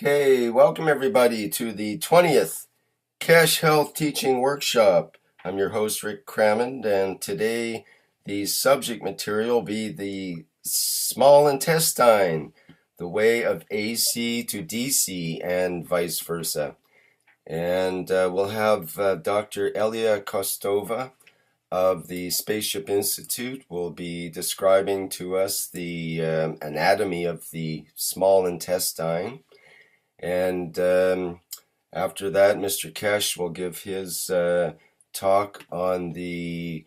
Okay, welcome everybody to the 20th Keshe Health Teaching Workshop. I'm your host, Rick Crammond, and today the subject material will be the small intestine, the way of AC to DC, and vice versa. And we'll have Dr. E.Kostova of the Spaceship Institute will be describing to us the anatomy of the small intestine. And after that, Mr. Keshe will give his talk on the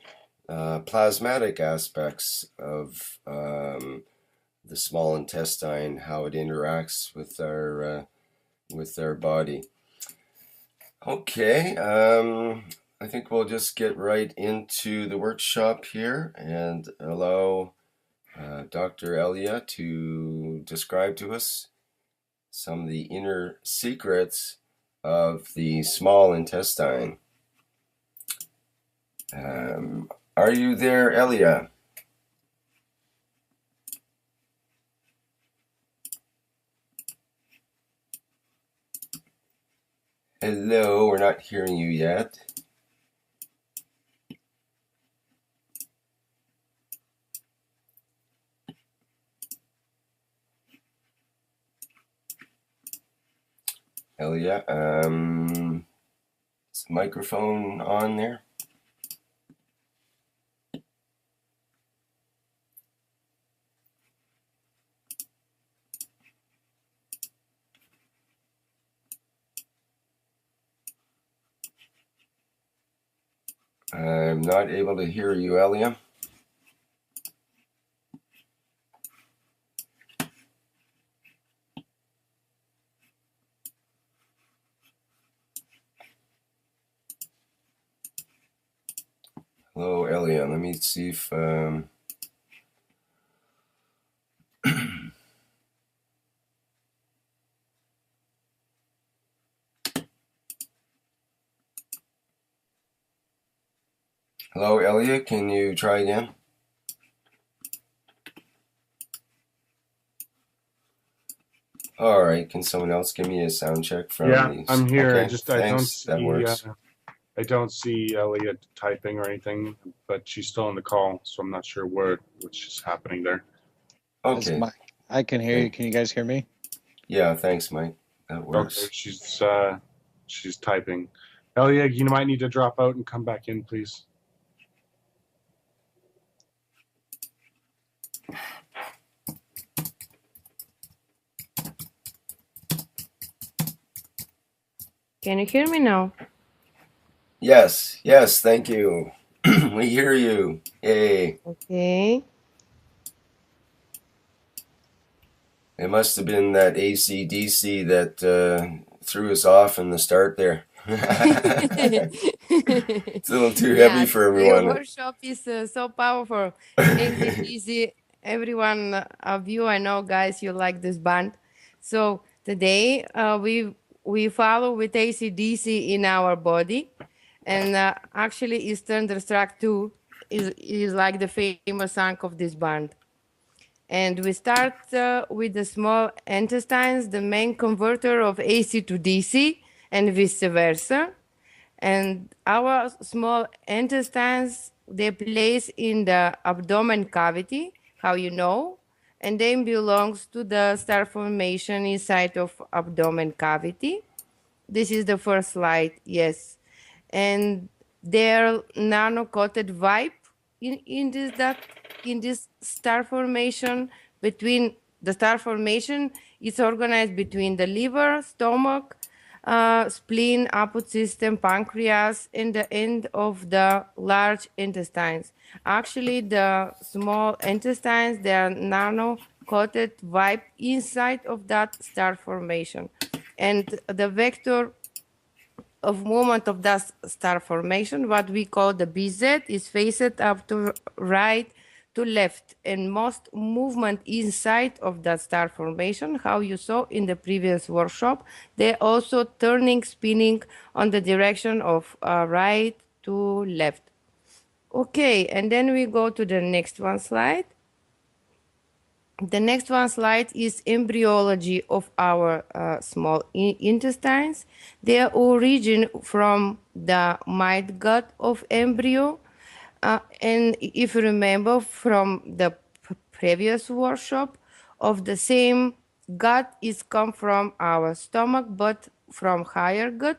plasmatic aspects of the small intestine, how it interacts with our body. Okay, I think we'll just get right into the workshop here and allow Dr. Elia to describe to us some of the inner secrets of the small intestine. Are you there, Elia? Hello, we're not hearing you yet. Elia, is the microphone on there? I'm not able to hear you, Elia. Hello, Elia. Let me see if... Hello, Elia. Can you try again? All right. Can someone else give me a sound check from these? I'm here. Okay, thanks. That works. I don't see Elliot typing or anything, but she's still on the call, so I'm not sure what's just happening there. Okay. I can hear you. Can you guys hear me? Yeah, thanks, Mike. That works. Okay, she's typing. Elliot, you might need to drop out and come back in, please. Can you hear me now? Yes, thank you. We hear you. Yay. Okay. It must have been that AC/DC that threw us off in the start there. It's a little too heavy for everyone. Your workshop is so powerful. AC/DC, everyone of you, I know, guys, you like this band. So today we follow with AC/DC in our body. And actually, Eastern Tract 2 is like the famous song of this band. And we start with the small intestines, the main converter of AC to DC, and vice versa. And our small intestines, they place in the abdomen cavity, how you know, and then belongs to the star formation inside of abdomen cavity. This is the first slide, yes. And their nano-coated vibe in this star formation. Between the star formation, it's organized between the liver, stomach, spleen, output system, pancreas, and the end of the large intestines. Actually, the small intestines, they are nano-coated vibe inside of that star formation. And the vector of movement of that star formation, what we call the BZ, is faced up to right to left, and most movement inside of that star formation, how you saw in the previous workshop, they're also turning, spinning on the direction of right to left. Okay, and then we go to the next one slide. The next one slide is embryology of our small intestines. They origin from the mid gut of embryo. And if you remember from the previous workshop, of the same gut is come from our stomach, but from higher gut.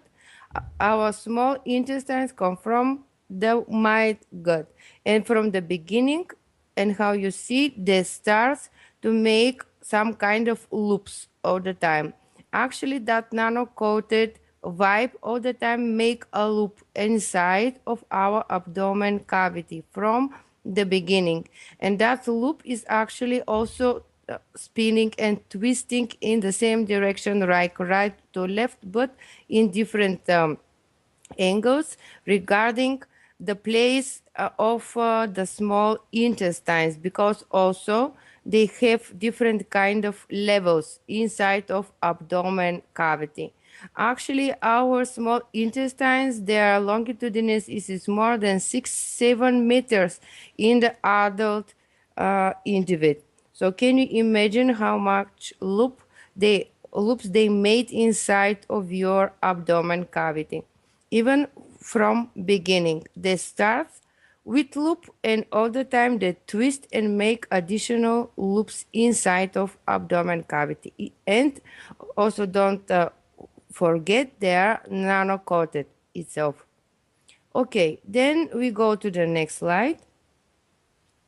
Our small intestines come from the mid gut. And from the beginning, and how you see, they starts to make some kind of loops all the time. Actually, that nano-coated vibe all the time make a loop inside of our abdomen cavity from the beginning. And that loop is actually also spinning and twisting in the same direction, right to left, but in different angles regarding the place of the small intestines, because also they have different kind of levels inside of abdomen cavity. Actually, our small intestines, their longitudinous is more than 6-7 meters in the adult individual. So can you imagine how much loops they made inside of your abdomen cavity? Even from beginning, they start with loop, and all the time they twist and make additional loops inside of abdomen cavity. And also don't forget they are nano-coated itself. Okay, then we go to the next slide.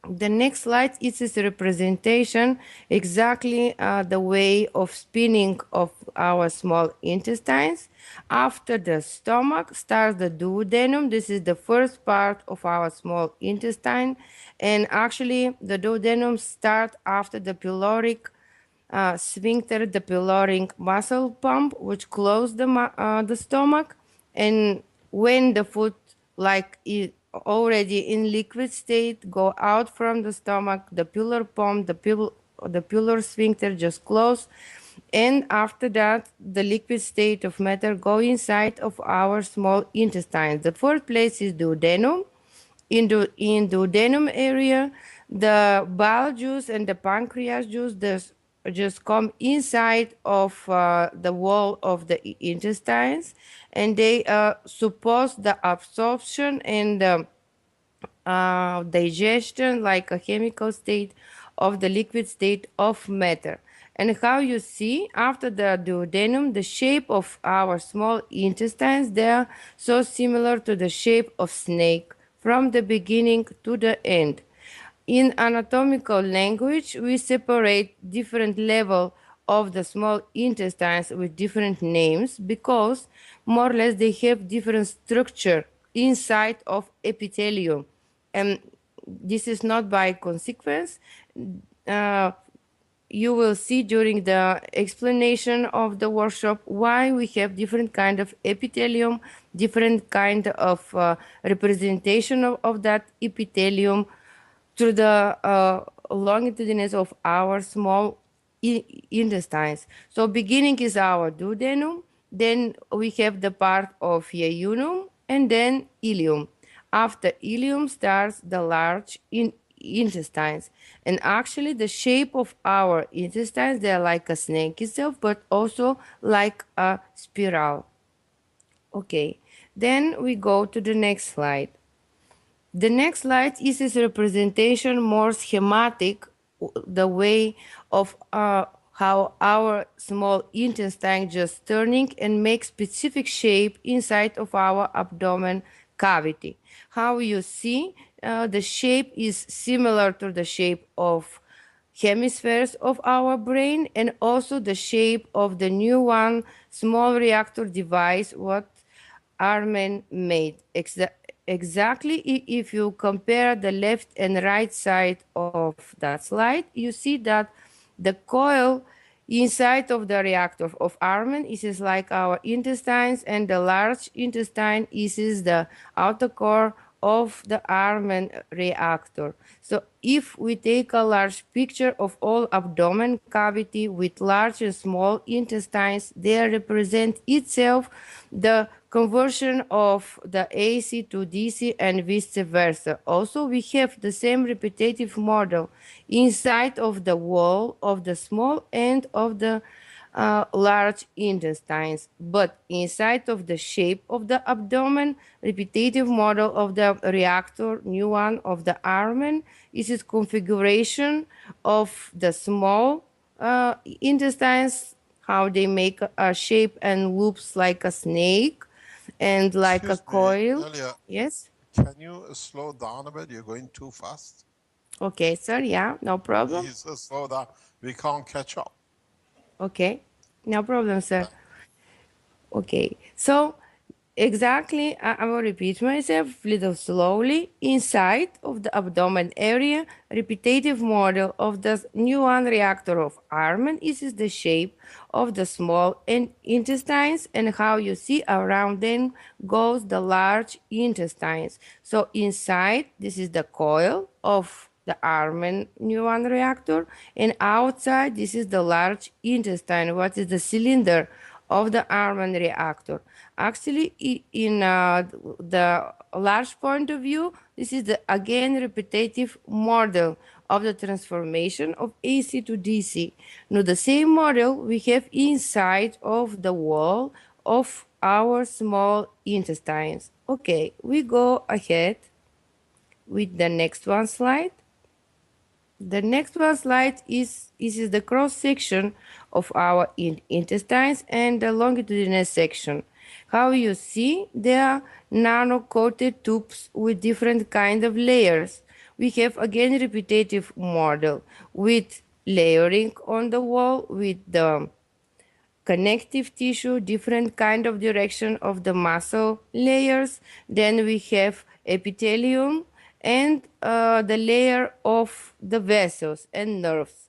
The next slide is a representation exactly the way of spinning of our small intestines. After the stomach starts the duodenum. This is the first part of our small intestine, and actually the duodenum starts after the pyloric sphincter, the pyloric muscle pump, which close the stomach. And when the food like is already in liquid state go out from the stomach, the pylor pump, the pylor sphincter just close. And after that, the liquid state of matter go inside of our small intestine. The fourth place is duodenum. In duodenum area, the bile juice and the pancreas juice just come inside of the wall of the intestines, and they suppose the absorption and digestion, like a chemical state of the liquid state of matter. And how you see after the duodenum, the shape of our small intestines, they are so similar to the shape of snake from the beginning to the end. In anatomical language, we separate different level of the small intestines with different names because more or less they have different structure inside of epithelium. And this is not by consequence. Uh, you will see during the explanation of the workshop why we have different kind of epithelium, different kind of representation of that epithelium through the longitudinous of our small intestines. So beginning is our duodenum, then we have the part of ileum, and then ileum. After ileum starts the large intestines. And actually the shape of our intestines, they're like a snake itself, but also like a spiral. Okay, then we go to the next slide. The next slide is this representation more schematic, the way of how our small intestine just turning and make specific shape inside of our abdomen cavity. How you see the shape is similar to the shape of hemispheres of our brain, and also the shape of the new one small reactor device what HARÁN made. Exactly, if you compare the left and right side of that slide, you see that the coil inside of the reactor of HARÁN is like our intestines, and the large intestine is the outer core of the Harman reactor. So if we take a large picture of all abdomen cavity with large and small intestines, they represent itself the conversion of the AC to DC and vice versa. Also, we have the same repetitive model inside of the wall of the small end of the large intestines, but inside of the shape of the abdomen, repetitive model of the reactor, new one of the Harman, is its configuration of the small intestines, how they make a shape and loops like a snake and like a Excuse me, coil. Elia, Yes. can you slow down a bit? You're going too fast. Okay, sir. Yeah, no problem. Please slow down. We can't catch up. Okay, no problem, sir. Okay, so exactly, I will repeat myself a little slowly. Inside of the abdomen area, repetitive model of the neuron reactor of Harman is the shape of the small intestines, and how you see around them goes the large intestines. So inside, this is the coil of the Harman neuron reactor, and outside, this is the large intestine. What is the cylinder of the Harman reactor? Actually, in the large point of view, this is the again repetitive model of the transformation of AC to DC. Now, the same model we have inside of the wall of our small intestines. Okay, we go ahead with the next one slide. The next one slide is the cross section of our intestines and the longitudinal section. How you see, there are nano-coated tubes with different kind of layers. We have again repetitive model with layering on the wall with the connective tissue, different kind of direction of the muscle layers. Then we have epithelium and the layer of the vessels and nerves.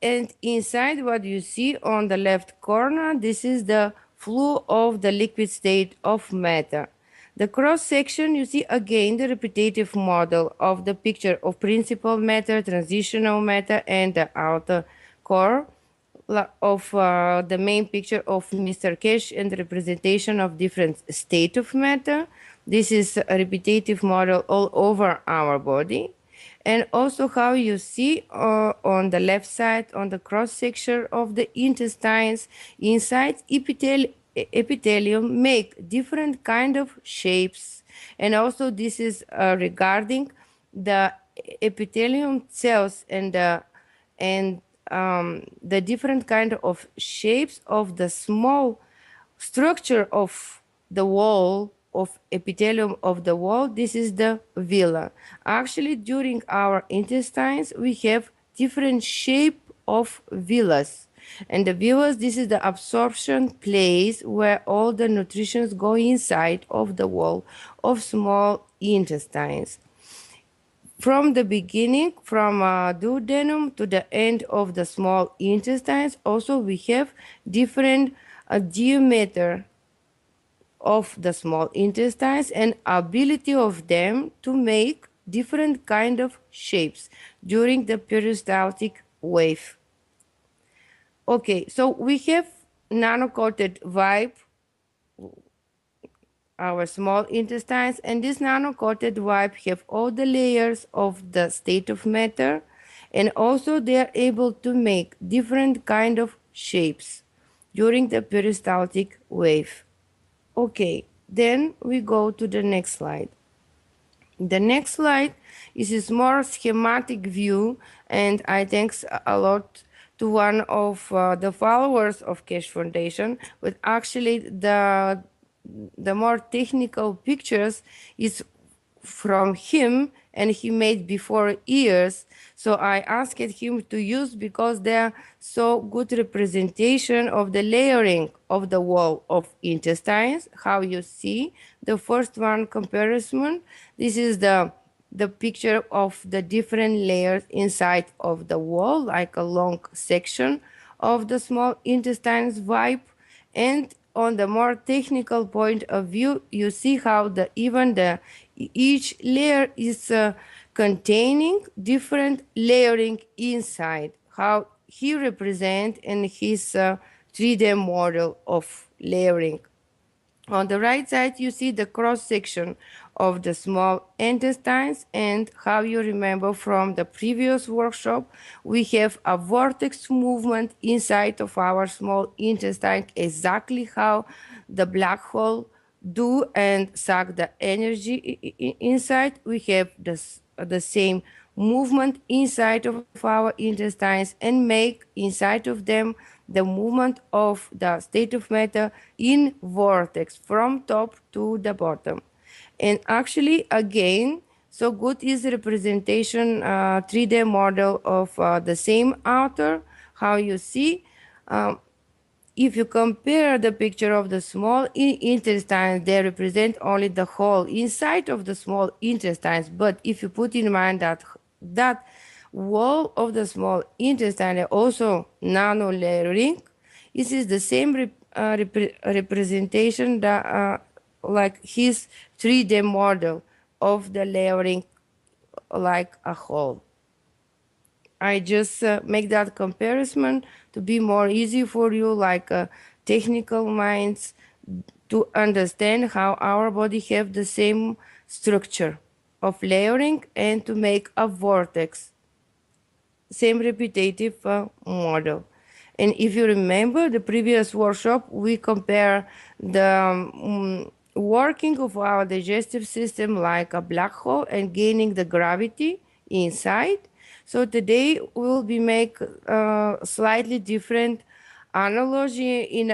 And inside, what you see on the left corner, this is the flow of the liquid state of matter. The cross section, you see again the repetitive model of the picture of principal matter, transitional matter, and the outer core of the main picture of Mr.M.T.Keshe and the representation of different state of matter. This is a repetitive model all over our body. And also how you see on the left side, on the cross section of the intestines, inside epithelium make different kind of shapes. And also this is regarding the epithelium cells and the different kind of shapes of the small structure of the wall of epithelium of the wall. This is the villi. Actually, during our intestines, we have different shape of villas. And the villas, this is the absorption place where all the nutritions go inside of the wall of small intestines. From the beginning, from duodenum to the end of the small intestines, also we have different diameter of the small intestines and ability of them to make different kind of shapes during the peristaltic wave. Okay, so we have nano-coated vibe, our small intestines, and this nano-coated vibe have all the layers of the state of matter, and also they are able to make different kind of shapes during the peristaltic wave. Okay, then we go to the next slide. The next slide is a more schematic view, and I thanks a lot to one of the followers of Keshe Foundation, but actually the more technical pictures is from him, and he made before years. So I asked him to use because they're so good representation of the layering of the wall of intestines. How you see the first one comparison. This is the picture of the different layers inside of the wall, like a long section of the small intestines vibe. And on the more technical point of view, you see how even the Each layer is containing different layering inside, how he represent in his 3D model of layering. On the right side, you see the cross-section of the small intestines, and how you remember from the previous workshop, we have a vortex movement inside of our small intestine, exactly how the black hole do and suck the energy inside. We have the same movement inside of our intestines and make inside of them the movement of the state of matter in vortex from top to the bottom. And actually, again, so good is representation 3D model of the same author. How you see, if you compare the picture of the small intestines, they represent only the hole inside of the small intestines. But if you put in mind that that wall of the small intestine also nano-layering, this is the same representation that like his 3D model of the layering like a hole. I just make that comparison to be more easy for you, like technical minds, to understand how our body have the same structure of layering and to make a vortex, same repetitive model. And if you remember the previous workshop, we compare the working of our digestive system like a black hole and gaining the gravity inside. So today we'll be make slightly different analogy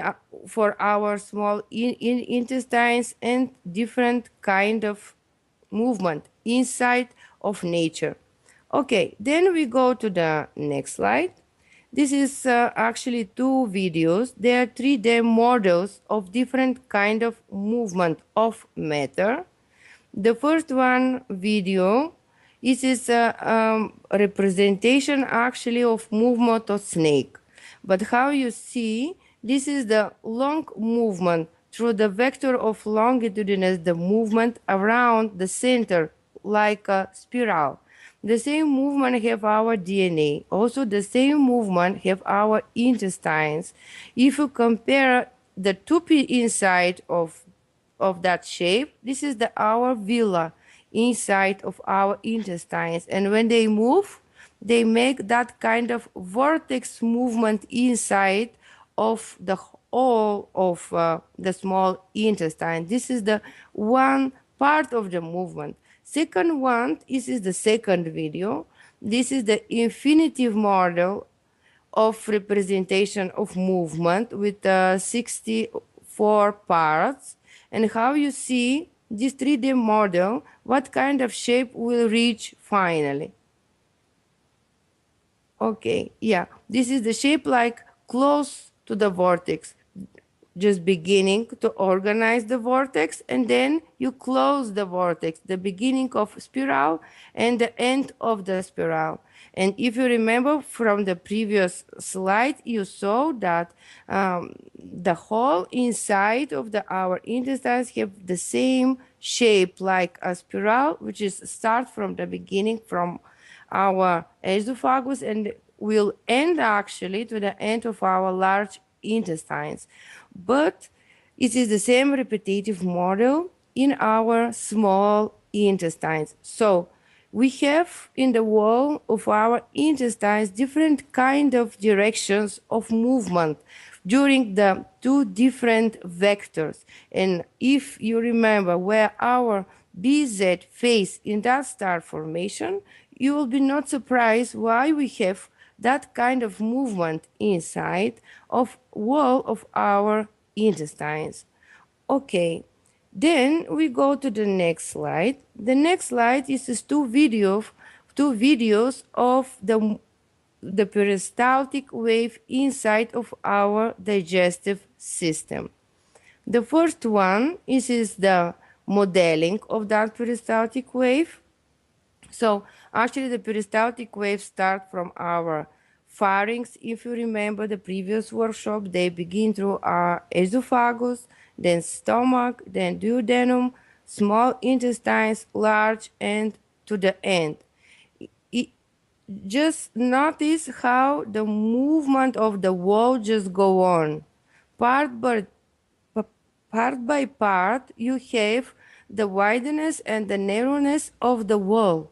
for our small intestines and different kind of movement inside of nature. Okay, then we go to the next slide. This is actually two videos. They are 3D models of different kind of movement of matter. The first one video, this is a representation actually of movement of snake. But how you see, this is the long movement through the vector of longitudinous, the movement around the center like a spiral. The same movement have our DNA. Also the same movement have our intestines. If you compare the tupi inside of that shape, this is our villa inside of our intestines. And when they move, they make that kind of vortex movement inside of the whole of the small intestine. This is the one part of the movement. Second one, this is the second video. This is the infinitive model of representation of movement with 64 parts. And how you see this 3D model, what kind of shape will reach finally. Okay, yeah, this is the shape like close to the vortex, just beginning to organize the vortex, and then you close the vortex, the beginning of spiral and the end of the spiral. And if you remember from the previous slide, you saw that the whole inside of our intestines have the same shape like a spiral, which is start from the beginning from our esophagus and will end actually to the end of our large intestines. But it is the same repetitive model in our small intestines. So we have in the wall of our intestines different kind of directions of movement during the two different vectors. And if you remember where our BZ face in that star formation, you will be not surprised why we have that kind of movement inside of wall of our intestines. Okay, then we go to the next slide. The next slide is just two videos of the peristaltic wave inside of our digestive system. The first one is the modeling of that peristaltic wave. So actually the peristaltic waves start from our pharynx. If you remember the previous workshop, they begin through our esophagus, then stomach, then duodenum, small intestines, large, and to the end. Just notice how the movement of the wall just go on. Part by part, you have the wideness and the narrowness of the wall.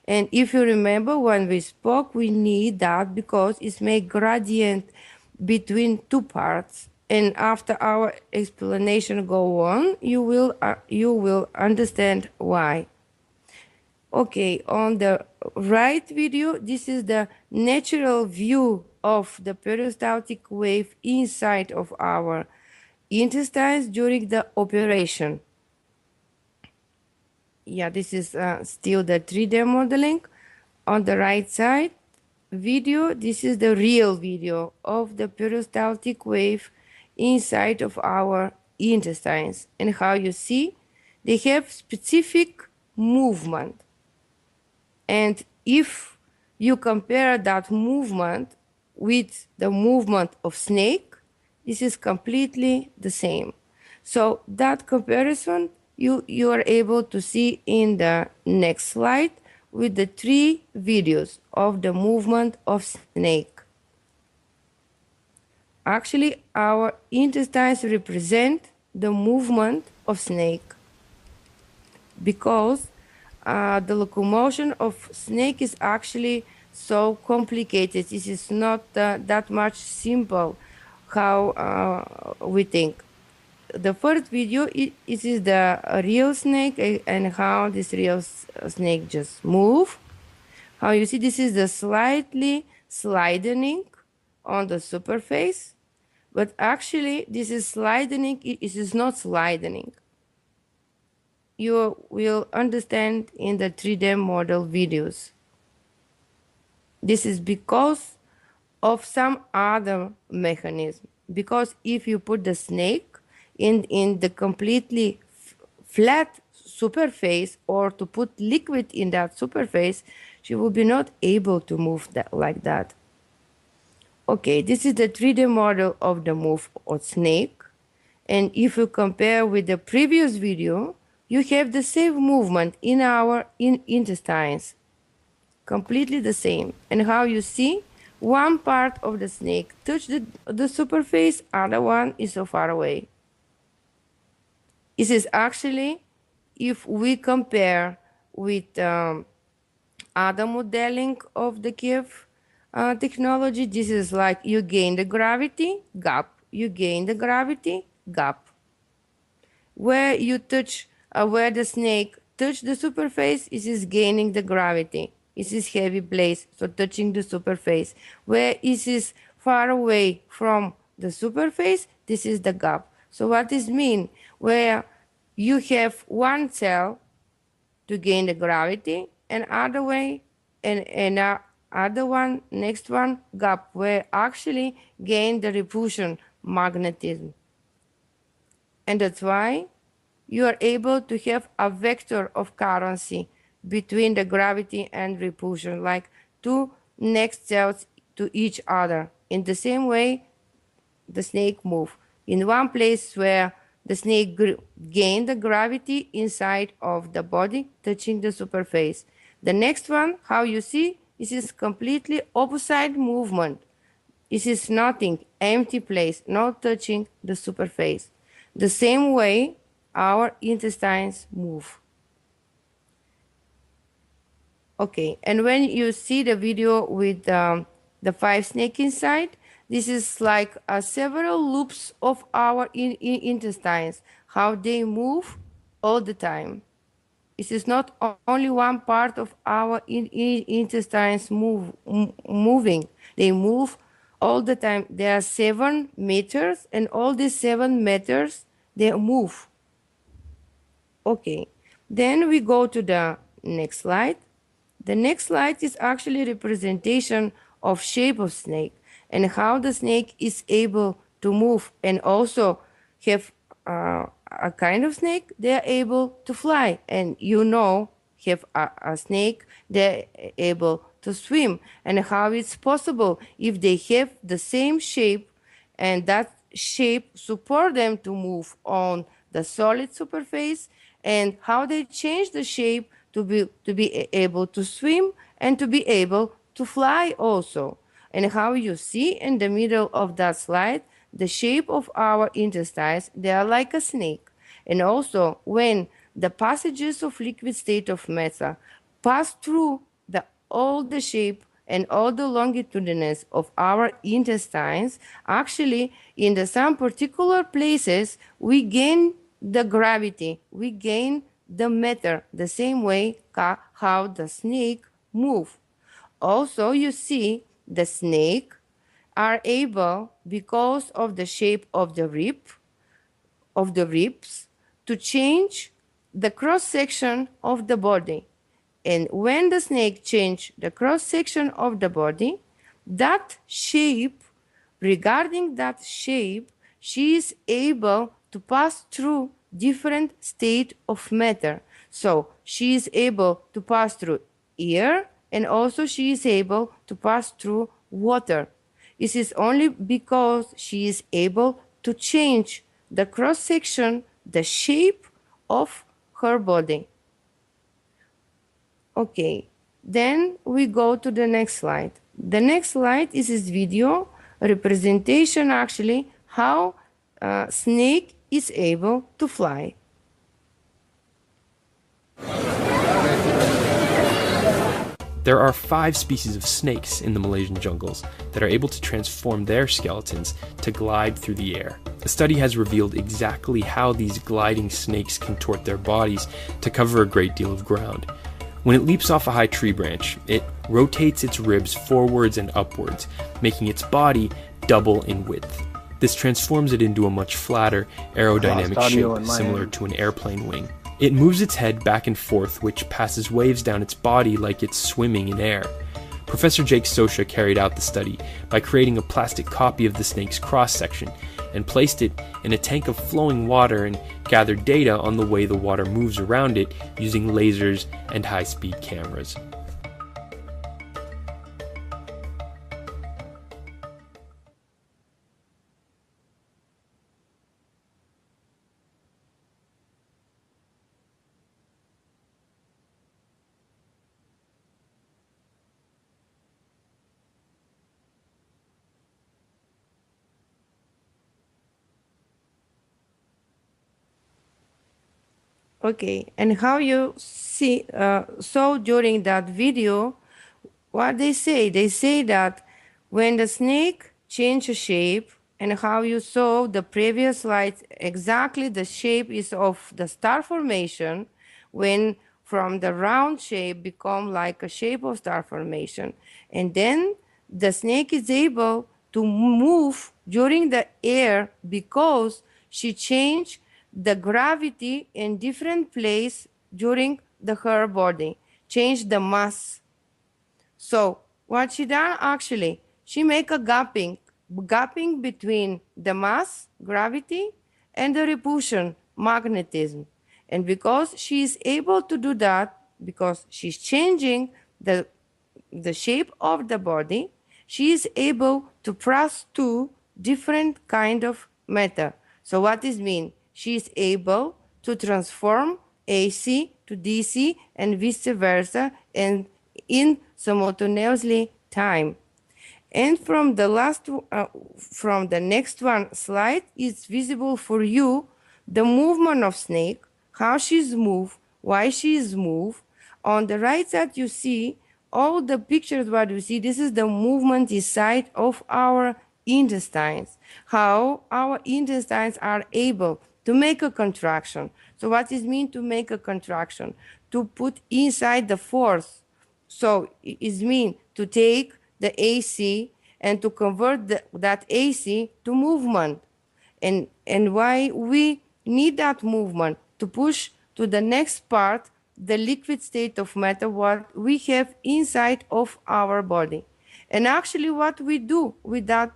And if you remember when we spoke, we need that because it makes gradient between two parts. And after our explanation go on, you will understand why. Okay, on the right video, this is the natural view of the peristaltic wave inside of our intestines during the operation. Yeah, this is still the 3D modeling. On the right side video, this is the real video of the peristaltic wave inside of our intestines. And how you see, they have specific movement. And if you compare that movement with the movement of snake, this is completely the same. So that comparison you are able to see in the next slide with the 3 videos of the movement of snake. Actually, our intestines represent the movement of snake because the locomotion of snake is actually so complicated. This is not that much simple how we think. The first video is the real snake and how this real snake just move. How you see this is the slightly sliding on the surface, but actually this is sliding, it is not sliding. You will understand in the 3D model videos. This is because of some other mechanism. Because if you put the snake in the completely flat surface or to put liquid in that surface, she will be not able to move that like that. Okay, this is the 3D model of the move of snake. And if you compare with the previous video, you have the same movement in our intestines, completely the same. And how you see, one part of the snake touch the surface, other one is so far away. This is actually, if we compare with other modeling of the Kiev technology, this is like you gain the gravity, gap. You gain the gravity, gap. Where you touch, where the snake touch the surface, it is gaining the gravity. It is heavy place, so touching the surface. Where it is far away from the surface, this is the gap. So what does mean? Where you have one cell to gain the gravity, and other way, and other one, next one, gap, where actually gain the repulsion magnetism. And that's why you are able to have a vector of currency between the gravity and repulsion, like two next cells to each other. In the same way, the snake move. In one place where the snake gain the gravity inside of the body, touching the surface. The next one, how you see, this is completely opposite movement. This is nothing, empty place, not touching the surface. The same way our intestines move. Okay, and when you see the video with the 5 snakes inside, this is like several loops of our intestines, how they move all the time. This is not only one part of our intestines moving. They move all the time. There are 7 meters, and all these 7 meters, they move. Okay, then we go to the next slide. The next slide is actually representation of shape of snake and how the snake is able to move, and also have a kind of snake, they're able to fly, and have a snake, they're able to swim, and how it's possible if they have the same shape and that shape support them to move on the solid superface, and how they change the shape to be able to swim and to be able to fly also. And how you see in the middle of that slide, the shape of our intestines, they are like a snake. And also when the passages of liquid state of matter pass through all the shape and all the longitudinals of our intestines, actually in some particular places we gain the gravity, we gain the matter, the same way how the snake move. Also you see the snake are able, because of the shape of the ribs, to change the cross section of the body. And when the snake change the cross section of the body, that shape, regarding that shape, she is able to pass through different state of matter. So she is able to pass through air, and also she is able to pass through water. This is only because she is able to change the cross section, the shape of her body. Okay, then we go to the next slide. The next slide is this video representation, actually, how a snake is able to fly. There are 5 species of snakes in the Malaysian jungles that are able to transform their skeletons to glide through the air. A study has revealed exactly how these gliding snakes contort their bodies to cover a great deal of ground. When it leaps off a high tree branch, it rotates its ribs forwards and upwards, making its body double in width. This transforms it into a much flatter, aerodynamic shape similar to an airplane wing. It moves its head back and forth, which passes waves down its body like it's swimming in air. Professor E.Kostova carried out the study by creating a plastic copy of the snake's cross-section and placed it in a tank of flowing water and gathered data on the way the water moves around it using lasers and high-speed cameras. Okay, and how you see, saw during that video, what they say that when the snake changes shape, and how you saw the previous slide, exactly the shape is of the star formation, when from the round shape become like a shape of star formation. And then the snake is able to move during the air because she changed the gravity in different place during her body, change the mass. So what she done actually, she make a gapping between the mass, gravity, and the repulsion, magnetism. And because she is able to do that, because she's changing the shape of the body, she is able to pass to different kind of matter. So what does mean? She is able to transform AC to DC and vice versa, and in simultaneously time. And from the next one slide, it's visible for you the movement of snake, how she's moved, why she is moved. On the right side, you see all the pictures. What you see, this is the movement inside of our intestines, how our intestines are able to make a contraction. So what does it mean to make a contraction? To put inside the force. So it means to take the AC and to convert that AC to movement. And why we need that movement? To push to the next part the liquid state of matter what we have inside of our body. And actually what we do with that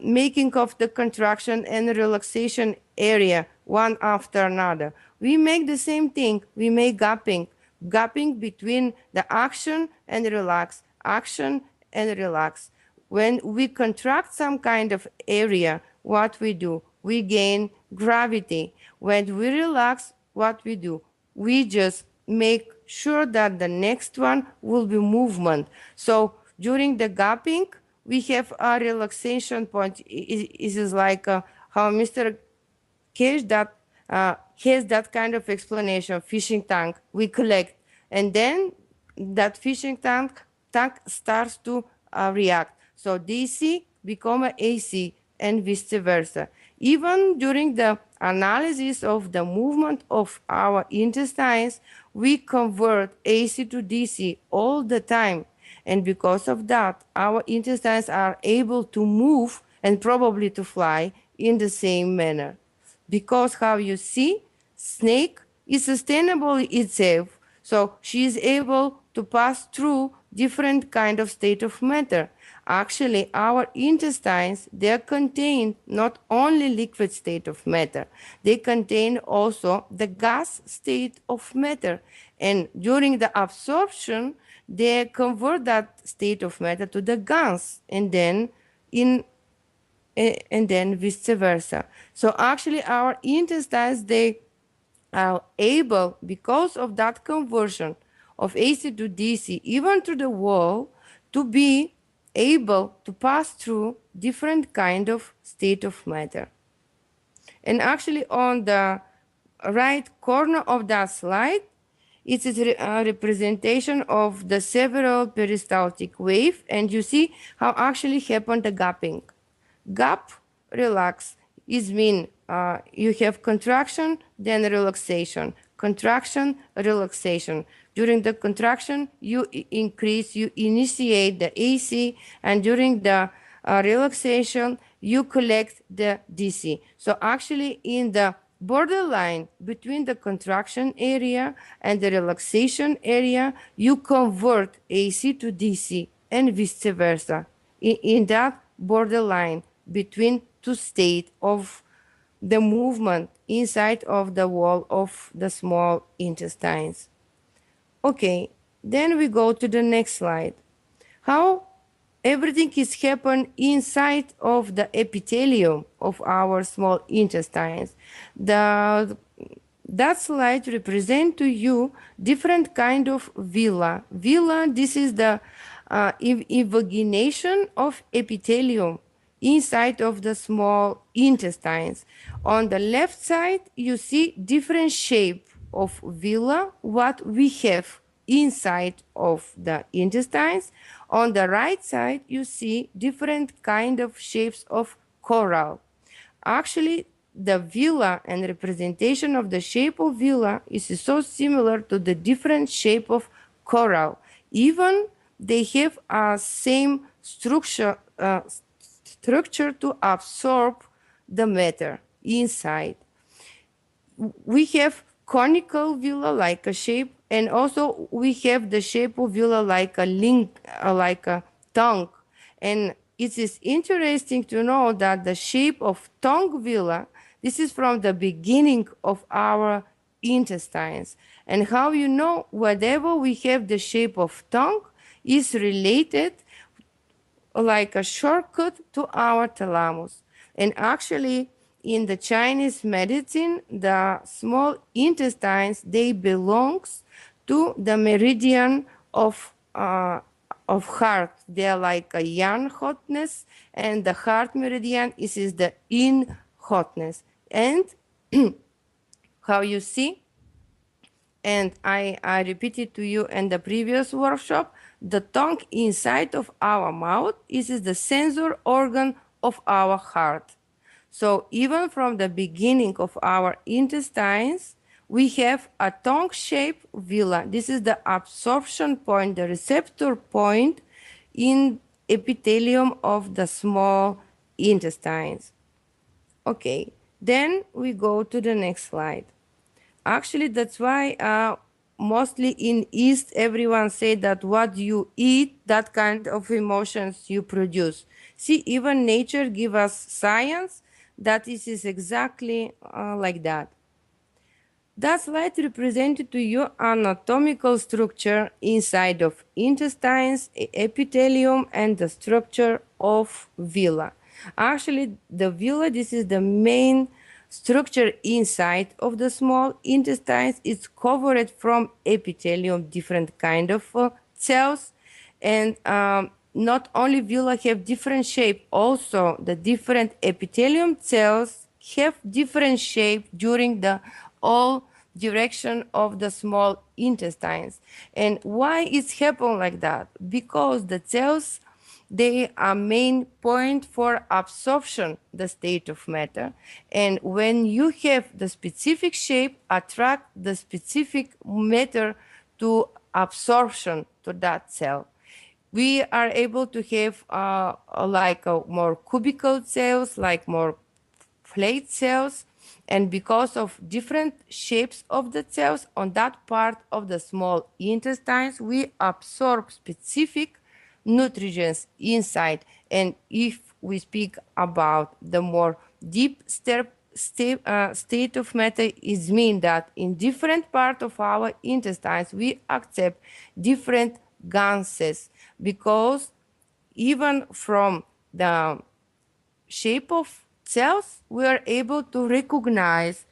making of the contraction and relaxation area one after another, we make the same thing. We make gapping between the action and relax, action and relax. When we contract some kind of area, what we do? We gain gravity. when we relax, what we do? We just make sure that the next one will be movement. So during the gapping, we have a relaxation point. It is like how Mr.Keshe that has that kind of explanation, fishing tank, we collect. And then that fishing tank starts to react. So DC become a AC and vice versa. Even during the analysis of the movement of our intestines, we convert AC to DC all the time. And because of that, our intestines are able to move and probably to fly in the same manner. Because how you see, snake is sustainable itself, so she is able to pass through different kind of state of matter. Actually, our intestines, they contain not only liquid state of matter, they contain also the gas state of matter. And during the absorption, they convert that state of matter to the gas, and then vice versa. So actually our intestines, they are able, because of that conversion of AC to DC, even to the wall, to be able to pass through different kind of state of matter. And actually on the right corner of that slide, it is a representation of the several peristaltic wave, and you see how actually happened the gapping. Gap, relax, is mean you have contraction, then relaxation. Contraction, relaxation. During the contraction, you increase, you initiate the AC, and during the relaxation, you collect the DC. So actually in the borderline between the contraction area and the relaxation area, you convert AC to DC and vice versa. In that borderline between two states of the movement inside of the wall of the small intestines. Okay, then we go to the next slide. How everything is happen inside of the epithelium of our small intestines. That slide represent to you different kind of villi. Villi, this is the invagination of epithelium inside of the small intestines. On the left side, you see different shape of villi, what we have inside of the intestines. On the right side, you see different kind of shapes of coral. Actually, the villi and representation of the shape of villi is so similar to the different shape of coral. Even they have a same structure to absorb the matter inside. We have conical villi like a shape, and also we have the shape of villi like a like a tongue. And it is interesting to know that the shape of tongue villi, this is from the beginning of our intestines. And how you know whatever we have the shape of tongue is related like a shortcut to our thalamus. And actually, in the Chinese medicine, the small intestines, they belongs to the meridian of heart. They are like a yang hotness, and the heart meridian is the yin hotness. And how you see, and I repeated to you in the previous workshop, the tongue inside of our mouth is the sensor organ of our heart. So even from the beginning of our intestines, we have a tongue-shaped villi. This is the absorption point, the receptor point in epithelium of the small intestines. Okay, then we go to the next slide. Actually, that's why mostly in East, everyone say that what you eat, that kind of emotions you produce. See, even nature give us science that this is exactly like that. That slide represented to you anatomical structure inside of intestines, epithelium, and the structure of villi. Actually, the villi, this is the main structure inside of the small intestines is covered from epithelium, different kind of cells. And not only villi have different shape, also the different epithelium cells have different shape during the all direction of the small intestines. And why it's happen like that? Because the cells, they are main point for absorption the state of matter, and when you have the specific shape, attract the specific matter to absorption to that cell. We are able to have like more cubical cells, like more plate cells, and because of different shapes of the cells on that part of the small intestines, we absorb specific nutrients inside. And if we speak about the more deep state of matter, is mean that in different part of our intestines we accept different gases, because even from the shape of cells, we are able to recognize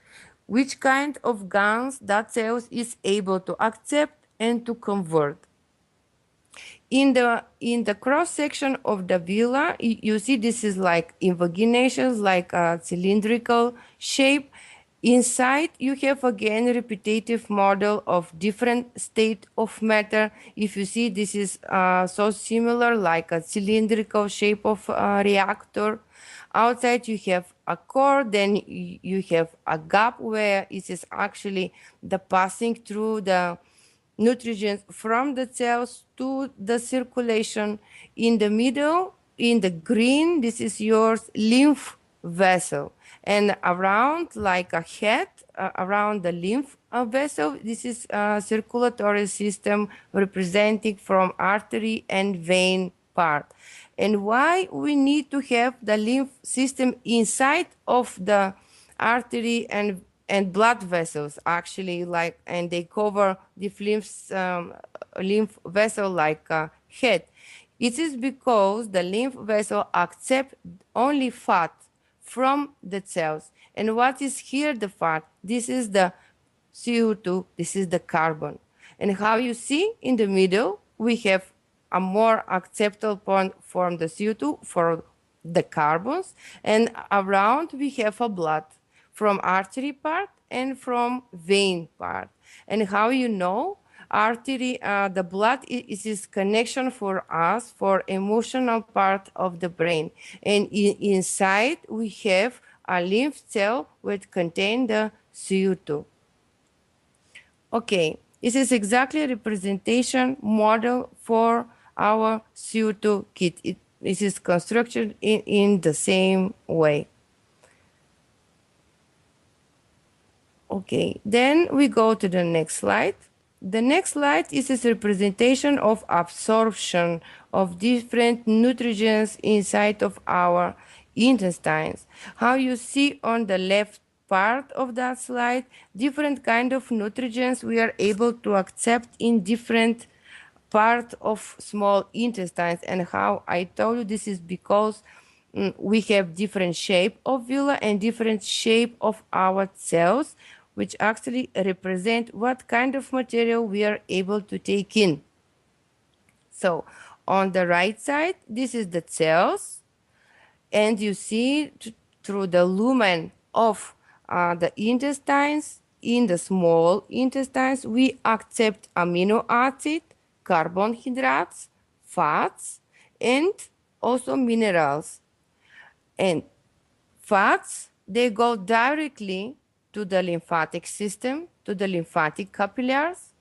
which kind of gans that cells is able to accept and to convert. In the cross section of the villi, you see this is like invaginations, like a cylindrical shape. Inside, you have again repetitive model of different state of matter. If you see, this is so similar, like a cylindrical shape of reactor. Outside, you have a core, then you have a gap where it is actually the passing through the nutrients from the cells to the circulation. In the middle, in the green, this is your lymph vessel. And around, like a head, around the lymph vessel, this is a circulatory system representing from artery and vein part. And why we need to have the lymph system inside of the artery and blood vessels, actually, like, and they cover the lymph vessel like a head. It is because the lymph vessel accept only fat from the cells. And what is here the fat? This is the CO2, this is the carbon. And how you see in the middle, we have a more acceptable point from the CO2 for the carbons, and around we have a blood from artery part and from vein part. And how you know? Artery, the blood is connection for us for emotional part of the brain. And inside we have a lymph cell which contain the CO2. Okay, this is exactly a representation model for our CO2 kit. This is constructed in the same way. Okay, then we go to the next slide. The next slide is a representation of absorption of different nutrients inside of our intestines. How you see on the left part of that slide, different kind of nutrients we are able to accept in different part of small intestines. And how I told you, this is because we have different shape of villi and different shape of our cells, which actually represent what kind of material we are able to take in. So on the right side, this is the cells, and you see through the lumen of the intestines, in the small intestines, we accept amino acid, carbohydrates, fats, and also minerals. And fats, they go directly to the lymphatic system, to the lymphatic capillaries,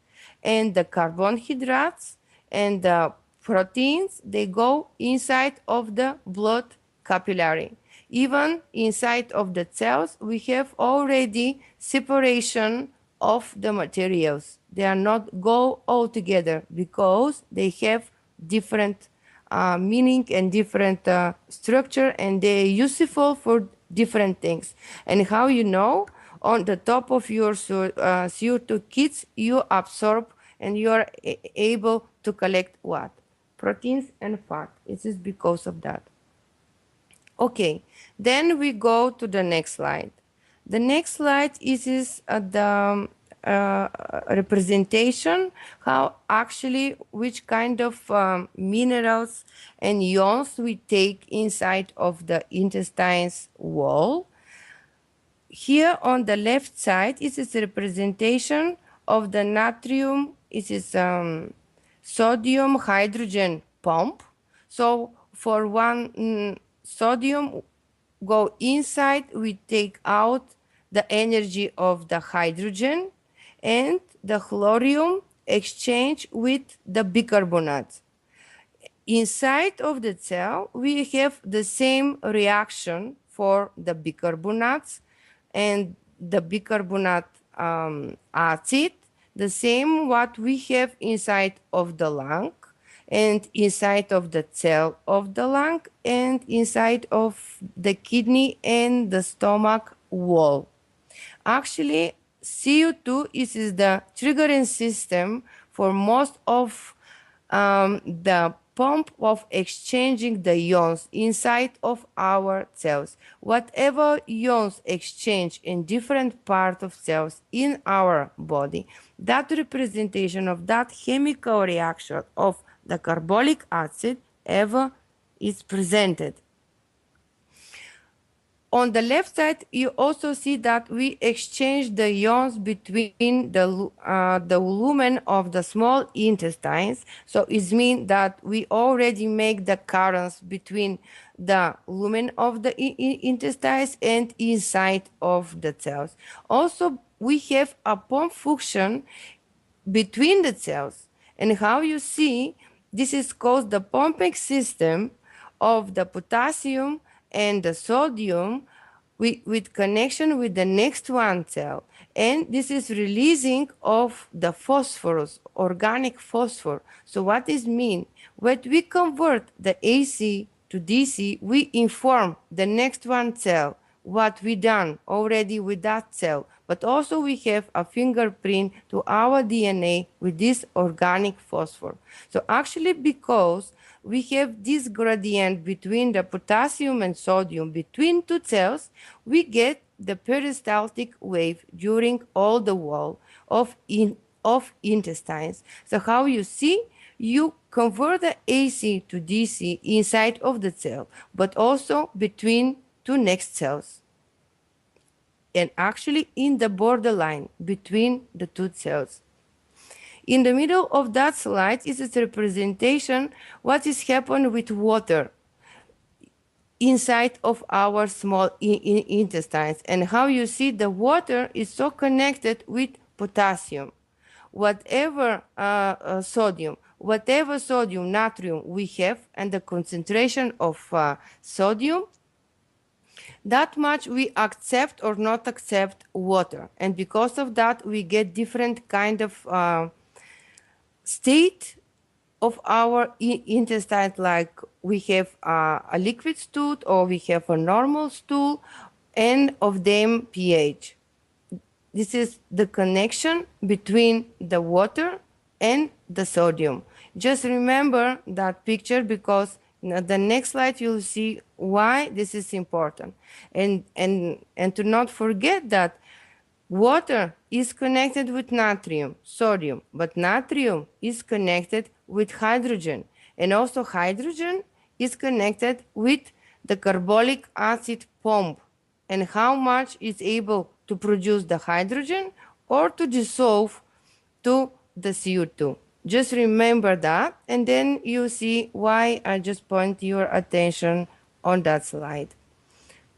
and the carbohydrates and the proteins, they go inside of the blood capillary. Even inside of the cells, we have already separation of the materials. They are not go all together because they have different meaning and different structure, and they're useful for different things. And how you know? On the top of your CO2 kits, you absorb and you are able to collect what? Proteins and fat. It is because of that. Okay, then we go to the next slide. The next slide is the representation, how actually which kind of minerals and ions we take inside of the intestine's wall. Here on the left side is a representation of the natrium. It is sodium hydrogen pump. So for one sodium go inside, we take out the energy of the hydrogen, and the chlorine exchange with the bicarbonate. Inside of the cell, we have the same reaction for the bicarbonates and the bicarbonate acid, the same what we have inside of the lung and inside of the cell of the lung and inside of the kidney and the stomach wall. Actually, CO2 is the triggering system for most of the pump of exchanging the ions inside of our cells. Whatever ions exchange in different parts of cells in our body, that representation of that chemical reaction of the carbolic acid ever is presented. On the left side, you also see that we exchange the ions between the lumen of the small intestines. So it means that we already make the currents between the lumen of the intestines and inside of the cells. Also, we have a pump function between the cells. And how you see, this is called the pumping system of the potassium and the sodium with connection with the next one cell. And this is releasing of the phosphorus, organic phosphor. So what does mean? When we convert the AC to DC, we inform the next one cell what we done already with that cell. But also we have a fingerprint to our DNA with this organic phosphor. So actually, because we have this gradient between the potassium and sodium between two cells, we get the peristaltic wave during all the wall of intestines. So how you see, you convert the AC to DC inside of the cell, but also between two next cells. And actually in the borderline between the two cells. In the middle of that slide is a representation what is happening with water inside of our small intestines, and how you see the water is so connected with potassium. Whatever sodium, natrium we have, and the concentration of sodium, that much we accept or not accept water. And because of that, we get different kind of state of our intestine, like we have a liquid stool or we have a normal stool, and of them pH. This is the connection between the water and the sodium. Just remember that picture, because the next slide you'll see why this is important. And to not forget that water is connected with natrium, sodium, but natrium is connected with hydrogen. And also hydrogen is connected with the carbolic acid pump, and how much is able to produce the hydrogen or to dissolve to the CO2. Just remember that, and then you see why I just point your attention on that slide.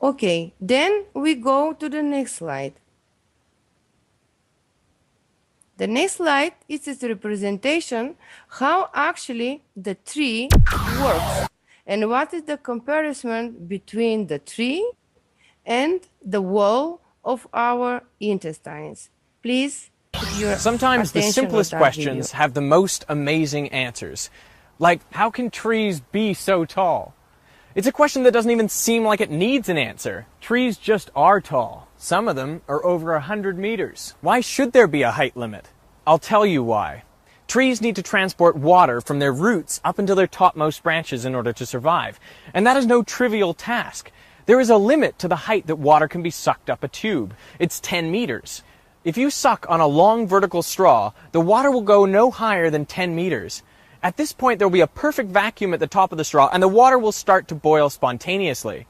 Okay, then we go to the next slide. The next slide is its representation how actually the tree works, and what is the comparison between the tree and the wall of our intestines. Please put your Sometimes the attention on simplest that questions video. have the most amazing answers. Like, how can trees be so tall? It's a question that doesn't even seem like it needs an answer. Trees just are tall. Some of them are over 100 meters. Why should there be a height limit? I'll tell you why. Trees need to transport water from their roots up into their topmost branches in order to survive. And that is no trivial task. There is a limit to the height that water can be sucked up a tube. It's 10 meters. If you suck on a long vertical straw, the water will go no higher than 10 meters. At this point, there will be a perfect vacuum at the top of the straw, and the water will start to boil spontaneously.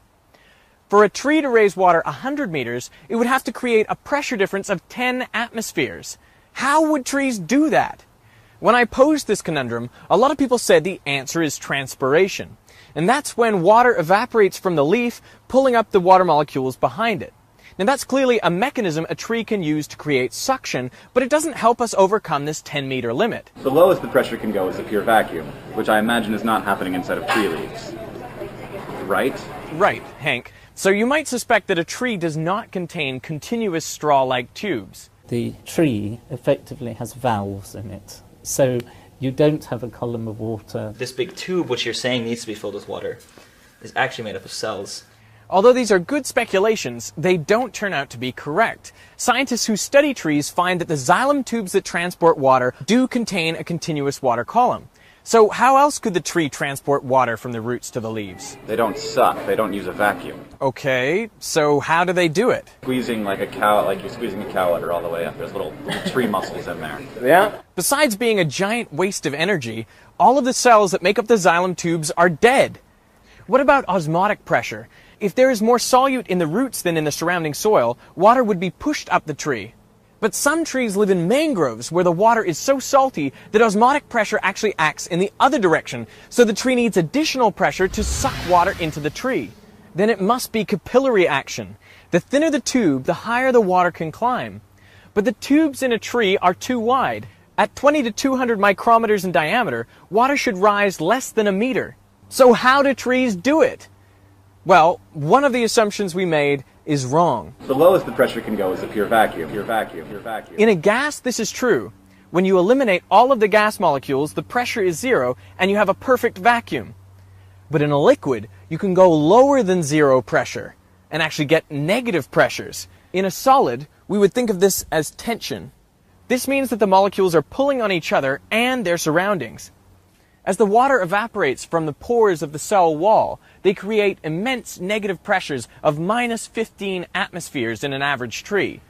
For a tree to raise water 100 meters, it would have to create a pressure difference of 10 atmospheres. How would trees do that? When I posed this conundrum, a lot of people said the answer is transpiration. And that's when water evaporates from the leaf, pulling up the water molecules behind it. Now that's clearly a mechanism a tree can use to create suction, but it doesn't help us overcome this 10-meter limit. The lowest the pressure can go is a pure vacuum, which I imagine is not happening inside of tree leaves. Right? Right, Hank. So you might suspect that a tree does not contain continuous straw-like tubes. The tree effectively has valves in it, so you don't have a column of water. This big tube, which you're saying needs to be filled with water, is actually made up of cells. Although these are good speculations, they don't turn out to be correct. Scientists who study trees find that the xylem tubes that transport water do contain a continuous water column. So how else could the tree transport water from the roots to the leaves? They don't suck, they don't use a vacuum. Okay, so how do they do it? Squeezing like a cow, like you're squeezing a cow udder all the way up. There's little tree muscles in there. Yeah. Besides being a giant waste of energy, all of the cells that make up the xylem tubes are dead. What about osmotic pressure? If there is more solute in the roots than in the surrounding soil, water would be pushed up the tree. But some trees live in mangroves where the water is so salty that osmotic pressure actually acts in the other direction, so the tree needs additional pressure to suck water into the tree. Then it must be capillary action. The thinner the tube, the higher the water can climb. But the tubes in a tree are too wide. At 20 to 200 micrometers in diameter, water should rise less than a meter. So how do trees do it? Well, one of the assumptions we made is wrong. The lowest the pressure can go is a pure vacuum. Pure vacuum. Pure vacuum. In a gas, this is true. When you eliminate all of the gas molecules, the pressure is zero, and you have a perfect vacuum. But in a liquid, you can go lower than zero pressure, and actually get negative pressures. In a solid, we would think of this as tension. This means that the molecules are pulling on each other and their surroundings. As the water evaporates from the pores of the cell wall, they create immense negative pressures of minus 15 atmospheres in an average tree.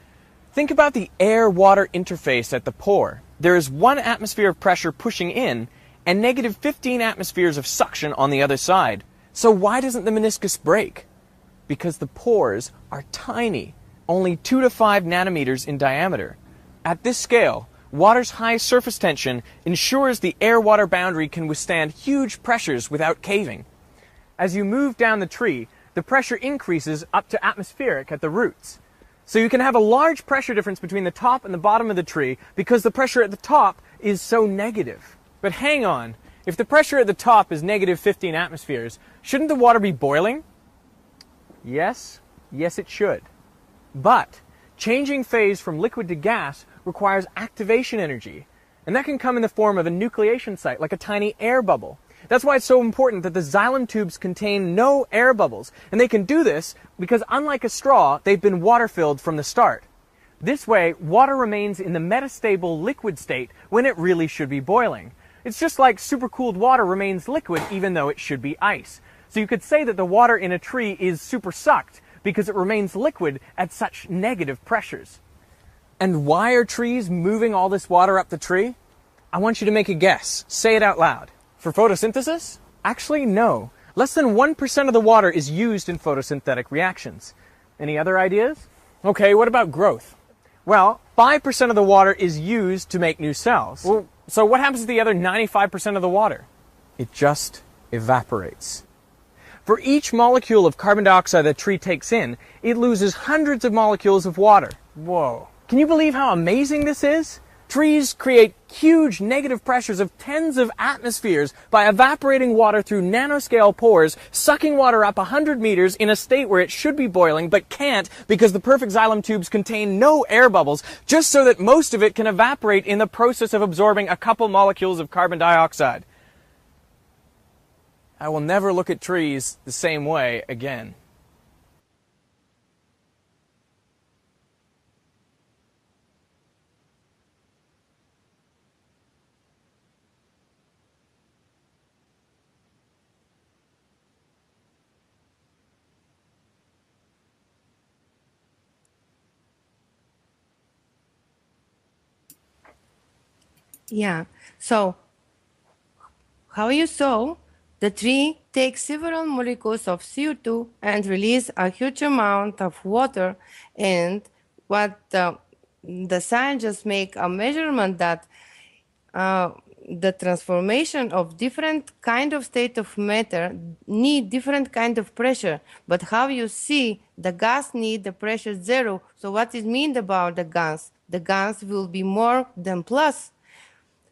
Think about the air-water interface at the pore. There is 1 atmosphere of pressure pushing in, and negative 15 atmospheres of suction on the other side. So why doesn't the meniscus break? Because the pores are tiny, only 2 to 5 nanometers in diameter. At this scale, water's high surface tension ensures the air-water boundary can withstand huge pressures without caving. As you move down the tree, the pressure increases up to atmospheric at the roots. So you can have a large pressure difference between the top and the bottom of the tree because the pressure at the top is so negative. But hang on, if the pressure at the top is negative 15 atmospheres, shouldn't the water be boiling? Yes, it should. But changing phase from liquid to gas requires activation energy, and that can come in the form of a nucleation site, like a tiny air bubble. That's why it's so important that the xylem tubes contain no air bubbles, and they can do this because, unlike a straw, they've been water-filled from the start. This way, water remains in the metastable liquid state when it really should be boiling. It's just like supercooled water remains liquid even though it should be ice. So you could say that the water in a tree is supersucked because it remains liquid at such negative pressures. And why are trees moving all this water up the tree? I want you to make a guess. Say it out loud. For photosynthesis? Actually, no. Less than 1% of the water is used in photosynthetic reactions. Any other ideas? Okay, what about growth? Well, 5% of the water is used to make new cells. Well, so what happens to the other 95% of the water? It just evaporates. For each molecule of carbon dioxide that a tree takes in, it loses hundreds of molecules of water. Whoa. Can you believe how amazing this is? Trees create huge negative pressures of tens of atmospheres by evaporating water through nanoscale pores, sucking water up 100 meters in a state where it should be boiling but can't because the perfect xylem tubes contain no air bubbles, just so that most of it can evaporate in the process of absorbing a couple molecules of carbon dioxide. I will never look at trees the same way again. Yeah. So how you saw, the tree takes several molecules of CO2 and release a huge amount of water. And what the scientists make a measurement that the transformation of different kind of state of matter need different kind of pressure. But how you see, the gas need the pressure 0. So what is mean about the gas? The gas will be more than plus.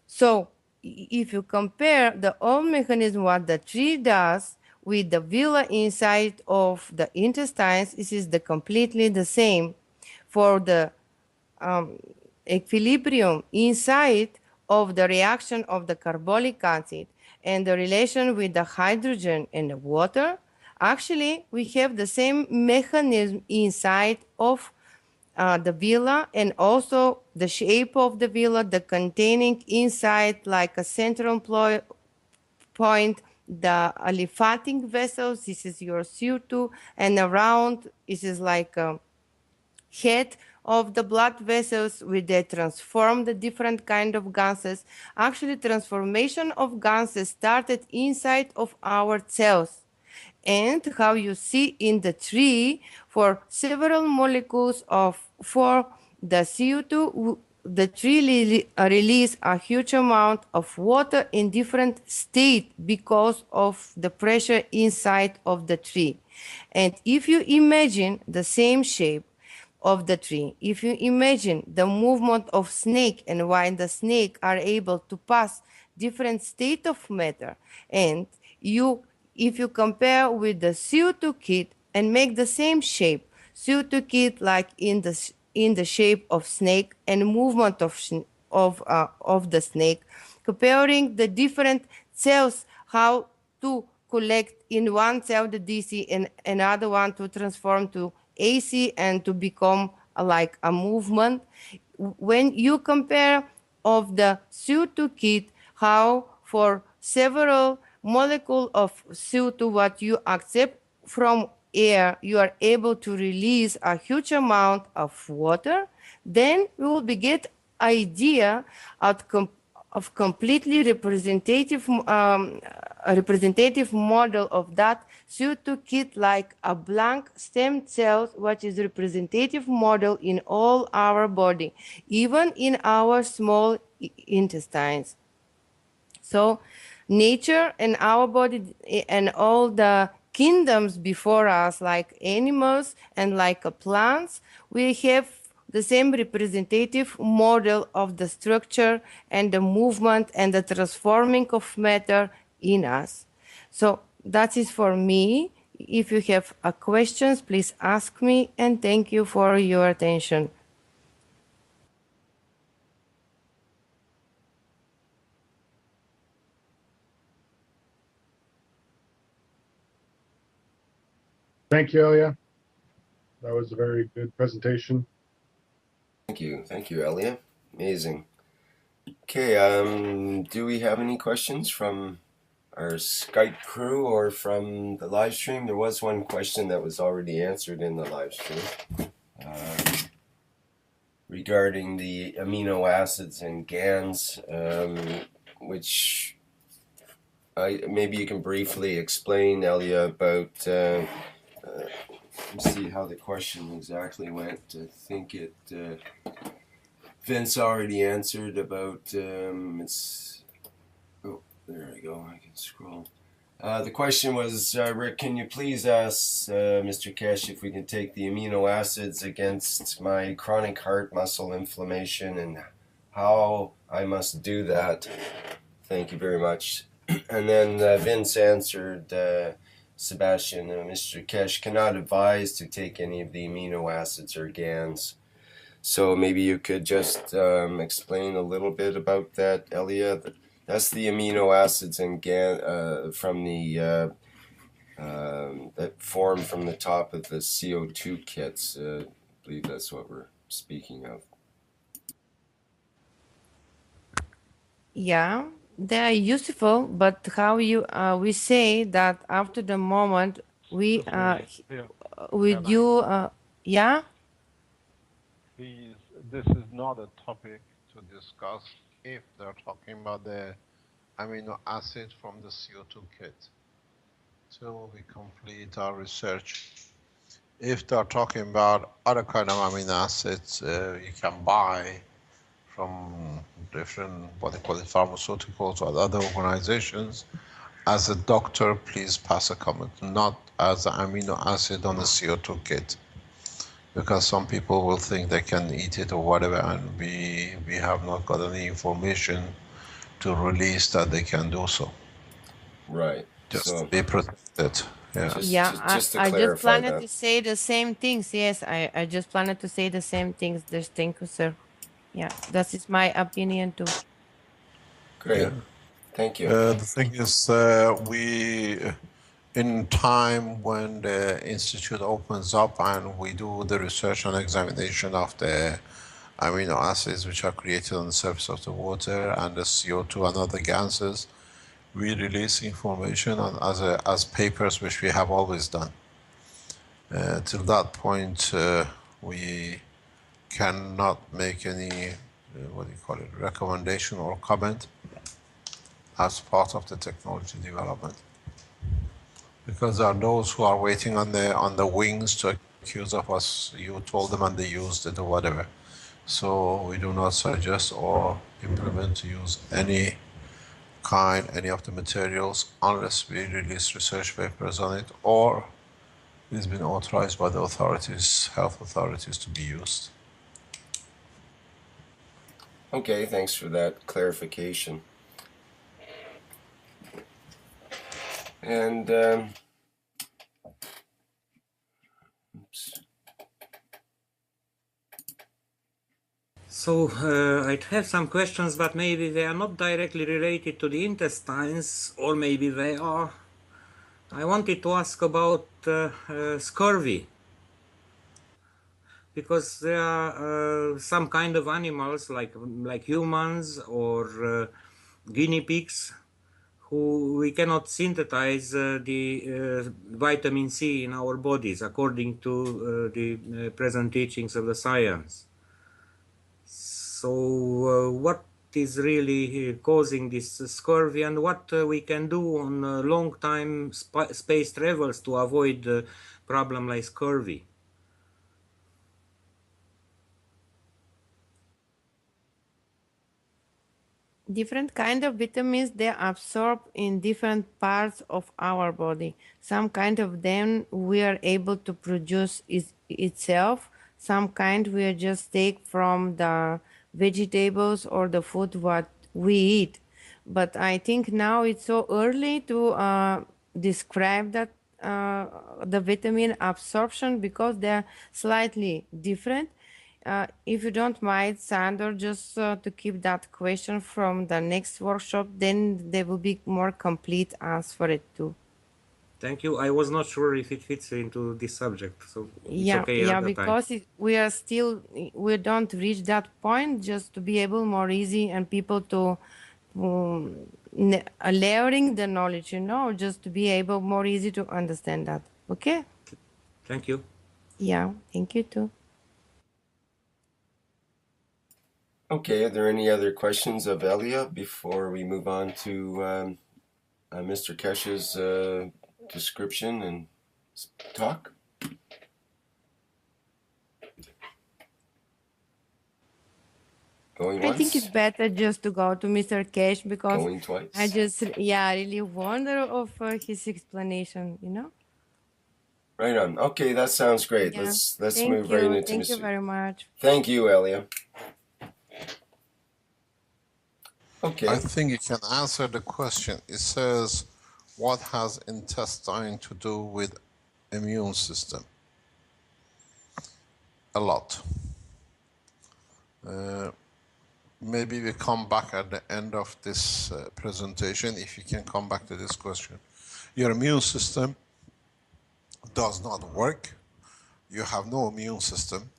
So if you compare the old mechanism, what the tree does with the villi inside of the intestines, this is the completely the same. For the equilibrium inside of the reaction of the carbolic acid and the relation with the hydrogen and the water, actually we have the same mechanism inside of the villa, and also the shape of the villa, the containing inside like a central point, the lymphatic vessels, this is your CO2, and around this is like a head of the blood vessels where they transform the different kind of gases. Actually, transformation of gases started inside of our cells. And how you see in the tree, for several molecules of for the CO2, the tree release a huge amount of water in different state because of the pressure inside of the tree. And if you imagine the same shape of the tree, if you imagine the movement of snake and why the snake are able to pass different state of matter, and if you compare with the CO2 kit and make the same shape, CO2 kit like in the shape of snake and movement of the snake, comparing the different cells, how to collect in one cell the DC and another one to transform to AC and to become like a movement. When you compare of the CO2 kit, how for several molecule of CO2 what you accept from air, you are able to release a huge amount of water, then we will be get idea of completely representative a representative model of that CO2 kit like a blank stem cells, which is representative model in all our body, even in our small intestines. So nature and our body and all the kingdoms before us, like animals and like plants, we have the same representative model of the structure and the movement and the transforming of matter in us. So that is for me. If you have questions, please ask me, and thank you for your attention. Thank you, Elia. That was a very good presentation. Thank you, Elia. Amazing. Okay, do we have any questions from our Skype crew or from the live stream? There was one question that was already answered in the live stream regarding the amino acids and GANs, which maybe you can briefly explain, Elia, about. Let's see how the question exactly went. I think it. Vince already answered about. Oh, there we go. I can scroll. The question was, Rick, can you please ask Mr.Keshe if we can take the amino acids against my chronic heart muscle inflammation and how I must do that? Thank you very much. And then Vince answered, Sebastian, Mr. Keshe cannot advise to take any of the amino acids or GANs. So maybe you could just explain a little bit about that, Elia. That's the amino acids and GAN from the that form from the top of the CO2 kits. I believe that's what we're speaking of. Yeah, they are useful, but how you we say that after the moment we with you yeah. Please, this is not a topic to discuss if they're talking about the amino acid from the CO2 kit till we complete our research. If they're talking about other kind of amino acids you can buy from different, what they call it, pharmaceuticals or other organizations, as a doctor, please pass a comment, not as an amino acid on the CO2 kit. Because some people will think they can eat it or whatever, and we have not got any information to release that they can do so. Right. Just So be protected. Yeah. Just to I just clarify planned that. to say the same things. Yes, I just planned to say the same things. Just thank you, sir. Yeah, that is my opinion too. Great. Yeah. Thank you. The thing is, we, in time when the institute opens up and we do the research and examination of the amino acids which are created on the surface of the water and the CO2 and other gases, we release information on, as papers, which we have always done. Till that point, we cannot make any, what do you call it, recommendation or comment as part of the technology development. Because there are those who are waiting on the wings to accuse of us, you told them and they used it or whatever. So we do not suggest or implement to use any of the materials unless we release research papers on it or it's been authorized by the authorities, health authorities, to be used. Okay, thanks for that clarification. And oops. So I'd have some questions, but maybe they are not directly related to the intestines, or maybe they are. I wanted to ask about scurvy, because there are some kind of animals like humans or guinea pigs who we cannot synthesize the vitamin C in our bodies according to the present teachings of the science. So what is really causing this scurvy, and what we can do on long time space travels to avoid a problem like scurvy? Different kind of vitamins, they absorb in different parts of our body. Some kind of them we are able to produce itself. Some kind we just take from the vegetables or the food what we eat. But I think now it's so early to describe that the vitamin absorption, because they're slightly different. If you don't mind, Sandor, just to keep that question from the next workshop, then there will be more complete answer for it too. Thank you. I was not sure if it fits into this subject, so it's Yeah, okay yeah, at the time. because we are still, we don't reach that point, just to be able more easy and people to layering the knowledge, you know, just to be able more easy to understand that. Okay? Thank you. Yeah, thank you too. Okay, are there any other questions of Elia before we move on to Mr.Keshe's description and talk? Going once? I think it's better just to go to Mr. Keshe, because Going twice? I just, yeah, really wonder of his explanation, you know? Right on. Okay, that sounds great. Yeah. Let's move right into Thank you Mr. very much. Thank you, Elia. Okay. I think you can answer the question. It says, what has intestine to do with immune system? A lot. Maybe we come back at the end of this presentation, if you can come back to this question. Your immune system does not work. You have no immune system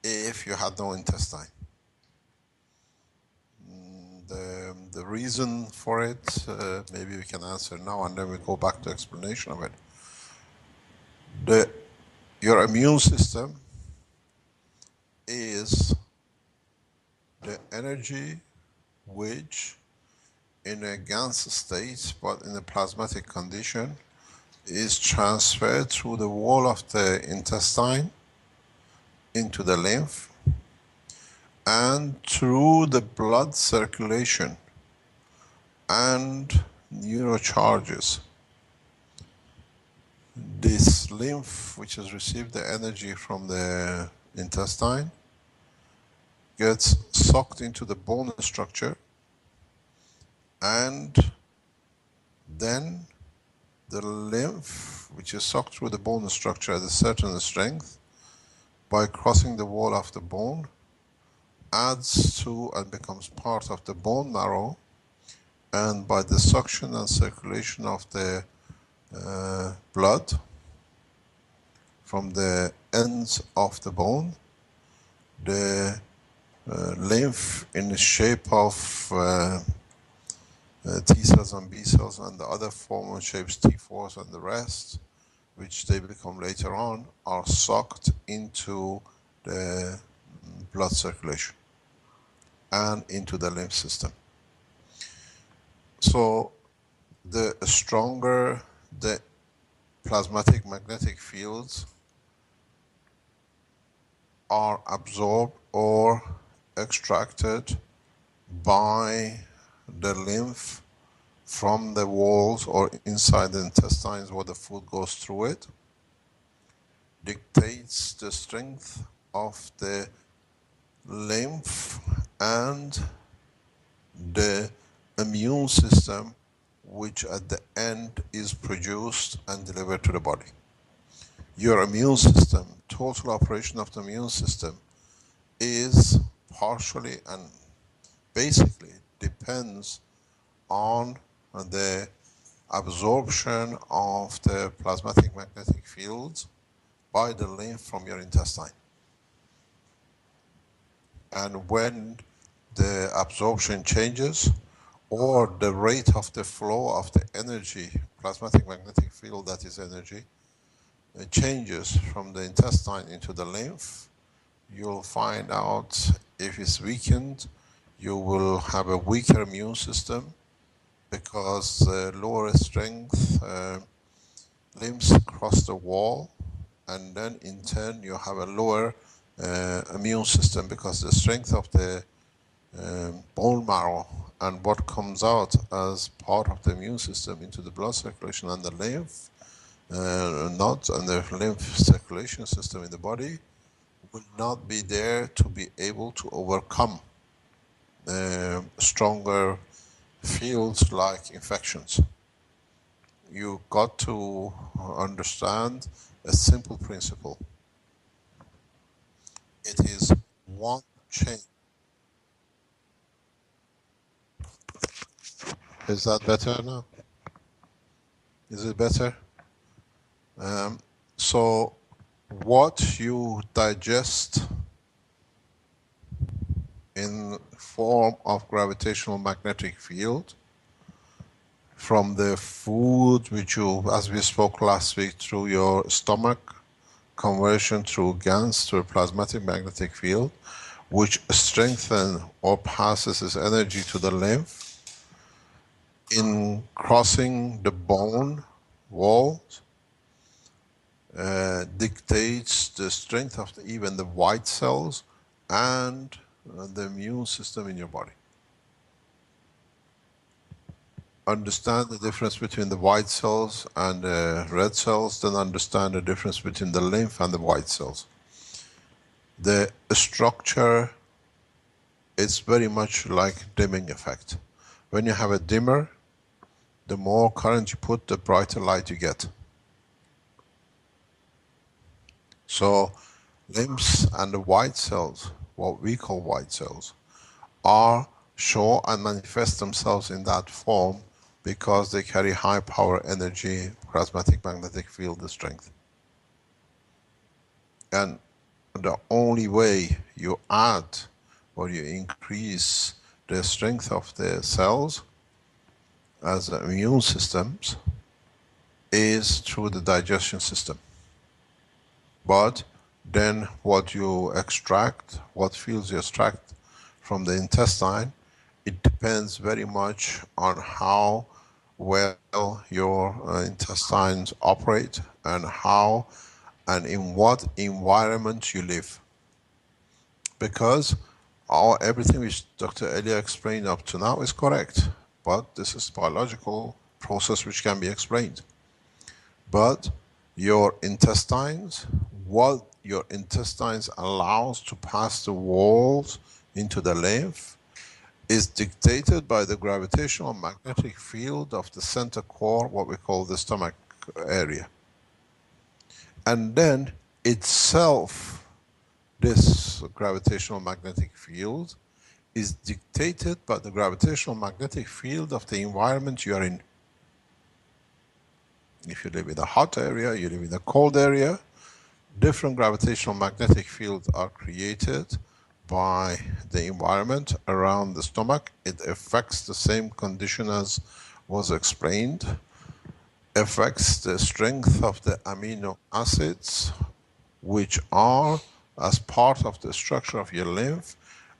if you had no intestine. The reason for it, maybe we can answer now and then we go back to explanation of it. Your immune system is the energy which in a gas state but in a plasmatic condition is transferred through the wall of the intestine into the lymph and through the blood circulation and neurocharges. This lymph, which has received the energy from the intestine, gets sucked into the bone structure, and then the lymph, which is sucked through the bone structure at a certain strength, by crossing the wall of the bone, adds to and becomes part of the bone marrow, and by the suction and circulation of the blood from the ends of the bone, the lymph in the shape of T cells and B cells and the other form shapes, T4s and the rest, which they become later on, are sucked into the blood circulation and into the lymph system. So the stronger the plasmatic magnetic fields are absorbed or extracted by the lymph from the walls or inside the intestines where the food goes through it, dictates the strength of the lymph and the immune system, which at the end is produced and delivered to the body. Your immune system, total operation of the immune system, is partially and basically depends on the absorption of the plasmatic magnetic fields by the lymph from your intestine. And when the absorption changes, or the rate of the flow of the energy, plasmatic magnetic field, that is energy, changes from the intestine into the lymph, you'll find out if it's weakened, you will have a weaker immune system because lower strength lymphs cross the wall, and then in turn you have a lower immune system because the strength of the bone marrow and what comes out as part of the immune system into the blood circulation and the lymph nodes and the lymph circulation system in the body will not be there to be able to overcome stronger fields like infections. You got to understand a simple principle. It is one chain. Is that better now? Is it better? So what you digest in form of gravitational magnetic field from the food which you, as we spoke last week, through your stomach, conversion through GANs to a plasmatic magnetic field, which strengthens or passes its energy to the lymph, in crossing the bone walls, dictates the strength of even the white cells and the immune system in your body. Understand the difference between the white cells and the red cells, then understand the difference between the lymph and the white cells. The structure is very much like dimming effect. When you have a dimmer, the more current you put, the brighter light you get. So lymphs and the white cells, what we call white cells, are show and manifest themselves in that form because they carry high power energy, plasmatic magnetic field strength. And the only way you add or you increase the strength of the cells as the immune systems is through the digestion system. But then what you extract, what fields you extract from the intestine It depends very much on how well your intestines operate and how and in what environment you live. Because everything which Dr. Elia explained up to now is correct, but this is biological process which can be explained. But your intestines, what your intestines allows to pass the walls into the lymph is dictated by the gravitational magnetic field of the center core, what we call the stomach area. And then itself, this gravitational magnetic field is dictated by the gravitational magnetic field of the environment you are in. If you live in a hot area, you live in a cold area, different gravitational magnetic fields are created by the environment around the stomach. It affects the same condition as was explained, affects the strength of the amino acids which are as part of the structure of your lymph,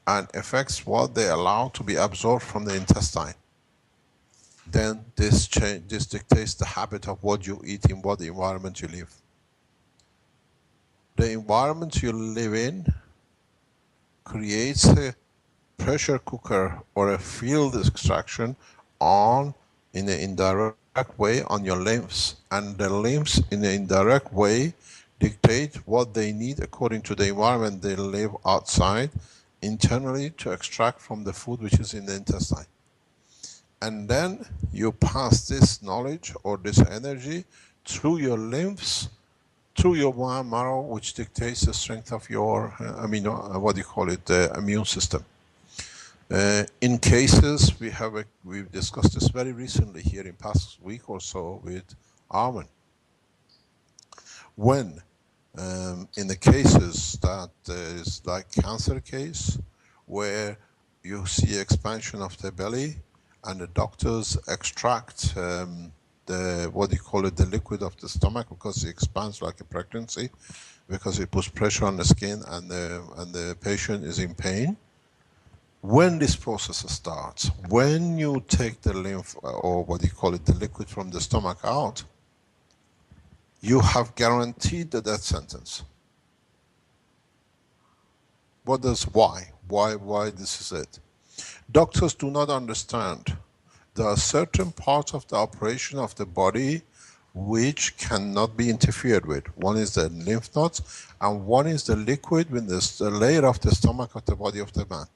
and affects what they allow to be absorbed from the intestine. Then this dictates the habit of what you eat in what environment you live. The environment you live in creates a pressure cooker or a field extraction in an indirect way on your lymphs, and the lymphs in an indirect way dictate what they need according to the environment they live outside internally to extract from the food which is in the intestine. And then you pass this knowledge or this energy through your lymphs, through your bone marrow, which dictates the strength of your the immune system. In cases, we've discussed this very recently here in past week or so with Armin. When in the cases that is like cancer case, where you see expansion of the belly and the doctors extract the liquid of the stomach because it expands like a pregnancy, because it puts pressure on the skin and the patient is in pain. When this process starts, when you take the lymph or the liquid from the stomach out, you have guaranteed the death sentence. Why this is it? Doctors do not understand. There are certain parts of the operation of the body which cannot be interfered with. One is the lymph nodes, and one is the liquid within the layer of the stomach of the body of the man.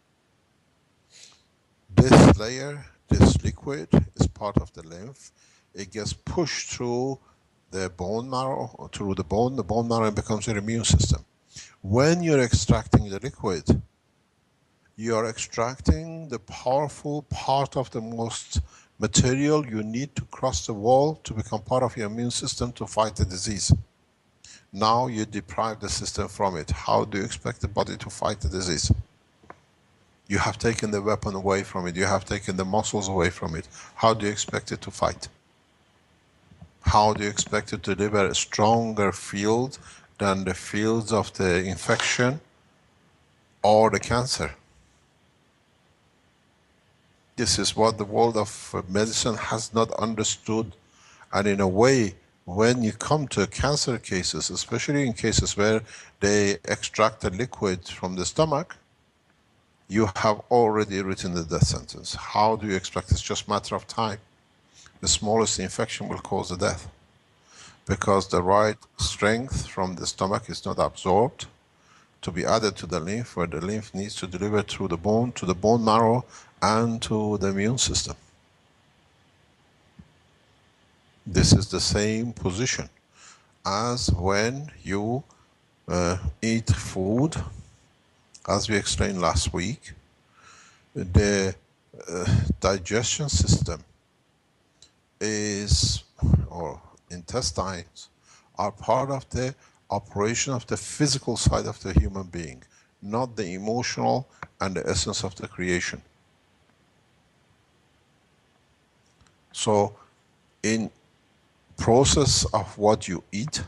This layer, this liquid, is part of the lymph. It gets pushed through the bone marrow, or through the bone marrow becomes your immune system. When you're extracting the liquid, you are extracting the powerful part of the most material you need to cross the wall to become part of your immune system to fight the disease. Now you deprive the system from it. How do you expect the body to fight the disease? You have taken the weapon away from it. You have taken the muscles away from it. How do you expect it to fight? How do you expect it to deliver a stronger field than the fields of the infection or the cancer? This is what the world of medicine has not understood. And in a way, when you come to cancer cases, especially in cases where they extract the liquid from the stomach, you have already written the death sentence. How do you expect? It's just a matter of time. The smallest infection will cause the death, because the right strength from the stomach is not absorbed to be added to the lymph, where the lymph needs to deliver through the bone, to the bone marrow, and to the immune system. This is the same position as when you eat food. As we explained last week, the digestion system or intestines are part of the operation of the physical side of the human being, not the emotional and the essence of the creation. So in process of what you eat,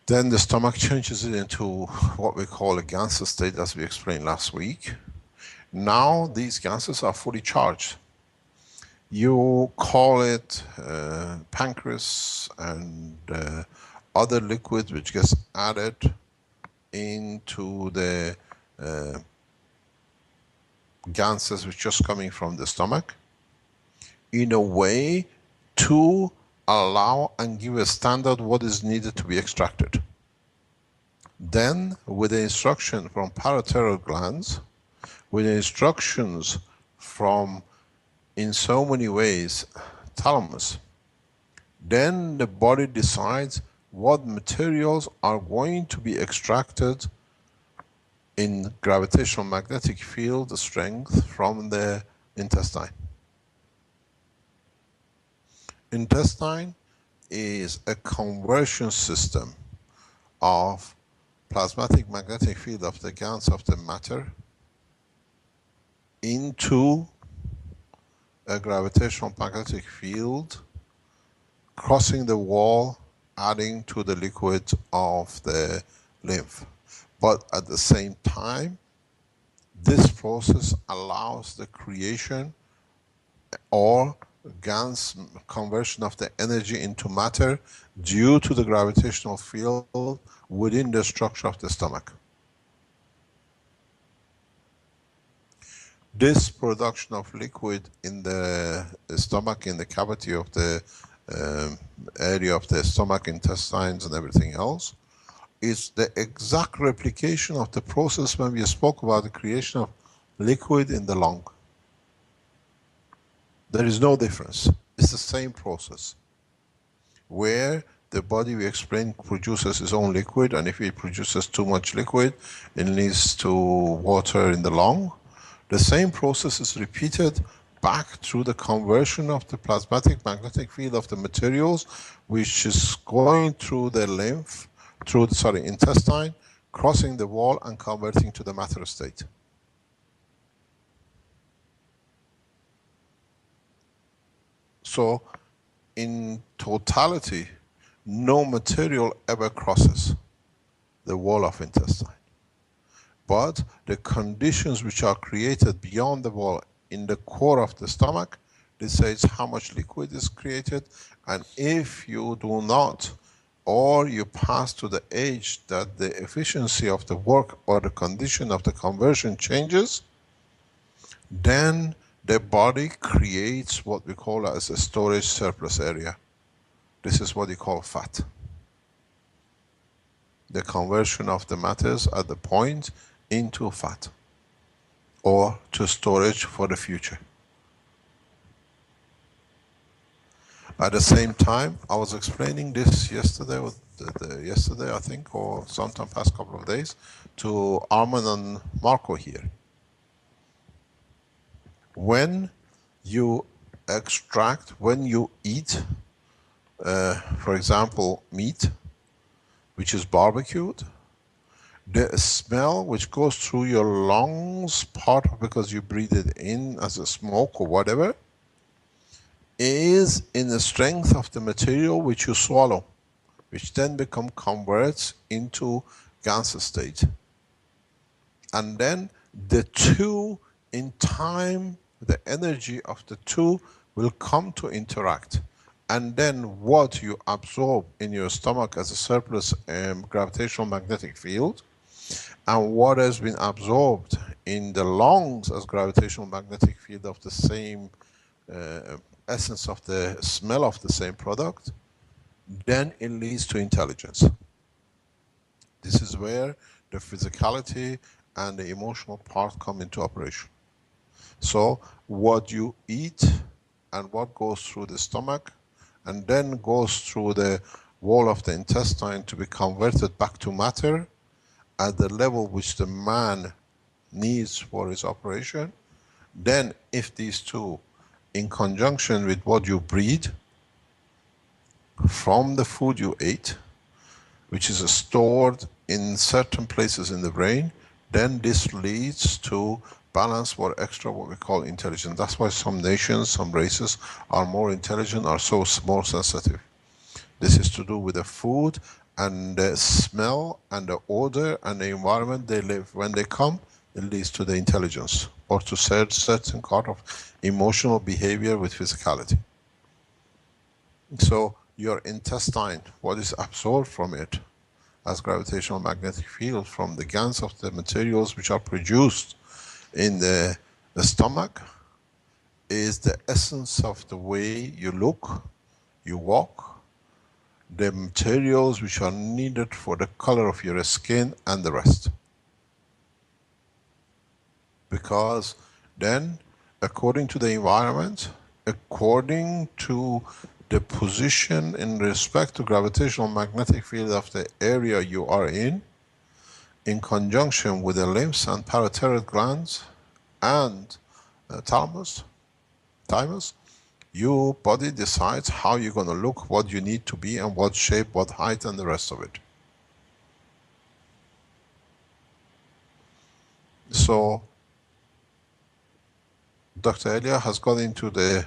then the stomach changes it into what we call a Ganser state, as we explained last week. Now these gases are fully charged. You call it pancreas and other liquid which gets added into the gases which just coming from the stomach in a way to allow and give a standard what is needed to be extracted. Then with the instruction from parathyroid glands, with the instructions from, in so many ways, thalamus, then the body decides what materials are going to be extracted in gravitational magnetic field strength from the intestine. Intestine is a conversion system of plasmatic magnetic field of the gans of the matter into a gravitational magnetic field, crossing the wall, adding to the liquid of the lymph. But at the same time, this process allows the creation or GAN's conversion of the energy into matter due to the gravitational field within the structure of the stomach. This production of liquid in the stomach, in the cavity of the area of the stomach, intestines and everything else, is the exact replication of the process when we spoke about the creation of liquid in the lung. There is no difference. It's the same process. Where the body, we explained, produces its own liquid, and if it produces too much liquid, it leads to water in the lung. The same process is repeated back through the conversion of the plasmatic magnetic field of the materials, which is going through the lymph, through the intestine, crossing the wall and converting to the matter state. So, in totality, no material ever crosses the wall of intestine. But the conditions which are created beyond the wall in the core of the stomach decides how much liquid is created, and if you do not, or you pass to the age that the efficiency of the work or the condition of the conversion changes, then the body creates what we call as a storage surplus area. This is what you call fat. The conversion of the matters at the point into fat or to storage for the future. At the same time, I was explaining this yesterday, yesterday I think, or sometime past couple of days, to Arman and Marco here. When you extract, when you eat, for example, meat, which is barbecued, the smell which goes through your lungs, part of because you breathe it in as a smoke or whatever, is in the strength of the material which you swallow, which then converts into gaseous state. And then the two, in time, the energy of the two will come to interact. And then what you absorb in your stomach as a surplus gravitational magnetic field, and what has been absorbed in the lungs as gravitational magnetic field of the same essence of the smell of the same product, then it leads to intelligence. This is where the physicality and the emotional part come into operation. So what you eat and what goes through the stomach and then goes through the wall of the intestine to be converted back to matter at the level which the man needs for his operation, then if these two, in conjunction with what you breathe from the food you ate, which is stored in certain places in the brain, then this leads to balance or extra what we call intelligence. That's why some nations, some races are more intelligent, are so more sensitive. This is to do with the food and the smell and the odor and the environment they live. When they come, it leads to the intelligence or to certain kind of emotional behavior with physicality. So your intestine, what is absorbed from it as gravitational magnetic field from the gans of the materials which are produced in the stomach, is the essence of the way you look, you walk, the materials which are needed for the color of your skin and the rest. Because then, according to the environment, according to the position in respect to gravitational magnetic field of the area you are in conjunction with the lymphs and parotid glands and thymus, your body decides how you're going to look, what you need to be, and what shape, what height, and the rest of it. So, Dr. Elia has got into the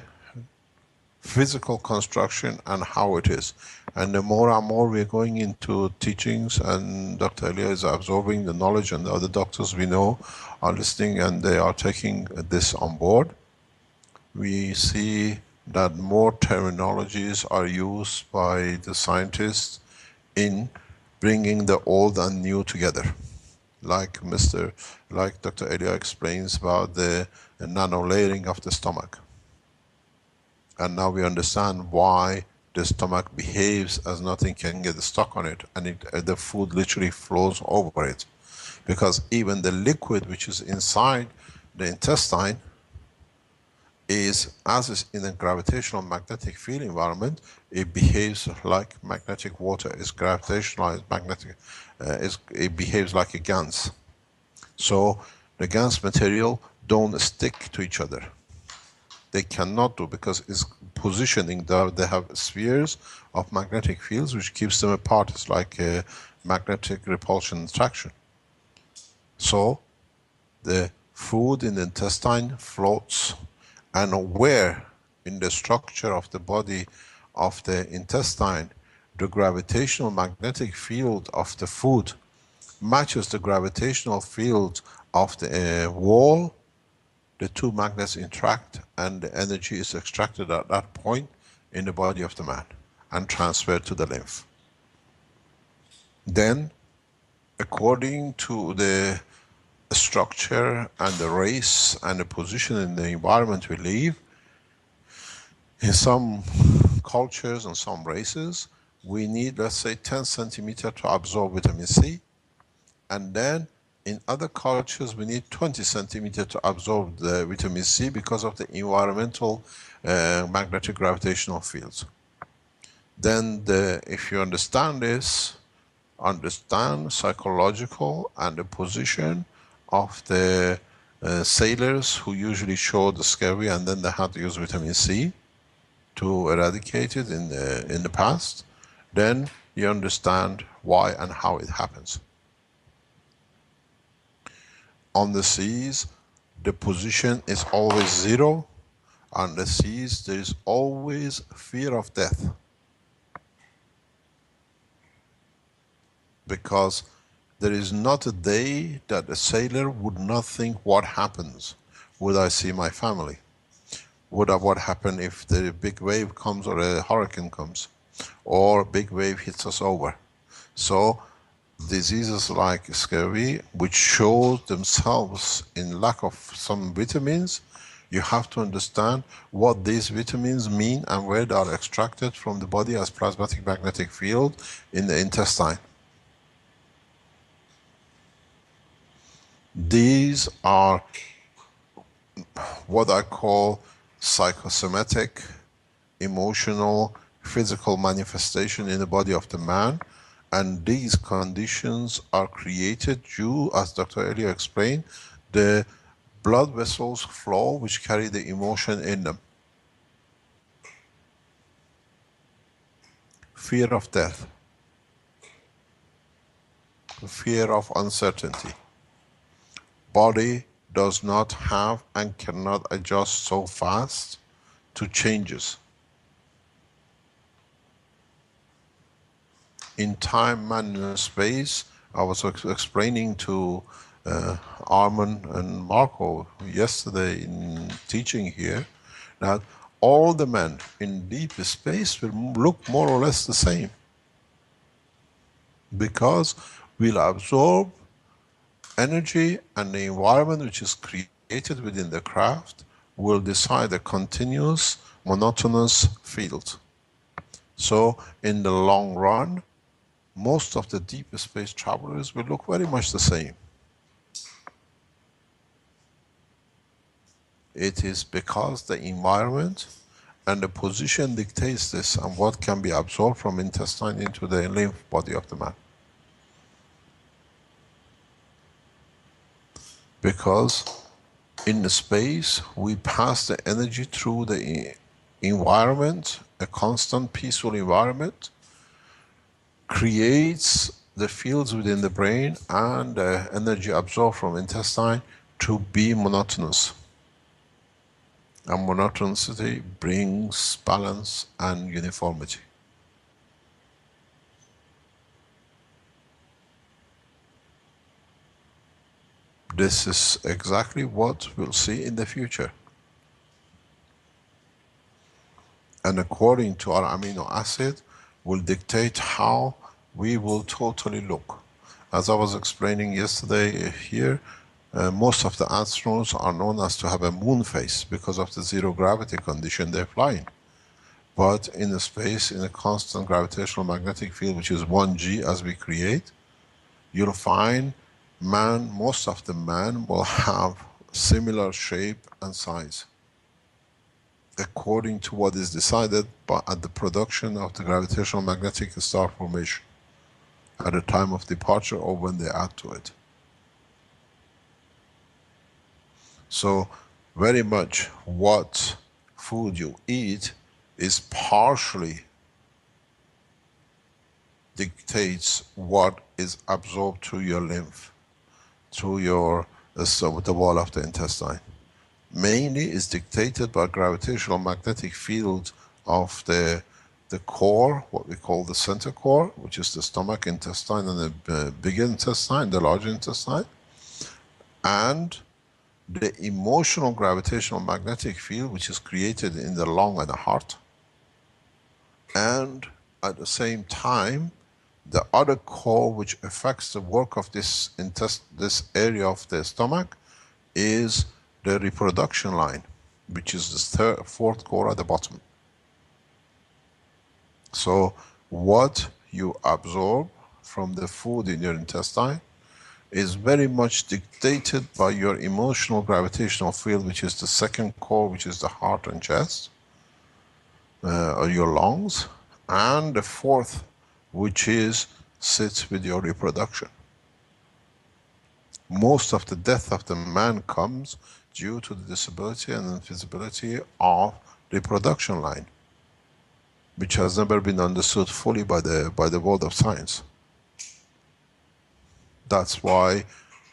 physical construction and how it is. And the more and more we're going into teachings, and Dr. Elia is absorbing the knowledge, and the other doctors we know are listening and they are taking this on board, we see that more terminologies are used by the scientists in bringing the old and new together. Like Dr. Elia explains about the nano-layering of the stomach. And now we understand why the stomach behaves as nothing can get stuck on it, and the food literally flows over it. Because even the liquid which is inside the intestine is, as is in a gravitational magnetic field environment, it behaves like magnetic water. It's gravitational, it's magnetic, it behaves like a gans. So the gans material don't stick to each other. They cannot do, because it's positioning, they have spheres of magnetic fields which keeps them apart. It's like a magnetic repulsion attraction. So the food in the intestine floats, and where in the structure of the body of the intestine the gravitational magnetic field of the food matches the gravitational field of the wall, the two magnets interact and the energy is extracted at that point in the body of the man and transferred to the lymph. Then, according to the structure and the race and the position in the environment we live, in some cultures and some races, we need, let's say, 10 centimeters to absorb vitamin C. And then in other cultures, we need 20 centimeters to absorb the vitamin C because of the environmental magnetic gravitational fields. Then if you understand this, understand psychological and the position of the sailors who usually show the scurvy, and then they had to use vitamin C to eradicate it in the past, then you understand why and how it happens. On the seas, the position is always zero. On the seas, there is always fear of death. Because there is not a day that a sailor would not think, what happens? Would I see my family? What happen if the big wave comes or a hurricane comes? Or a big wave hits us over? So diseases like scurvy, which show themselves in lack of some vitamins, you have to understand what these vitamins mean and where they are extracted from the body as plasmatic magnetic field in the intestine. These are what I call psychosomatic, emotional, physical manifestation in the body of the man. And these conditions are created due, as Dr. Elia explained, the blood vessels flow which carry the emotion in them. Fear of death. Fear of uncertainty. Body does not have and cannot adjust so fast to changes. In time, man, and space, I was explaining to Armin and Marco yesterday in teaching here, that all the men in deep space will look more or less the same, because we'll absorb energy, and the environment which is created within the craft will decide a continuous, monotonous field. So in the long run, most of the deep space travelers will look very much the same. It is because the environment and the position dictates this, and what can be absorbed from intestine into the lymph body of the man. Because in the space, we pass the energy through the environment, a constant peaceful environment, creates the fields within the brain and the energy absorbed from intestine to be monotonous. And monotonicity brings balance and uniformity. This is exactly what we'll see in the future. And according to our amino acid, will dictate how we will totally look. As I was explaining yesterday here, most of the astronauts are known as to have a moon face because of the zero gravity condition they're flying. But in the space, in a constant gravitational magnetic field, which is 1G as we create, you'll find most of the man will have similar shape and size, according to what is decided at the production of the gravitational magnetic star formation, at the time of departure or when they add to it. So very much what food you eat is partially dictates what is absorbed through your lymph, through your the wall of the intestine. Mainly is dictated by gravitational magnetic field of the core, what we call the center core, which is the stomach, intestine, and the big intestine, the large intestine, and the emotional gravitational magnetic field, which is created in the lung and the heart, and at the same time, the other core which affects the work of this area of the stomach is the reproduction line, which is the fourth core at the bottom. So what you absorb from the food in your intestine is very much dictated by your emotional gravitational field, which is the second core, which is the heart and chest, or your lungs, and the fourth, which sits with your reproduction. Most of the death of the man comes due to the disability and invisibility of the reproduction line, which has never been understood fully by the world of science. That's why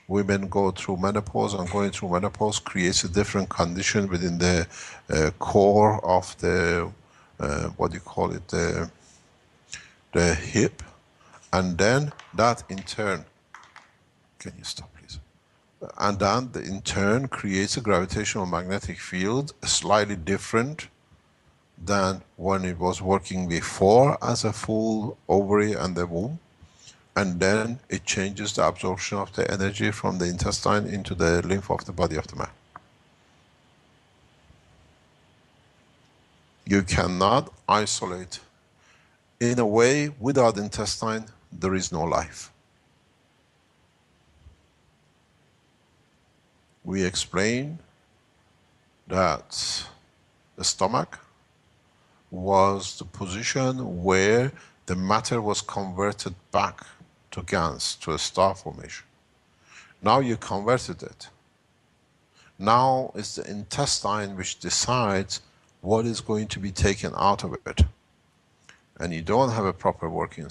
women go through menopause, and going through menopause creates a different condition within the core of the, what do you call it, the hip, and then that in turn, can you stop please? And then in turn creates a gravitational magnetic field slightly different than when it was working before as a full ovary and the womb. And then it changes the absorption of the energy from the intestine into the lymph of the body of the man. You cannot isolate. In a way, without intestine, there is no life. We explain that the stomach was the position where the matter was converted back to gans, to a star formation. Now you converted it. Now it's the intestine which decides what is going to be taken out of it. And you don't have a proper working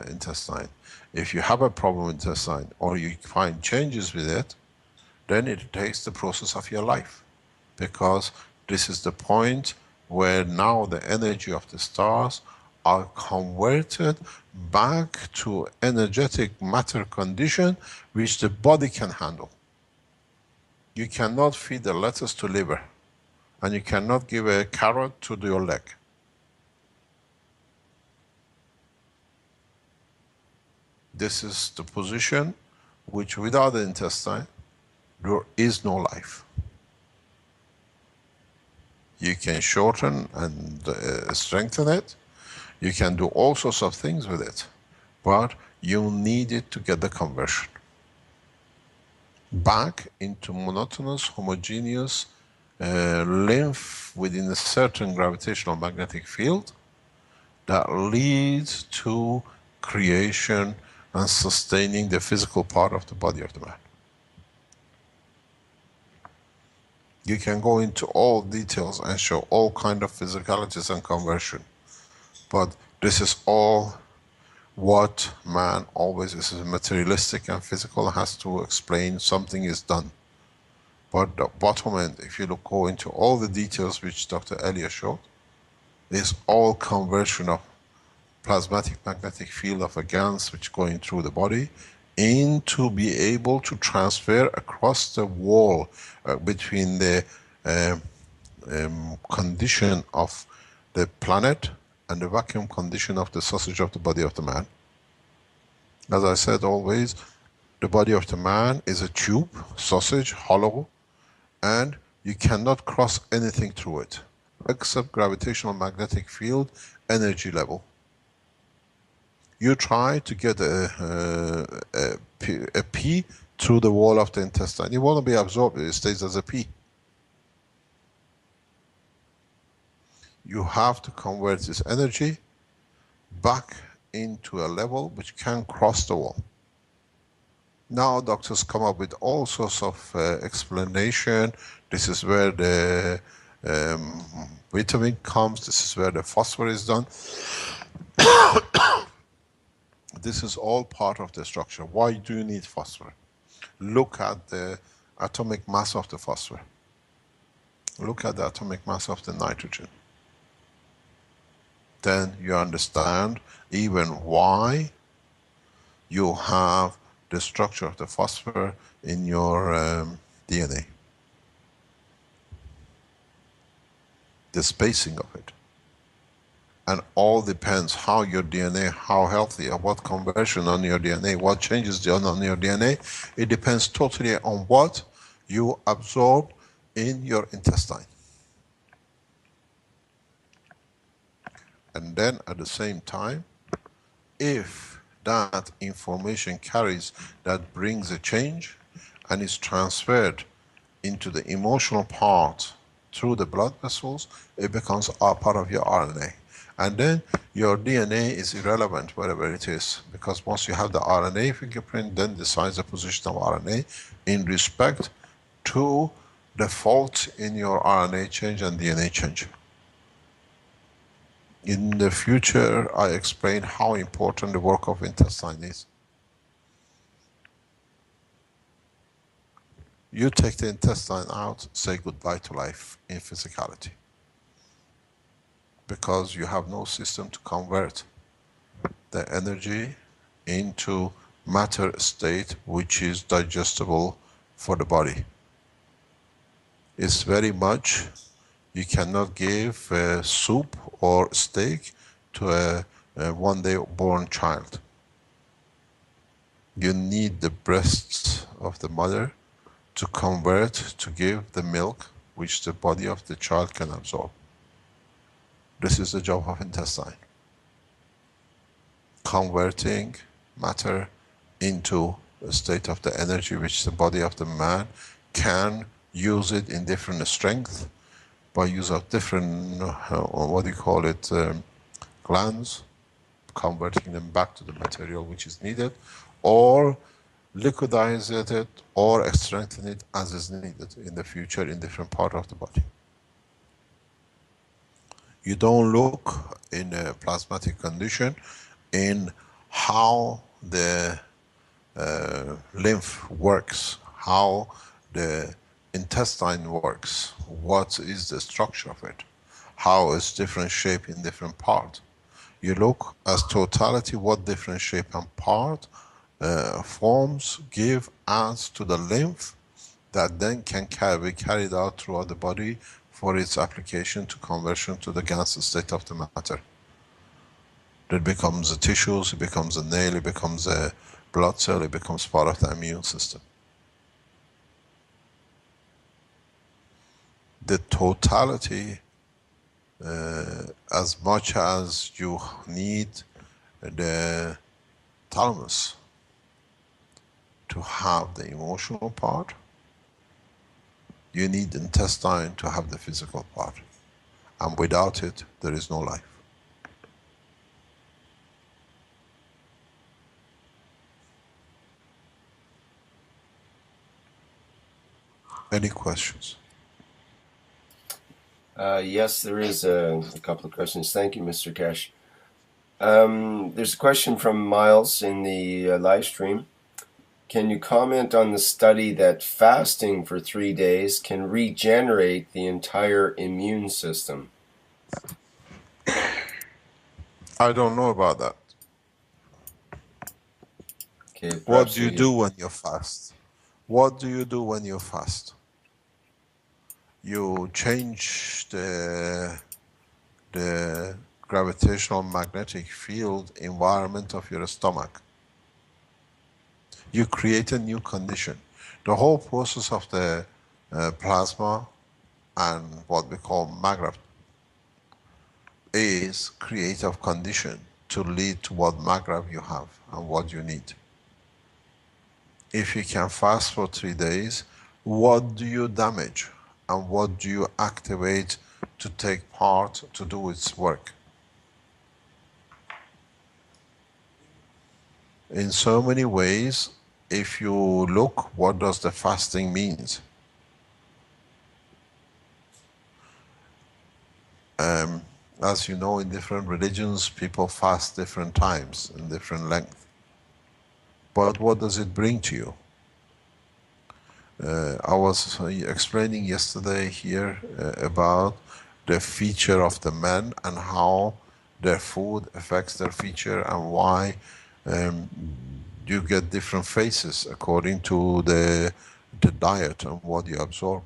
intestine. If you have a problem with intestine, or you find changes with it, then it takes the process of your life. Because this is the point where now the energy of the stars are converted back to energetic matter condition which the body can handle. You cannot feed a lettuce to liver, and you cannot give a carrot to your leg. This is the position which without the intestine, there is no life. You can shorten and strengthen it. You can do all sorts of things with it, but you need it to get the conversion back into monotonous, homogeneous lymph within a certain gravitational magnetic field that leads to creation and sustaining the physical part of the body of the man. You can go into all details and show all kind of physicalities and conversion, but this is all what man always is materialistic and physical, has to explain something is done. But the bottom end, if you go into all the details which Dr. Elia showed, is all conversion of plasmatic magnetic field of a gans which going through the body into be able to transfer across the wall between the condition of the planet and the vacuum condition of the sausage of the body of the man. As I said always, the body of the man is a tube, sausage, hollow, and you cannot cross anything through it except gravitational magnetic field energy level. You try to get a pee through the wall of the intestine. It won't be absorbed, it stays as a pee. You have to convert this energy back into a level which can cross the wall. Now doctors come up with all sorts of explanation. This is where the vitamin comes, this is where the phosphorus is done. This is all part of the structure. Why do you need phosphorus? Look at the atomic mass of the phosphorus. Look at the atomic mass of the nitrogen. Then you understand even why you have the structure of the phosphorus in your DNA. The spacing of it. And all depends how your DNA, how healthy, or what conversion on your DNA, what changes done on your DNA. It depends totally on what you absorb in your intestine. And then at the same time, if that information carries, that brings a change and is transferred into the emotional part through the blood vessels, it becomes a part of your RNA. And then your DNA is irrelevant wherever it is, because once you have the RNA fingerprint, then decides the position of RNA in respect to the fault in your RNA change and DNA change. In the future, I explain how important the work of intestine is. You take the intestine out, say goodbye to life in physicality. Because you have no system to convert the energy into matter state which is digestible for the body. It's very much, you cannot give soup or steak to a one-day born child. You need the breasts of the mother to convert, to give the milk which the body of the child can absorb. This is the job of intestine. Converting matter into a state of the energy which the body of the man can use it in different strength by use of different, what do you call it, glands, converting them back to the material which is needed, or liquidize it, or strengthen it as is needed in the future in different part of the body. You don't look in a plasmatic condition in how the lymph works, how the intestine works, what is the structure of it, how it's different shape in different parts. You look as totality what different shape and part, forms, give, adds to the lymph that then can be carried out throughout the body for its application to conversion to the gas state of the matter. It becomes a tissues, it becomes a nail, it becomes a blood cell, it becomes part of the immune system. The totality, as much as you need the thalamus to have the emotional part, you need the intestine to have the physical part. And without it, there is no life. Any questions? Yes, there is a couple of questions. Thank you, Mr. Keshe. There's a question from Miles in the live stream. Can you comment on the study that fasting for 3 days can regenerate the entire immune system? I don't know about that. Okay, what do you do when you fast? What do you do when you fast? You change the gravitational magnetic field environment of your stomach. You create a new condition. The whole process of the plasma and what we call magrav is creative condition to lead to what magrav you have and what you need. If you can fast for 3 days, what do you damage and what do you activate to take part to do its work? In so many ways, if you look, what does the fasting means? As you know, in different religions, people fast different times and different length. But what does it bring to you? I was explaining yesterday here about the feature of the men and how their food affects their feature and why you get different faces according to the diet and what you absorb.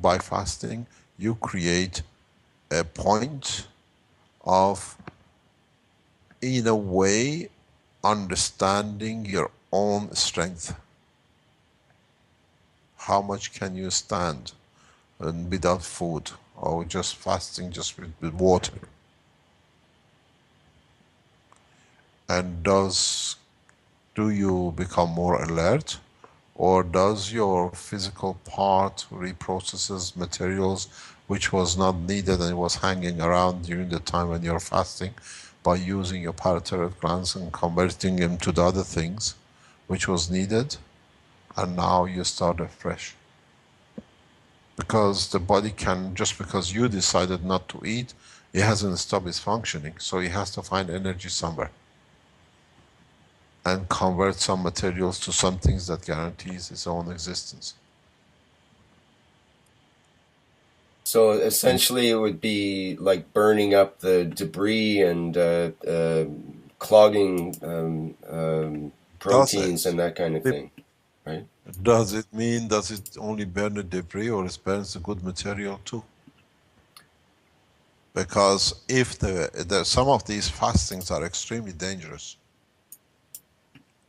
By fasting, you create a point of, in a way, understanding your own strength. How much can you stand without food or just fasting just with water? And do you become more alert, or does your physical part reprocesses materials which was not needed and it was hanging around during the time when you're fasting, by using your parathyroid glands and converting them to the other things which was needed, and now you start afresh? Because the body can, just because you decided not to eat, it hasn't stopped its functioning, so it has to find energy somewhere and convert some materials to some things that guarantees its own existence. So essentially it would be like burning up the debris and clogging proteins and that kind of thing, right? Does it only burn the debris, or it burns the good material too? Because if some of these fastings are extremely dangerous.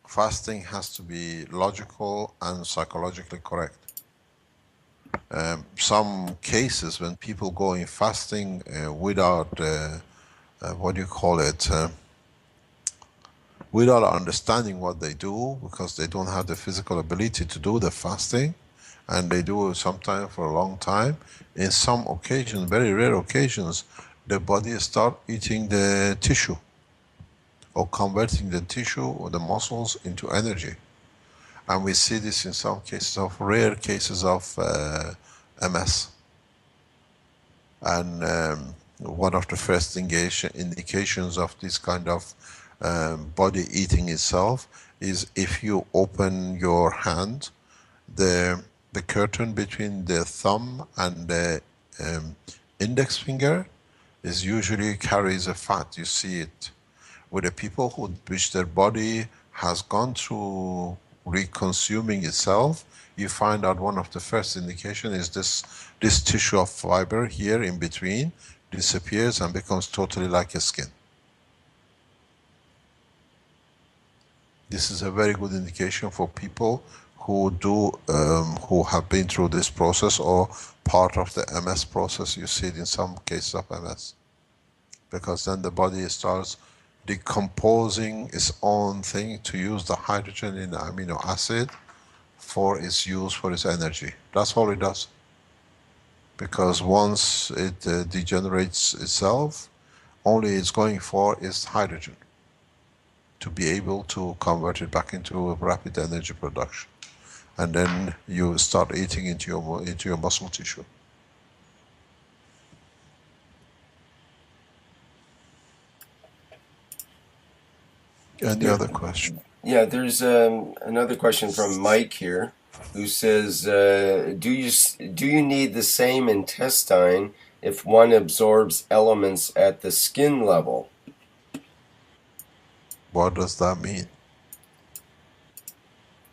Fasting has to be logical and psychologically correct. Some cases when people go in fasting without, what do you call it, without understanding what they do, because they don't have the physical ability to do the fasting, and they do it sometimes for a long time, in some occasions, very rare occasions, the body starts eating the tissue, or converting the tissue or the muscles into energy. And we see this in some cases of rare cases of MS. And one of the first indications of this kind of body eating itself is if you open your hand, the curtain between the thumb and the index finger is usually carries a fat. You see it with the people which their body has gone through reconsuming itself. You find out one of the first indication is this tissue of fiber here in between disappears and becomes totally like a skin. This is a very good indication for people who who have been through this process or part of the MS process. You see it in some cases of MS, because then the body starts decomposing its own thing to use the hydrogen in the amino acid for its use for its energy. That's all it does. Because once it degenerates itself, only it's going for is hydrogen to be able to convert it back into a rapid energy production. And then you start eating into your muscle tissue. Any other question? Yeah, there's another question from Mike here, who says, do you need the same intestine if one absorbs elements at the skin level? What does that mean?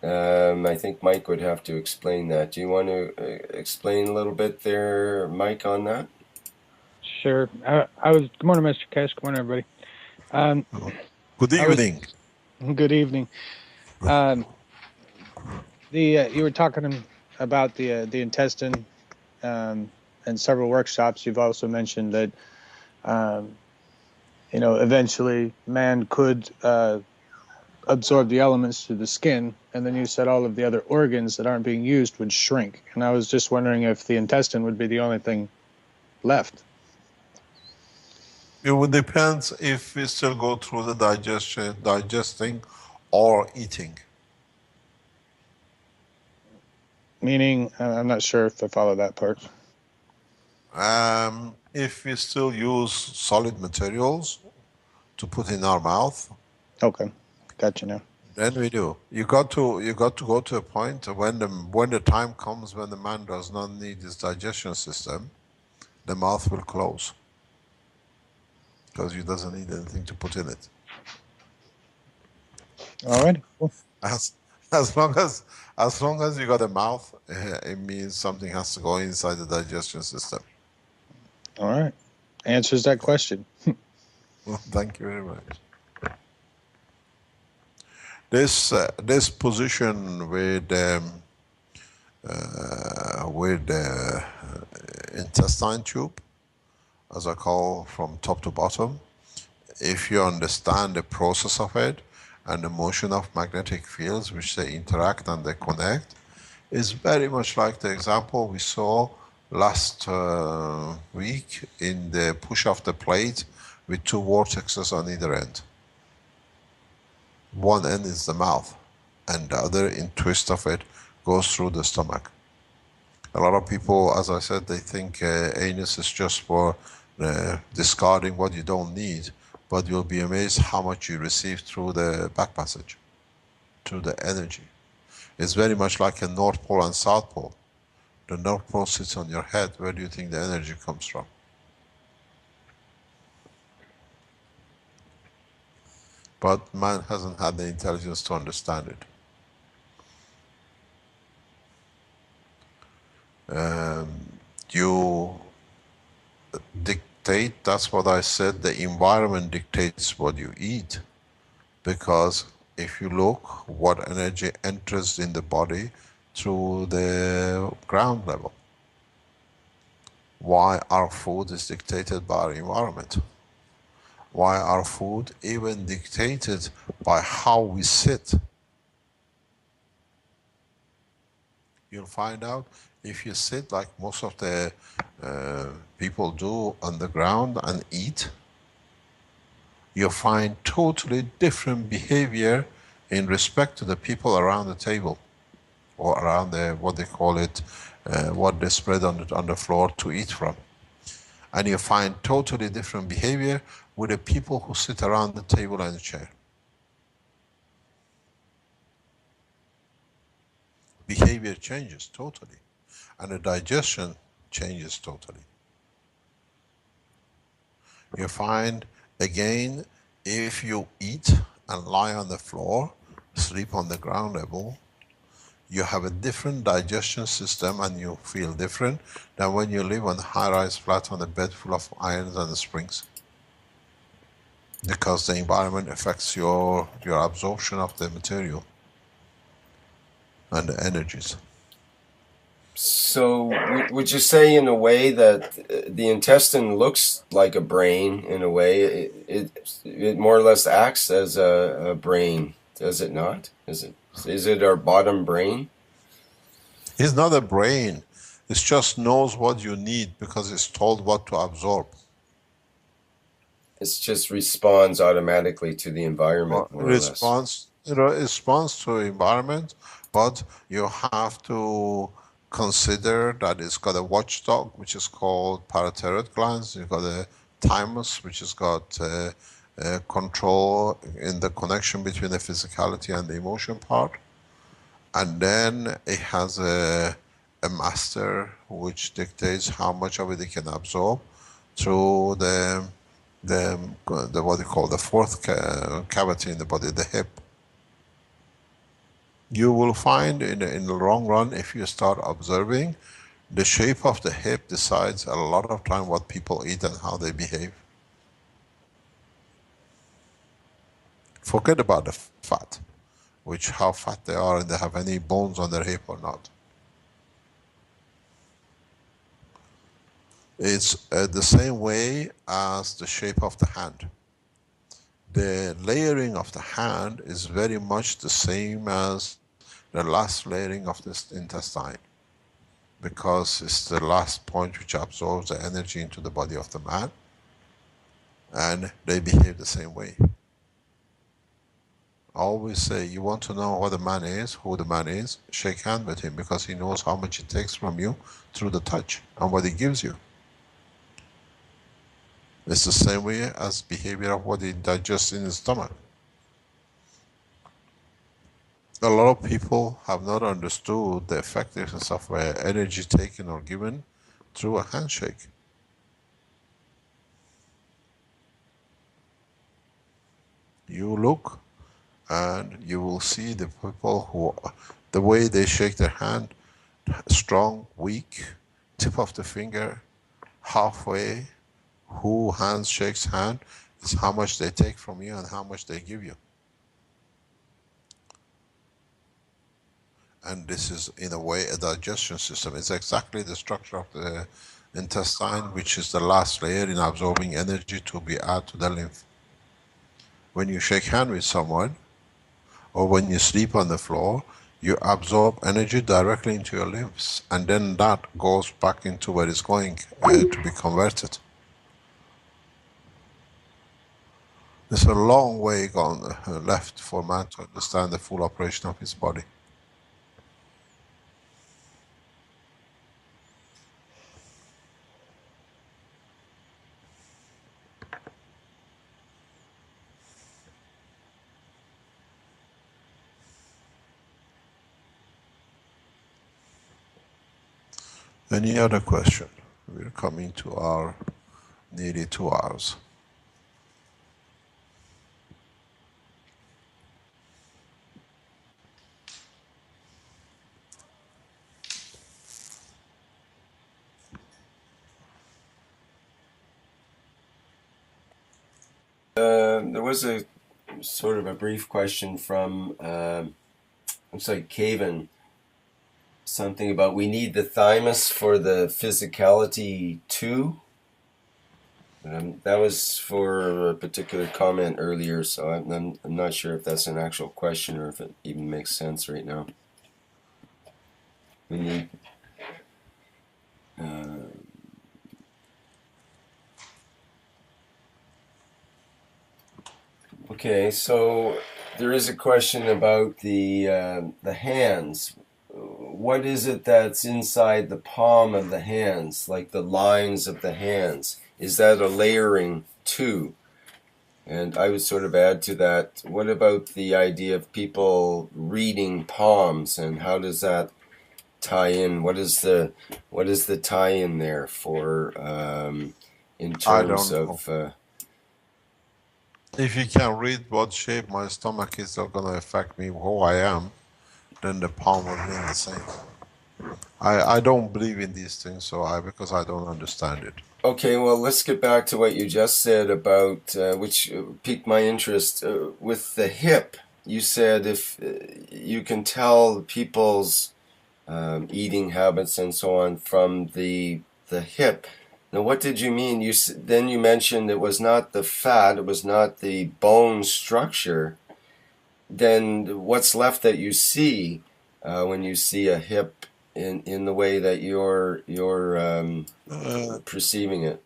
I think Mike would have to explain that. Do you want to explain a little bit there, Mike, on that? Sure. Good morning, Mr. Keshe. Good morning, everybody. Good evening. Good evening. You were talking about the intestine, and several workshops. You've also mentioned that eventually man could absorb the elements through the skin, and then you said all of the other organs that aren't being used would shrink. And I was just wondering if the intestine would be the only thing left. It would depend if we still go through the digesting or eating. Meaning, I'm not sure if I follow that part. If we still use solid materials to put in our mouth. Okay, gotcha now. Then we do. You got to go to a point when the time comes when the man does not need his digestion system, the mouth will close because he doesn't need anything to put in it. All right. Cool. As long as you got a mouth, it means something has to go inside the digestion system. All right. Answers that question. Well, thank you very much. This position with intestine tube, as I call from top to bottom, if you understand the process of it and the motion of magnetic fields which they interact and they connect, is very much like the example we saw last week in the push of the plate with two vortexes on either end. One end is the mouth, and the other in twist of it goes through the stomach. A lot of people, as I said, they think anus is just for discarding what you don't need, but you'll be amazed how much you receive through the back passage, through the energy. It's very much like a North Pole and South Pole. The North Pole sits on your head. Where do you think the energy comes from? But man hasn't had the intelligence to understand it. You dictate, that's what I said, the environment dictates what you eat. Because if you look, what energy enters in the body through the ground level. Why our food is dictated by our environment. Why our food even dictated by how we sit. You'll find out if you sit like most of the people do on the ground and eat, you'll find totally different behavior in respect to the people around the table or around the, what they call it, what they spread on the floor to eat from. And you find totally different behavior with the people who sit around the table and the chair. Behavior changes totally, and the digestion changes totally. You find, again, if you eat and lie on the floor, sleep on the ground level, you have a different digestion system and you feel different than when you live on a high-rise flat on a bed full of irons and springs. Because the environment affects your absorption of the material and the energies. So would you say in a way that the intestine looks like a brain in a way? It more or less acts as a brain, does it not? Is it our bottom brain? It's not a brain. It just knows what you need because it's told what to absorb. It just responds automatically to the environment, more or less. It responds to the environment, but you have to consider that it's got a watchdog, which is called parathyroid glands. You've got a thymus, which has got control in the connection between the physicality and the emotion part. And then it has a master which dictates how much of it it can absorb through the what you call the fourth cavity in the body, the hip. You will find in the long run, if you start observing, the shape of the hip decides a lot of time what people eat and how they behave. Forget about the fat, how fat they are and they have any bones on their hip or not. It's the same way as the shape of the hand. The layering of the hand is very much the same as the last layering of this intestine, because it's the last point which absorbs the energy into the body of the man, and they behave the same way. I always say, you want to know what the man is, who the man is, shake hand with him, because he knows how much he takes from you through the touch and what he gives you. It's the same way as behavior of what he digests in his stomach. A lot of people have not understood the effectiveness of energy taken or given through a handshake. You look and you will see the people who, the way they shake their hand, strong, weak, tip of the finger, halfway, who hands shakes hand, is how much they take from you and how much they give you. And this is, in a way, a digestion system. It's exactly the structure of the intestine, which is the last layer in absorbing energy to be added to the lymph. When you shake hand with someone, or when you sleep on the floor, you absorb energy directly into your lymphs, and then that goes back into where it's going to be converted. There's a long way gone left for man to understand the full operation of his body. Any other question? We're coming to our nearly 2 hours. There was a sort of a brief question from, looks like Caven, something about we need the thymus for the physicality too. That was for a particular comment earlier, so I'm not sure if that's an actual question or if it even makes sense right now. We need... Okay, so there is a question about the hands. What is it that's inside the palm of the hands, like the lines of the hands? Is that a layering too? And I would sort of add to that, what about the idea of people reading palms, and how does that tie in? What is the tie-in there for in I terms don't of... know. If you can read what shape my stomach is not going to affect me, who I am, then the palm will remain the same. I don't believe in these things, so because I don't understand it. Okay, well, let's get back to what you just said about, which piqued my interest. With the hip, you said if you can tell people's eating habits and so on from the hip. Now, what did you mean? Then you mentioned it was not the fat, it was not the bone structure. Then what's left that you see when you see a hip in the way that you're perceiving it?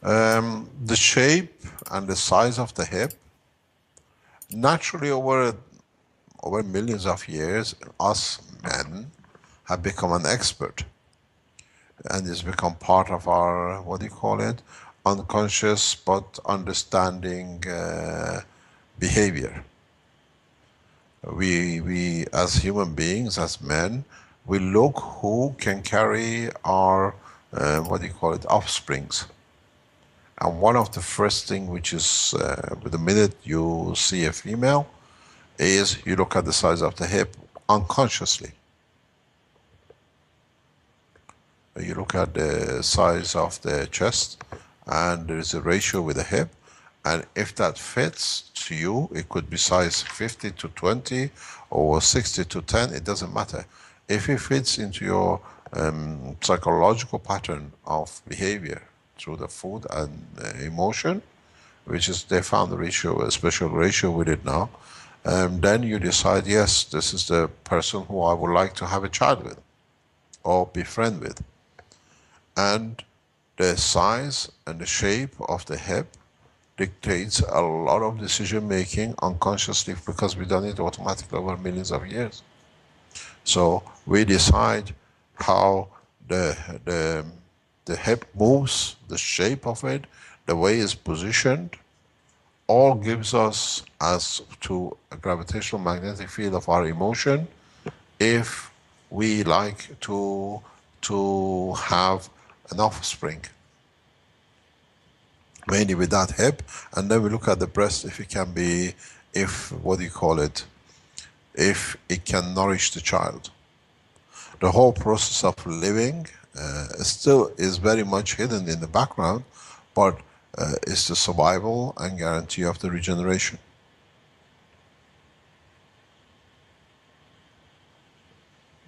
The shape and the size of the hip, naturally over millions of years, us men have become an expert. And it's become part of our, what do you call it, unconscious but understanding behavior. We as human beings, as men, we look who can carry our, what do you call it, offsprings. And one of the first thing which is, the minute you see a female, is you look at the size of the hip unconsciously. You look at the size of the chest, and there is a ratio with the hip, and if that fits to you, it could be size 50 to 20 or 60 to 10, it doesn't matter. If it fits into your psychological pattern of behavior through the food and emotion, which is, they found the ratio, a special ratio with it now, then you decide, yes, this is the person who I would like to have a child with or be friend with. And the size and the shape of the hip dictates a lot of decision making unconsciously, because we've done it automatically over millions of years. So we decide how the hip moves, the shape of it, the way it's positioned, all gives us as to a gravitational magnetic field of our emotion, if we like to have an offspring, mainly with that hip. And then we look at the breast, if it can be, what do you call it, if it can nourish the child. The whole process of living still is very much hidden in the background, but it's the survival and guarantee of the regeneration.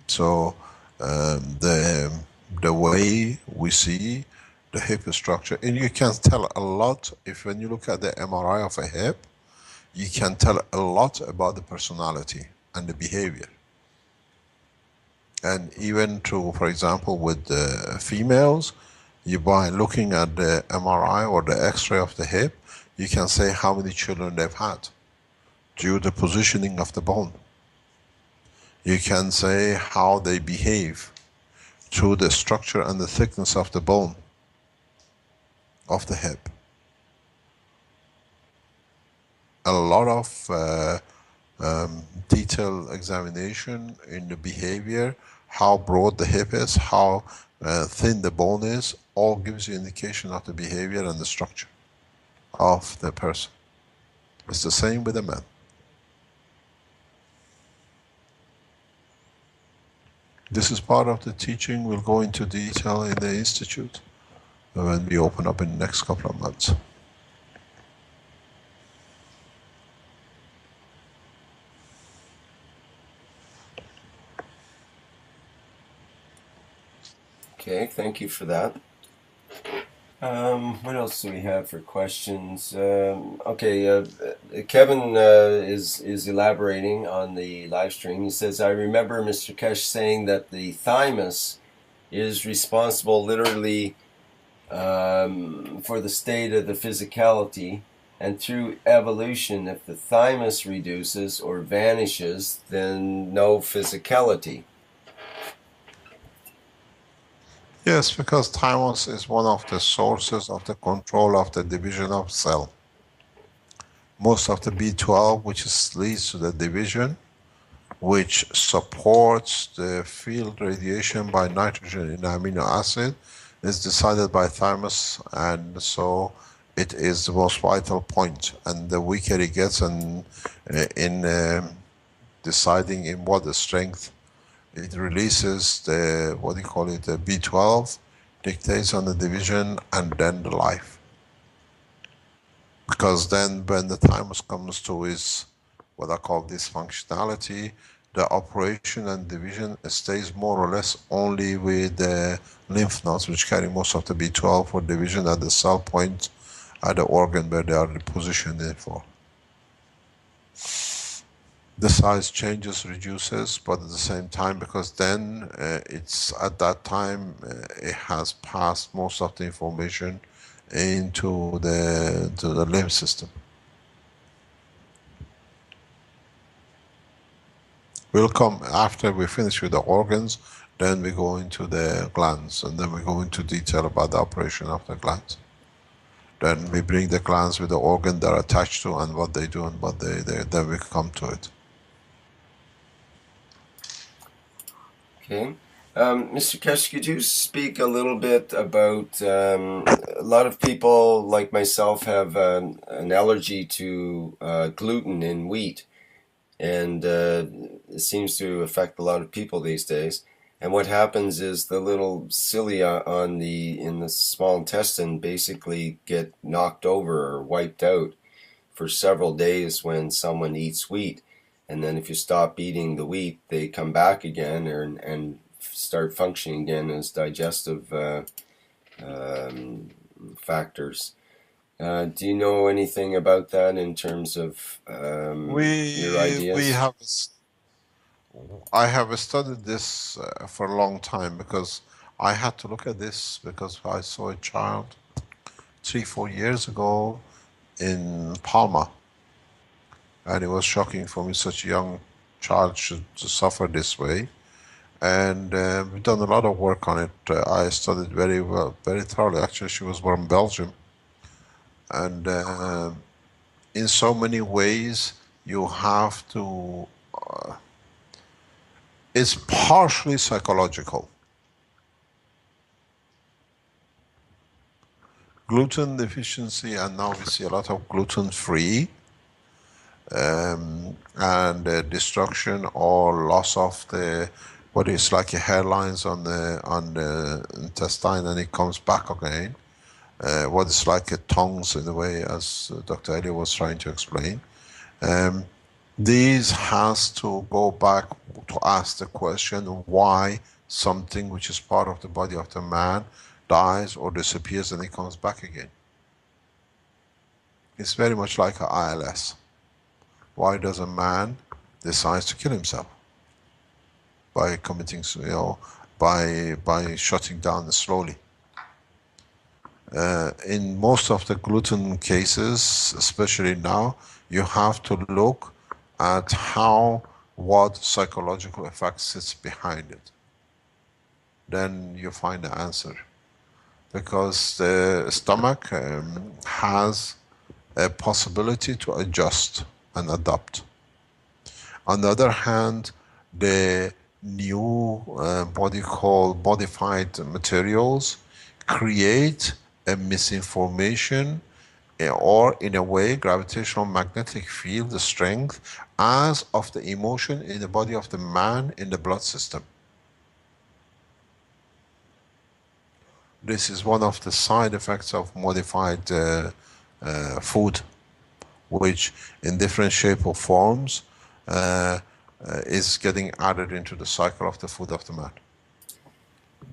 So the way we see the hip structure, and you can tell a lot, if when you look at the MRI of a hip, you can tell a lot about the personality and the behavior. And even to, for example, with the females, by looking at the MRI or the X-ray of the hip, you can say how many children they've had due to the positioning of the bone. You can say how they behave through the structure and the thickness of the bone of the hip. A lot of detailed examination in the behavior, how broad the hip is, how thin the bone is, all gives you indication of the behavior and the structure of the person. It's the same with the man. This is part of the teaching. We'll go into detail in the institute when we open up in the next couple of months. Okay, thank you for that. What else do we have for questions? Kevin is elaborating on the live stream. He says, I remember Mr. Keshe saying that the thymus is responsible literally for the state of the physicality, and through evolution, if the thymus reduces or vanishes, then no physicality. Yes, because thymus is one of the sources of the control of the division of cell. Most of the B12, which leads to the division, which supports the field radiation by nitrogen in amino acid, is decided by thymus, and so it is the most vital point. And the weaker it gets, and in deciding in what the strength, it releases the, what do you call it, the B12, dictates on the division, and then the life. Because then when the thymus comes to its, what I call dysfunctionality, the operation and division stays more or less only with the lymph nodes, which carry most of the B12 for division at the cell point at the organ where they are positioned in for. The size changes, reduces, but at the same time, because then it's at that time it has passed most of the information into the lymph system. We'll come after we finish with the organs, then we go into the glands, and then we go into detail about the operation of the glands. Then we bring the glands with the organ they're attached to and what they do and what then we come to it. Okay. Mr. Keshe, could you speak a little bit about, a lot of people like myself have an allergy to gluten in wheat, and it seems to affect a lot of people these days. And what happens is the little cilia in the small intestine basically get knocked over or wiped out for several days when someone eats wheat. And then if you stop eating the wheat, they come back again and start functioning again as digestive factors. Do you know anything about that in terms of your ideas? I have studied this for a long time, because I had to look at this because I saw a child 3-4 years ago in Palma, and it was shocking for me such a young child should suffer this way. And we've done a lot of work on it. I studied very well, very thoroughly. Actually, she was born in Belgium, and in so many ways you have to it's partially psychological. Gluten deficiency, and now we see a lot of gluten-free, and destruction or loss of the, what is like a hairlines on the intestine, and it comes back again. What is like a tongues in a way, as Dr. Elliot was trying to explain. These has to go back to ask the question why something which is part of the body of the man dies or disappears and it comes back again. It's very much like an ILS. Why does a man decide to kill himself? By committing, by shutting down slowly. In most of the gluten cases, especially now, you have to look at what psychological effect sits behind it. Then you find the answer. Because the stomach has a possibility to adjust and adapt. On the other hand, the new, what you call modified materials create a misinformation, or in a way gravitational magnetic field strength as of the emotion in the body of the man in the blood system. This is one of the side effects of modified food, which in different shape or forms is getting added into the cycle of the food of the man.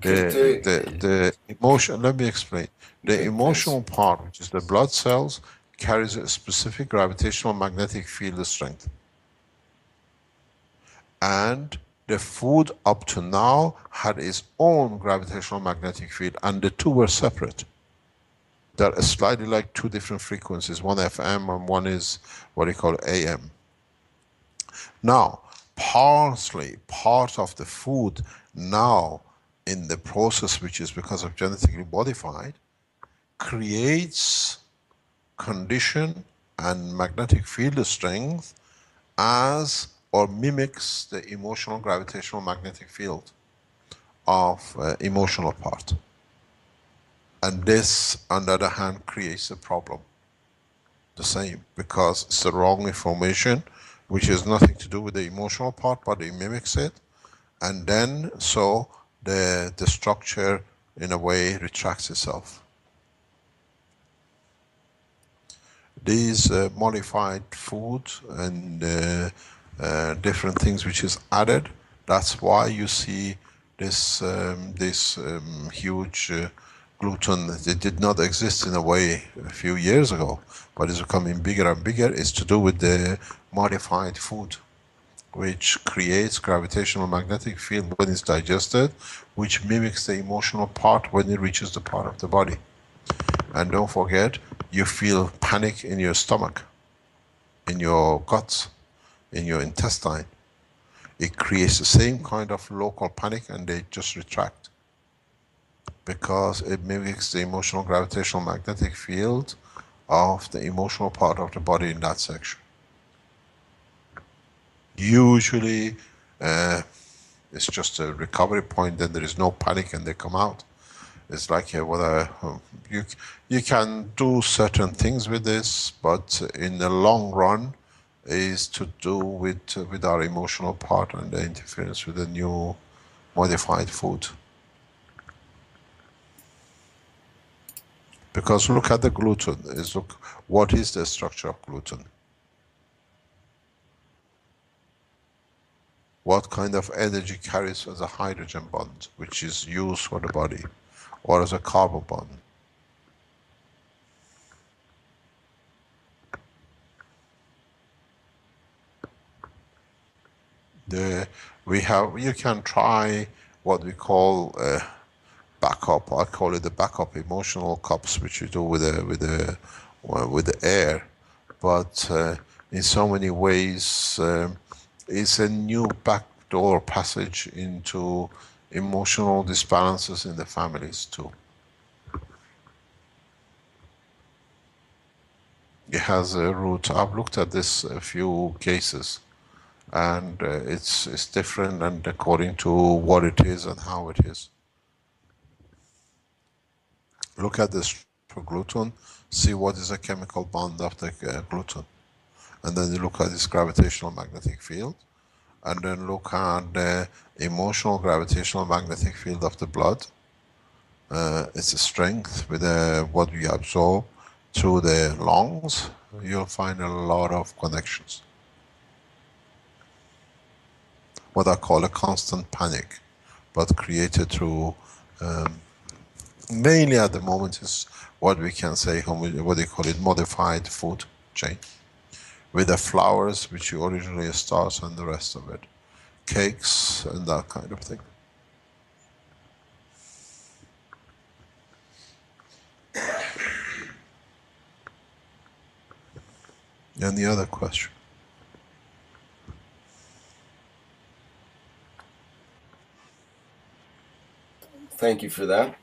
The emotion, let me explain. The emotional part, which is the blood cells, carries a specific gravitational magnetic field strength. And the food up to now had its own gravitational magnetic field, and the two were separate. They're slightly like two different frequencies, one FM and one is what you call AM. Now, part of the food now in the process, which is because of genetically modified, creates condition and magnetic field strength as, or mimics the emotional gravitational magnetic field of emotional part. And this, on the other hand, creates a problem. The same, because it's the wrong information, which has nothing to do with the emotional part, but it mimics it. And then, so the structure, in a way, retracts itself. These modified food and different things which is added, that's why you see this huge gluten that did not exist in a way a few years ago, but is becoming bigger and bigger. It's to do with the modified food, which creates gravitational magnetic field when it's digested, which mimics the emotional part when it reaches the part of the body. And don't forget, you feel panic in your stomach, in your guts, in your intestine. It creates the same kind of local panic, and they just retract, because it mimics the emotional gravitational magnetic field of the emotional part of the body in that section. Usually it's just a recovery point, then there is no panic and they come out. It's like you can do certain things with this, but in the long run is to do with our emotional part and the interference with the new modified food. Because look at the gluten, look what is the structure of gluten. What kind of energy carries as a hydrogen bond, which is used for the body, or as a carbon bond. You can try what we call backup. I call it the backup emotional cups, which you do with the air. But in so many ways, it's a new backdoor passage into emotional disbalances in the families too. It has a root. I've looked at this a few cases, and it's different, and according to what it is and how it is. Look at this for gluten, see what is a chemical bond of the gluten, and then you look at this gravitational magnetic field, and then look at the emotional gravitational magnetic field of the blood. It's a strength with what we absorb through the lungs. You'll find a lot of connections. What I call a constant panic, but created through, mainly at the moment is what we can say, what they call it, modified food chain. With the flours, which you originally start, and the rest of it. Cakes and that kind of thing. Any other question? Thank you for that.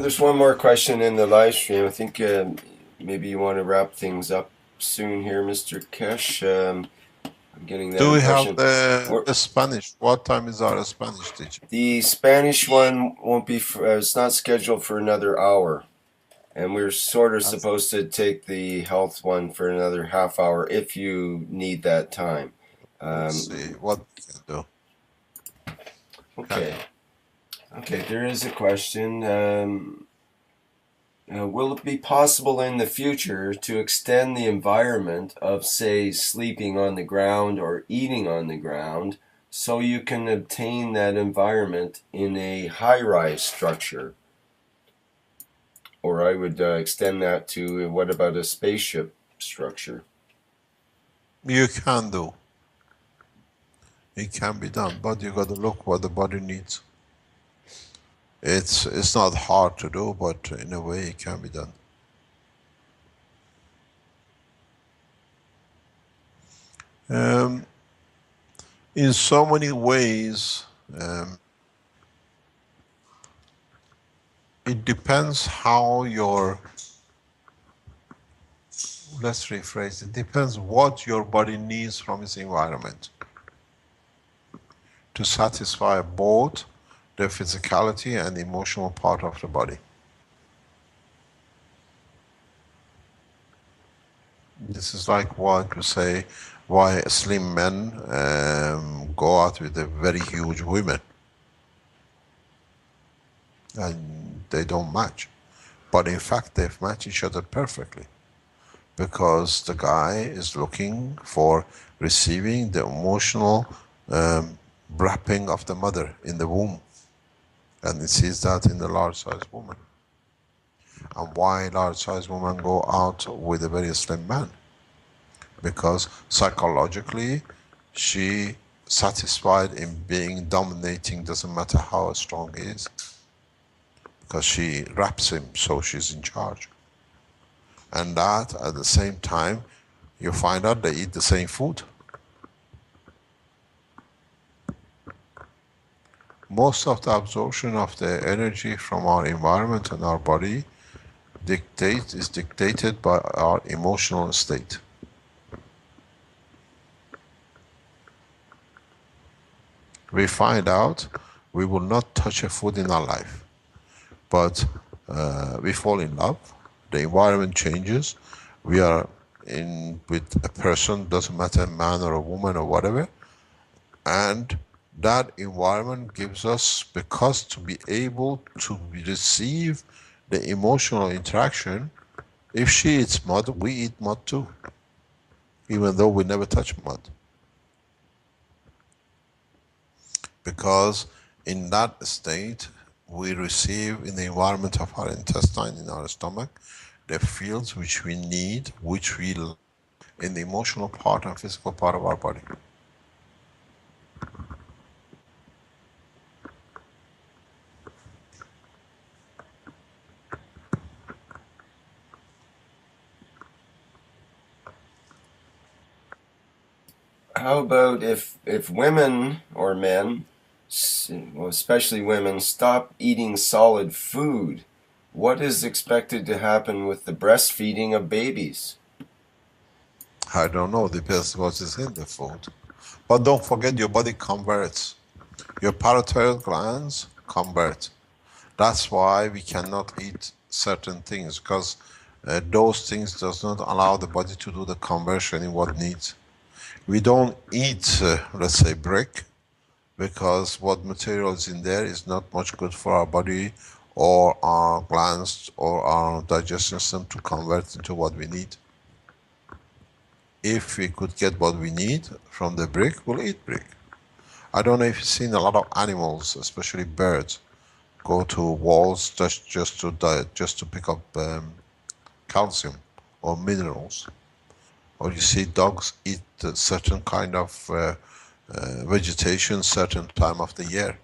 There's one more question in the live stream. I think maybe you want to wrap things up soon here, Mr.Keshe. I'm getting that impression. Do we have the Spanish? What time is our Spanish teaching? The Spanish one won't be, it's not scheduled for another hour. And we're sort of supposed to take the health one for another half hour if you need that time. Let's see what we can do. Okay. Okay, there is a question. Will it be possible in the future to extend the environment of, say, sleeping on the ground or eating on the ground so you can obtain that environment in a high-rise structure? Or I would extend that to, what about a spaceship structure? You can do. It can be done, but you got to look what the body needs. It's not hard to do, but in a way it can be done. In so many ways, it depends how let's rephrase it, depends what your body needs from its environment. to satisfy both the physicality and emotional part of the body. This is like what you say, why slim men go out with a very huge women. And they don't match. But in fact, they match each other perfectly. Because the guy is looking for receiving the emotional wrapping of the mother in the womb. And he sees that in the large-sized woman. And why large-sized women go out with a very slim man? Because psychologically, she satisfied in being dominating, doesn't matter how strong he is. Because she wraps him, so she's in charge. And that, at the same time, you find out they eat the same food. Most of the absorption of the energy from our environment and our body is dictated by our emotional state. We find out we will not touch a food in our life, but we fall in love, the environment changes, we are in with a person, doesn't matter, a man or a woman or whatever, and that environment gives us, because to be able to receive the emotional interaction, if she eats mud, we eat mud too, even though we never touch mud. Because in that state, we receive in the environment of our intestine, in our stomach, the fields which we need, which we in the emotional part and physical part of our body. How about if women or men, well, especially women, stop eating solid food? What is expected to happen with the breastfeeding of babies? I don't know, depends what is in the food. But don't forget, your body converts. Your parathyroid glands convert. That's why we cannot eat certain things, because those things does not allow the body to do the conversion in what needs. We don't eat, let's say, brick, because what material is in there is not much good for our body or our glands or our digestion system to convert into what we need. If we could get what we need from the brick, we'll eat brick. I don't know if you've seen a lot of animals, especially birds, go to walls just to pick up calcium or minerals. Or you see dogs eat a certain kind of vegetation certain time of the year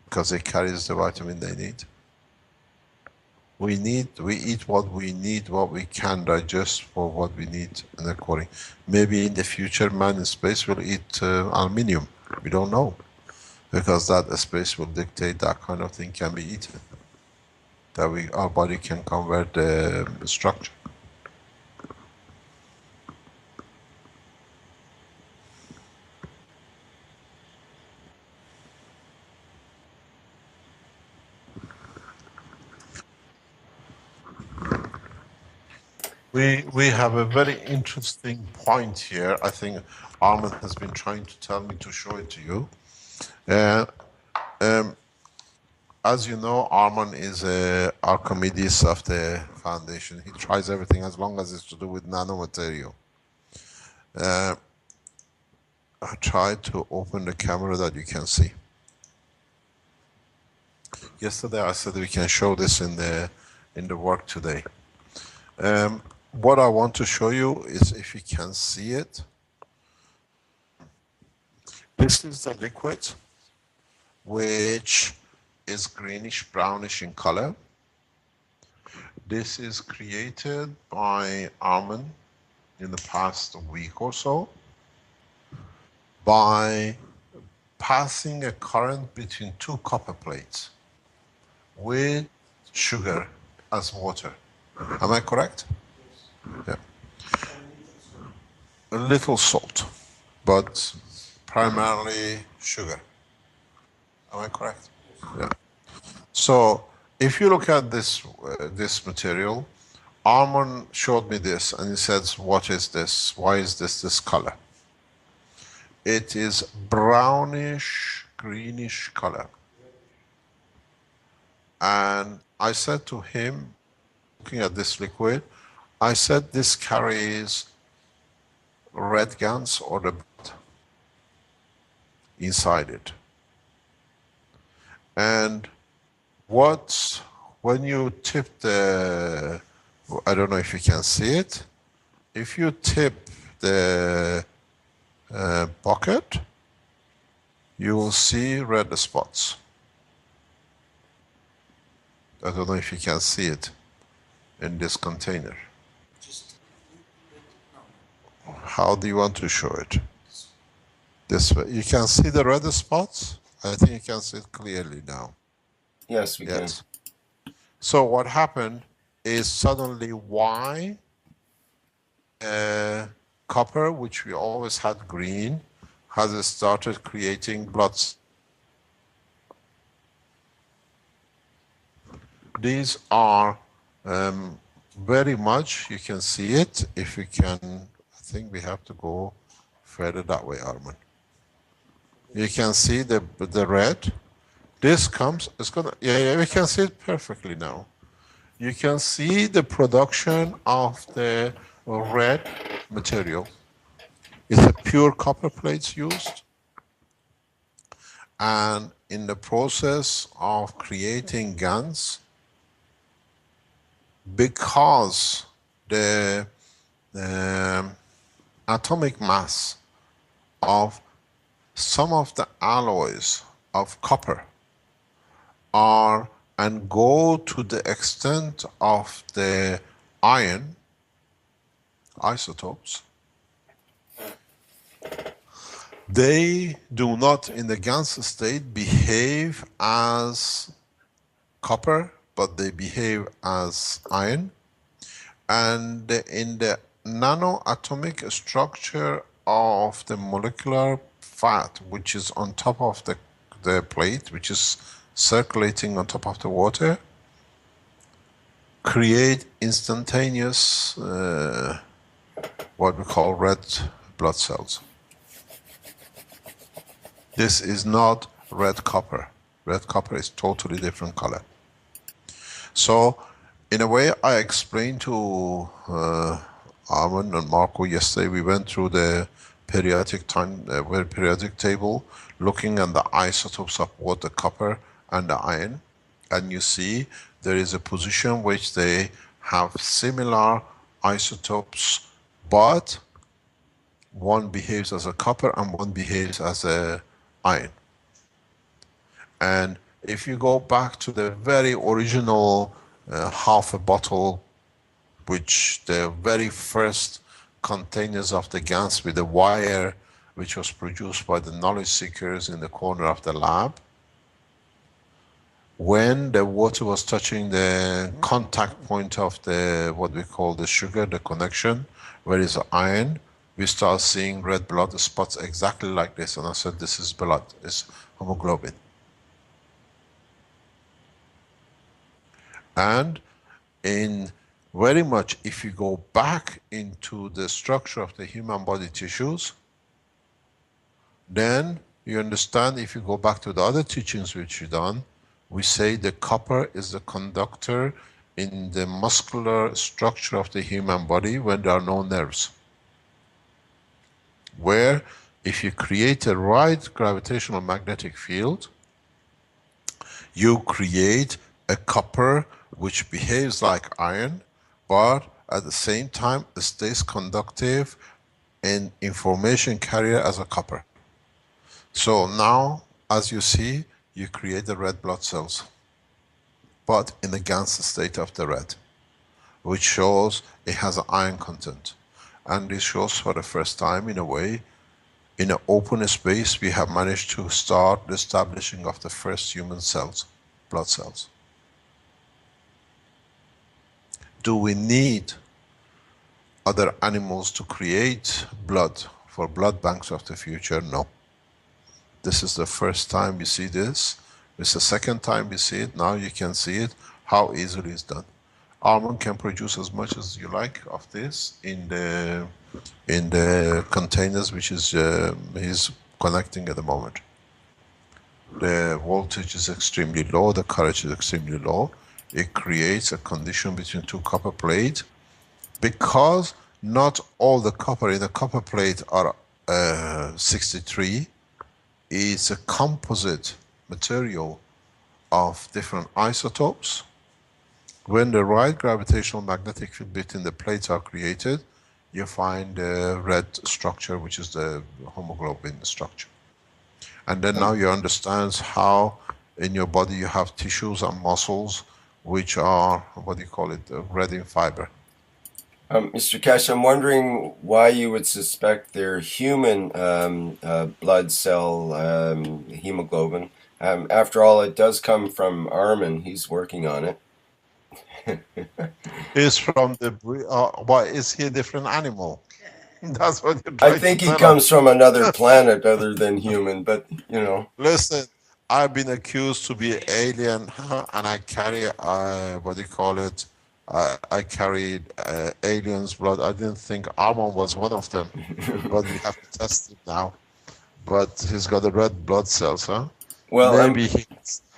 because it carries the vitamin they need. We eat what we need, what we can digest for what we need and according. Maybe in the future man in space will eat aluminium. We don't know, because that space will dictate that kind of thing can be eaten. That our body can convert the structure. We have a very interesting point here. I think Armin has been trying to tell me to show it to you. As you know, Armin is Archimedes of the foundation. He tries everything as long as it's to do with nanomaterial. I tried to open the camera that you can see. Yesterday I said we can show this in the work today. What I want to show you is, if you can see it, this is the liquid, which is greenish brownish in color. This is created by Armin in the past week or so by passing a current between two copper plates with sugar as water. Am I correct? Yeah. A little salt, but primarily sugar. Am I correct? Yeah. So if you look at this this material, Armand showed me this and he says, what is this? Why is this color? It is brownish, greenish color. And I said to him, looking at this liquid, I said this carries red gans or the blood inside it. And when you tip the, I don't know if you can see it, if you tip the bucket, you will see red spots. I don't know if you can see it in this container. How do you want to show it? This way. You can see the red spots? I think you can see it clearly now. Yes, we can. So what happened is suddenly why copper, which we always had green, has started creating blood. These are very much, you can see it, if you can, I think we have to go further that way, Arman. You can see the red. This comes, it's gonna, yeah, we can see it perfectly now. You can see the production of the red material. It's a pure copper plates used. And in the process of creating GANs, because the atomic mass of some of the alloys of copper are and go to the extent of the iron isotopes, they do not in the GANs state behave as copper, but they behave as iron. And in the nanoatomic structure of the molecular fat, which is on top of the plate, which is circulating on top of the water, create instantaneous what we call red blood cells. This is not red copper. Red copper is totally different color. So, in a way, I explained to Armin and Marco yesterday, we went through the periodic table, looking at the isotopes of both the copper and the iron, and you see there is a position which they have similar isotopes, but one behaves as a copper and one behaves as a iron. And if you go back to the very original half a bottle, which the very first containers of the GANs with the wire, which was produced by the knowledge seekers in the corner of the lab, when the water was touching the contact point of the, what we call the sugar, the connection, where is the iron, we start seeing red blood spots exactly like this. And I said, this is blood, it's hemoglobin. And in very much, if you go back into the structure of the human body tissues, then you understand, if you go back to the other teachings which you've done, we say the copper is the conductor in the muscular structure of the human body when there are no nerves. Where if you create a right gravitational magnetic field, you create a copper which behaves like iron, but at the same time stays conductive and information carrier as a copper. So now, as you see, you create the red blood cells, but in the GANs state of the red, which shows it has an iron content. And this shows for the first time, in a way, in an open space, we have managed to start the establishing of the first human cells, blood cells. Do we need other animals to create blood for blood banks of the future? No. This is the first time you see this. It's the second time you see it. Now you can see it, how easily it's done. Almond can produce as much as you like of this in the containers which is he's connecting at the moment. The voltage is extremely low, the current is extremely low. It creates a condition between two copper plates, because not all the copper in the copper plate are 63. It's a composite material of different isotopes. When the right gravitational magnetic field between the plates are created, you find the red structure, which is the hemoglobin structure. And then now you understand how in your body you have tissues and muscles which are, what do you call it, red in fiber. Mr. Keshe, I'm wondering why you would suspect they're human blood cell hemoglobin. After all, it does come from Armin. He's working on it. Is from the why is he a different animal? That's what you're I think he comes from another planet other than human, but you know. Listen, I've been accused to be alien, and I carry what do you call it? I carried aliens' blood. I didn't think Armand was one of them, but we have to test it now. But he's got the red blood cells, huh? Well,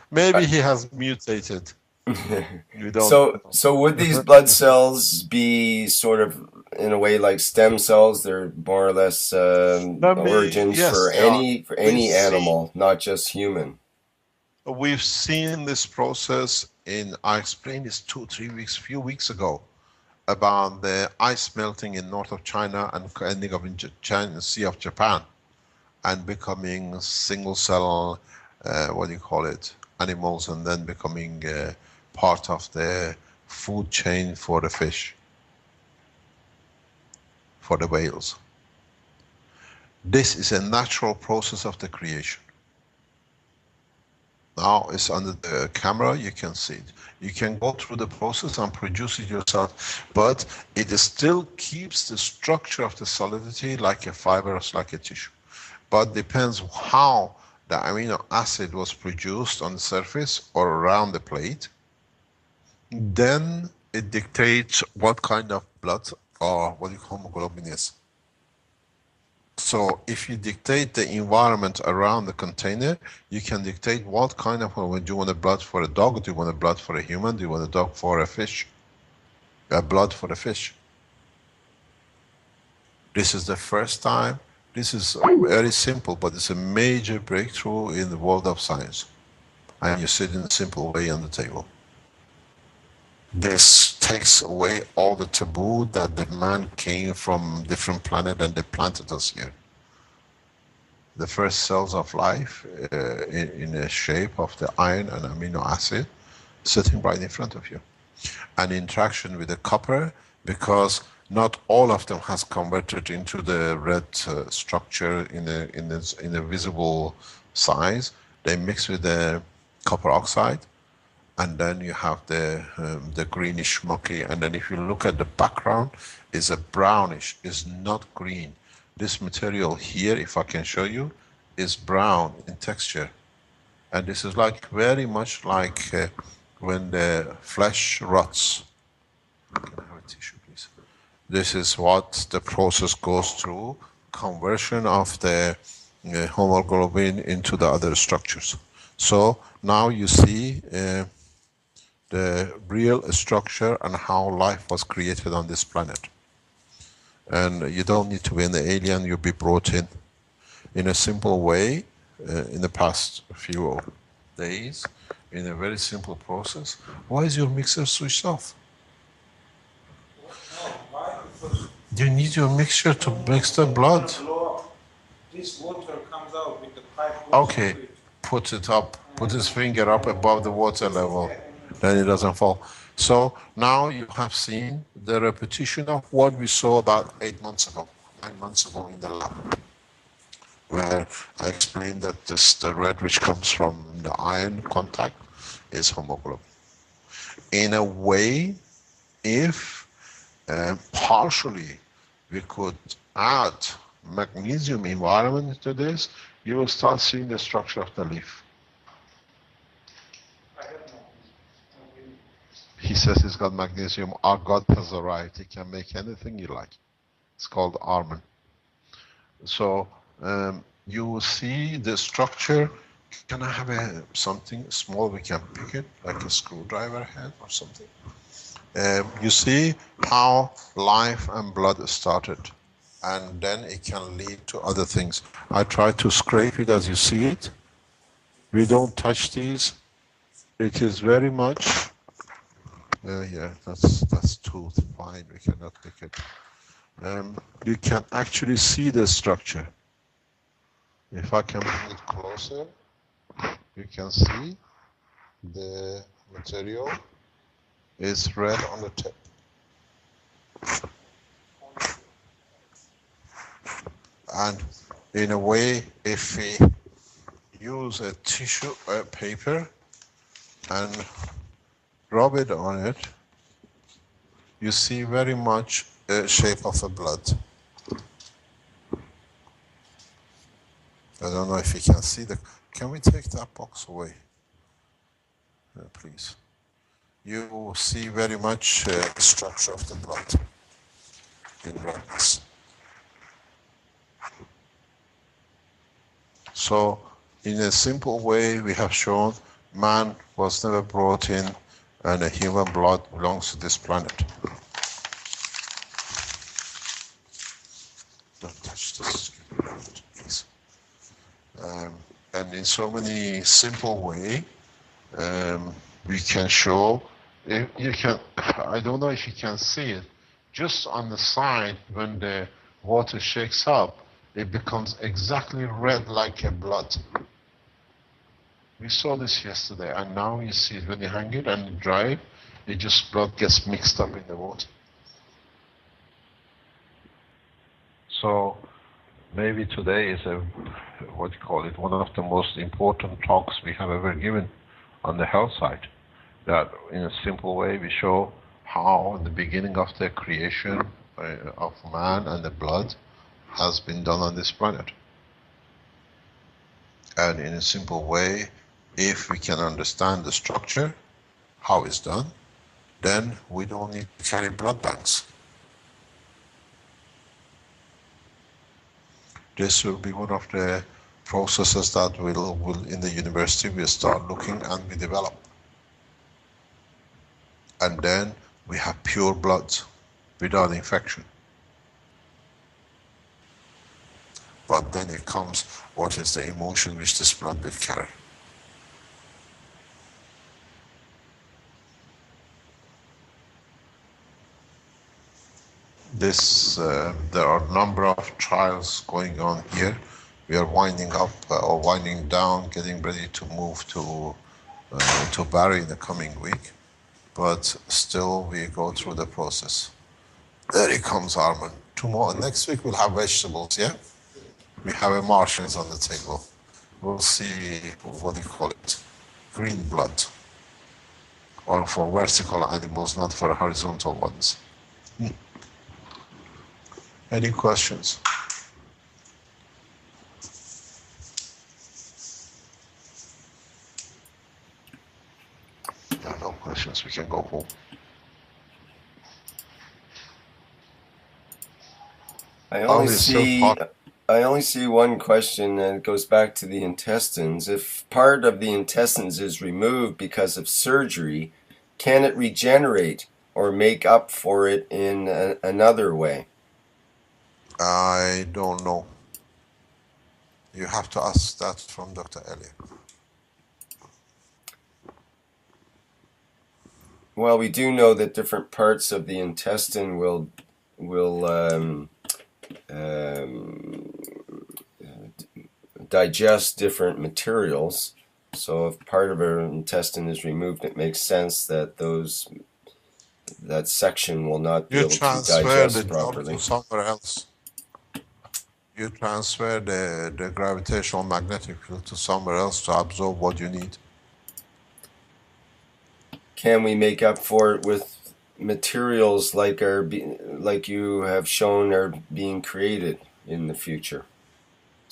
maybe he has mutated. You don't so would these blood cells be sort of in a way like stem cells? They're more or less origins for any animal, not just human. We've seen this process I explained this 2-3 weeks, few weeks ago, about the ice melting in north of China and ending up in China, Sea of Japan, and becoming single cell, what do you call it, animals, and then becoming part of the food chain for the fish, for the whales. This is a natural process of the creation. Now it's under the camera, you can see it. You can go through the process and produce it yourself, but it still keeps the structure of the solidity like a fibrous, like a tissue. But depends how the amino acid was produced on the surface or around the plate. Then it dictates what kind of blood or what you call hemoglobin is. So if you dictate the environment around the container, you can dictate what kind of, do you want a blood for a dog, do you want a blood for a human, do you want a dog for a fish? A blood for a fish. This is the first time. This is very simple, but it's a major breakthrough in the world of science. And you sit in a simple way on the table. This takes away all the taboo that the man came from different planet and they planted us here. The first cells of life in a shape of the iron and amino acid sitting right in front of you. An interaction with the copper, because not all of them has converted into the red structure in a visible size. They mix with the copper oxide. And then you have the greenish murky, and then if you look at the background, is a brownish, is not green. This material here, if I can show you, is brown in texture, and this is like very much like when the flesh rots. Can I have a tissue, please? This is what the process goes through, conversion of the hemoglobin into the other structures. So now you see the real structure and how life was created on this planet. And you don't need to be an alien, you'll be brought in a simple way, in the past few days, in a very simple process. Why is your mixer switched off? You need your mixture to mix the blood. This water comes out with the pipe. Okay, put it up, put his finger up above the water level. Then it doesn't fall. So now you have seen the repetition of what we saw about 9 months ago in the lab, where I explained that the red which comes from the iron contact is hemoglobin. In a way, if partially we could add magnesium environment to this, you will start seeing the structure of the leaf. He says he's got magnesium. Our God has a right. He can make anything you like. It's called almond. So you will see the structure. Can I have something small? We can pick it, like a screwdriver head or something. You see how life and blood started, and then it can lead to other things. I try to scrape it as you see it. We don't touch these. It is very much. Yeah, that's too fine. We cannot pick it. You can actually see the structure. If I can bring it closer, you can see the material is red on the tip. And in a way, if we use a tissue paper and rub it on it, you see very much the shape of a blood. I don't know if you can see the. Can we take that box away, please? You see very much the structure of the blood in rats. So, in a simple way, we have shown man was never brought in, and a human blood belongs to this planet. Don't touch this, please. And in so many simple way, we can show. You can. I don't know if you can see it. Just on the side, when the water shakes up, it becomes exactly red like a blood. We saw this yesterday, and now you see it when you hang it and dry it, just blood gets mixed up in the water. So maybe today is what do you call it, one of the most important talks we have ever given on the health side. That in a simple way we show how the beginning of the creation of man and the blood has been done on this planet. And in a simple way, if we can understand the structure, how it's done, then we don't need to carry blood banks. This will be one of the processes that will in the university we'll start looking and we develop. And then we have pure blood without infection. But then it comes, what is the emotion which this blood will carry? There are a number of trials going on here. We are winding up or winding down, getting ready to move to Bari in the coming week. But still we go through the process. There it comes, Armin. Tomorrow, next week we'll have vegetables, yeah? We have a Martians on the table. We'll see, what do you call it? Green blood. Or for vertical animals, not for horizontal ones. Any questions? Yeah, no questions, we can go home. I only see one question, and it goes back to the intestines. If part of the intestines is removed because of surgery, can it regenerate or make up for it in another way? I don't know. You have to ask that from Dr. Elliot. Well, we do know that different parts of the intestine will digest different materials. So if part of our intestine is removed, it makes sense that that section will not be able to digest properly. To somewhere else. You transfer the gravitational magnetic field to somewhere else to absorb what you need. Can we make up for it with materials like you have shown are being created in the future?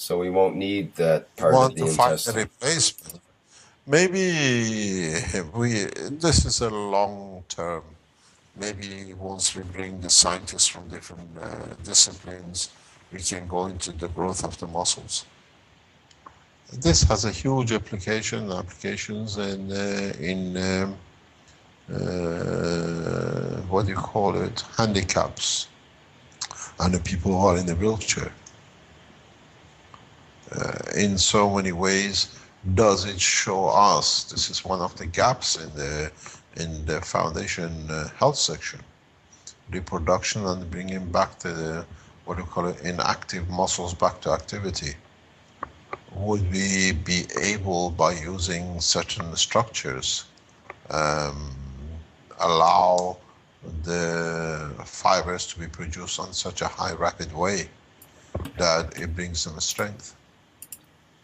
So we won't need that part Want of the to find a intestine. replacement? Maybe this is a long term. Maybe once we bring the scientists from different disciplines, we can go into the growth of the muscles. This has a huge applications in what do you call it, handicaps, and the people who are in the wheelchair. In so many ways, does it show us, this is one of the gaps in the foundation health section, reproduction and bringing back the, what do you call it, inactive muscles back to activity. Would we be able, by using certain structures, allow the fibers to be produced on such a high rapid way that it brings them strength?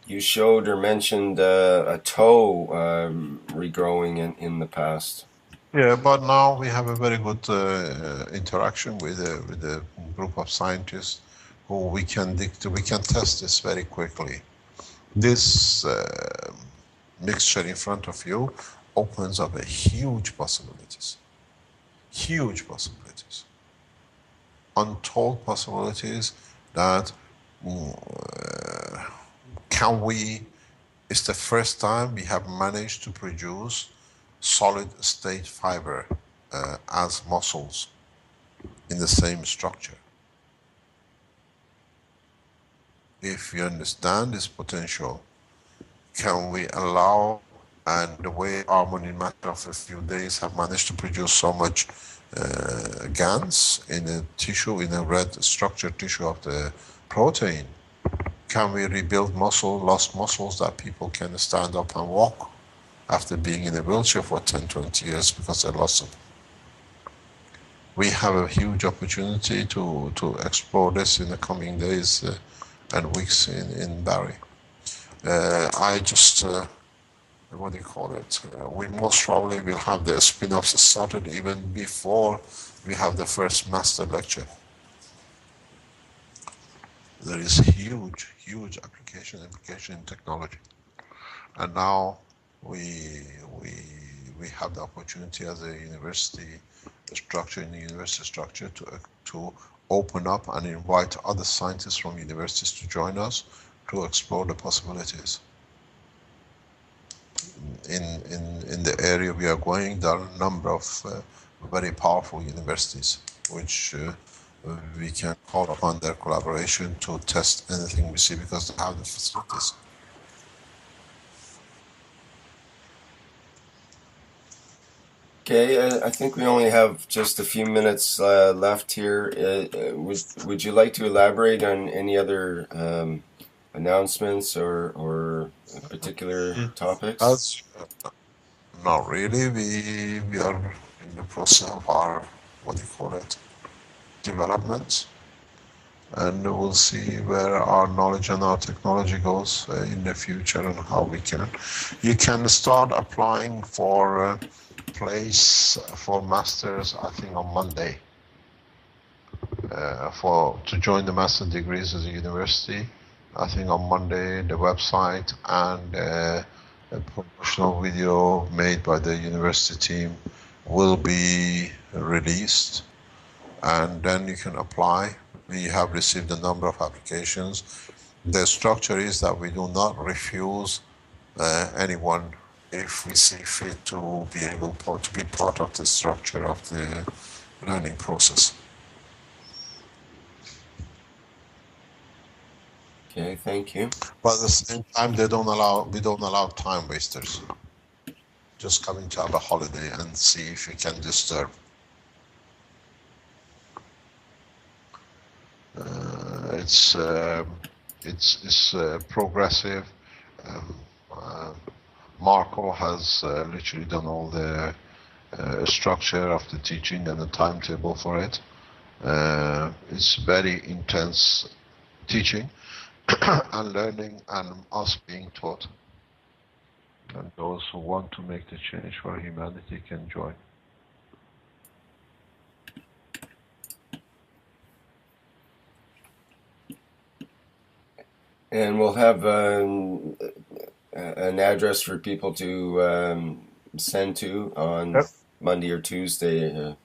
You showed or mentioned a toe regrowing in the past. Yeah, but now we have a very good interaction with a group of scientists who we can test this very quickly. This mixture in front of you opens up a huge possibilities, untold possibilities that it's the first time we have managed to produce solid state fiber as muscles in the same structure. If you understand this potential, can we allow, and the way Harmon in matter of a few days have managed to produce so much GANs in a tissue, in a red structured tissue of the protein, can we rebuild lost muscles that people can stand up and walk after being in a wheelchair for 10, 20 years because they lost them? We have a huge opportunity to explore this in the coming days and weeks in Barry. I just, what do you call it? We most probably will have the spin-offs started even before we have the first master lecture. There is huge application in technology. And now we have the opportunity as a university structure, in the university structure, to open up and invite other scientists from universities to join us to explore the possibilities. In the area we are going, there are a number of very powerful universities which we can call upon their collaboration to test anything we see because they have the facilities. Okay, I think we only have just a few minutes left here. Would you like to elaborate on any other announcements or particular topics? Not really. We are in the process of our, what do you call it, development, and we'll see where our knowledge and our technology goes in the future and how we can. You can start applying for place for masters, I think on Monday, to join the master degrees as a university. I think on Monday the website and a promotional video made by the university team will be released, and then you can apply. We have received a number of applications. The structure is that we do not refuse anyone if we see fit to be able to be part of the structure of the learning process. Okay, thank you. But at the same time, we don't allow time wasters. Just coming to have a holiday and see if you can disturb. It's progressive. Marco has literally done all the structure of the teaching and the timetable for it. It's very intense teaching and learning and us being taught. And those who want to make the change for humanity can join. And we'll have an address for people to send to on Yep. Monday or Tuesday.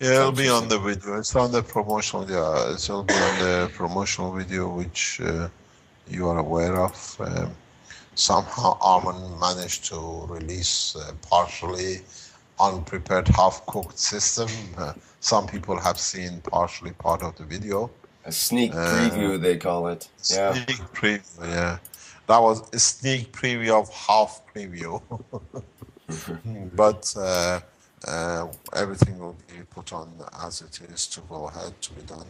Yeah, it'll be on the video. It's on the promotional. Yeah, it'll be on the promotional video, which you are aware of. Somehow Arman managed to release partially unprepared, half-cooked system. Some people have seen partially part of the video. A sneak preview, they call it. Yeah. Sneak preview, yeah. That was a sneak preview of half preview. But everything will be put on as it is to go ahead to be done.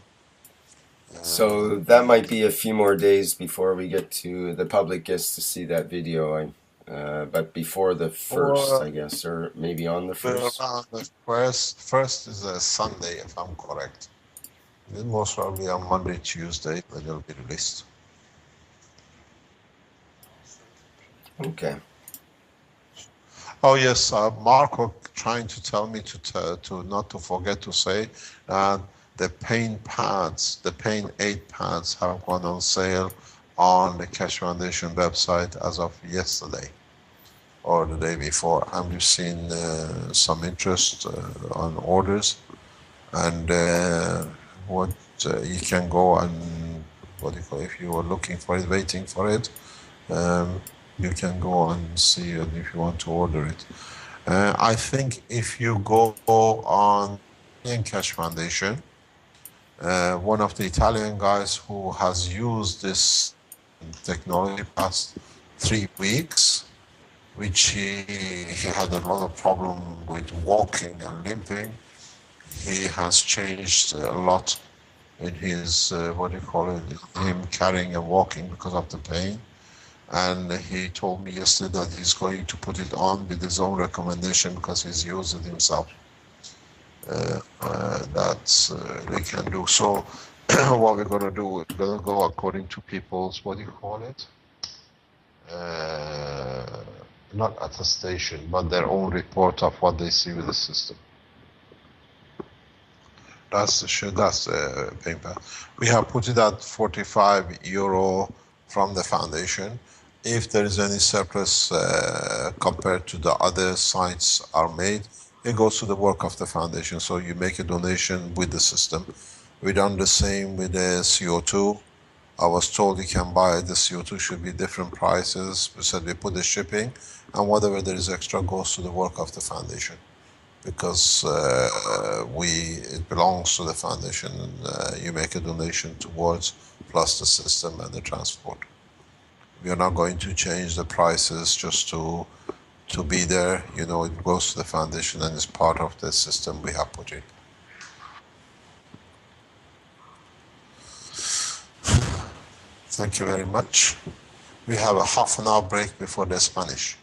So that might be a few more days before we get to the public gets to see that video. But before the 1st, I guess, or maybe on the 1st. Around the first is a Sunday, if I'm correct. Then most probably on Monday, Tuesday, when it'll be released. Okay. Oh yes, Marco trying to tell me to not to forget to say the pain pads, the pain aid pads have gone on sale on the Keshe Foundation website as of yesterday or the day before, and we've seen some interest on orders, and what you can go and if you are looking for it, waiting for it, you can go and see it if you want to order it. I think if you go on Keshe Foundation, one of the Italian guys who has used this technology past 3 weeks, which he had a lot of problem with walking and limping. He has changed a lot in his, him carrying and walking because of the pain. And he told me yesterday that he's going to put it on with his own recommendation because he's used it himself. That's they can do. So what we're going to do, we're going to go according to people's, not attestation, but their own report of what they see with the system. That's the pain pad. We have put it at €45 from the foundation. If there is any surplus compared to the other sites are made, it goes to the work of the foundation. So you make a donation with the system. We done the same with the CO2. I was told you can buy the CO2 should be different prices. We said we put the shipping, and whatever there is extra goes to the work of the foundation, because it belongs to the foundation. You make a donation towards plus the system and the transport. We are not going to change the prices just to be there. You know, it goes to the foundation and is part of the system we have put in. Thank you very much. We have a half an hour break before the Spanish.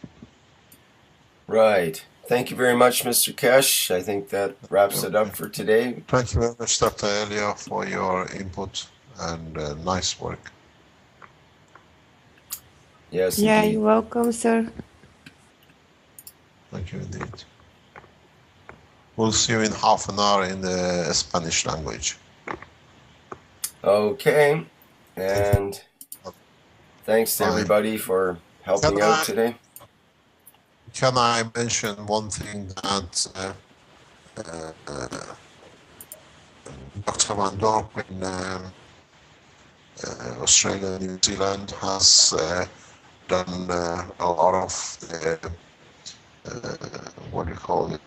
Right. Thank you very much, Mr. Keshe. I think that wraps it up for today. Thank you very much, Dr. Elia, for your input and nice work. Yes, yeah, indeed. you're welcome, sir. Thank you indeed. We'll see you in half an hour in the Spanish language. Okay. And thanks to everybody for helping out today. Can I mention one thing that Dr. Van Dorp in Australia and New Zealand has done a lot of the, the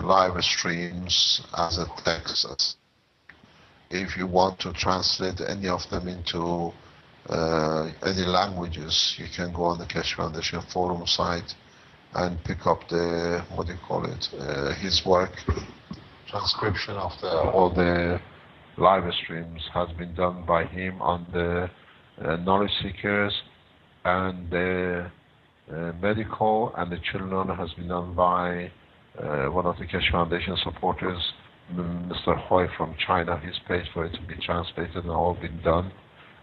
live streams as a text. If you want to translate any of them into any languages, you can go on the Keshe Foundation forum site and pick up the, his work. Transcription of all the live streams has been done by him on the knowledge seekers, and the medical and the children has been done by one of the Keshe Foundation supporters, Mr. Hoi from China. He's paid for it to be translated and all been done,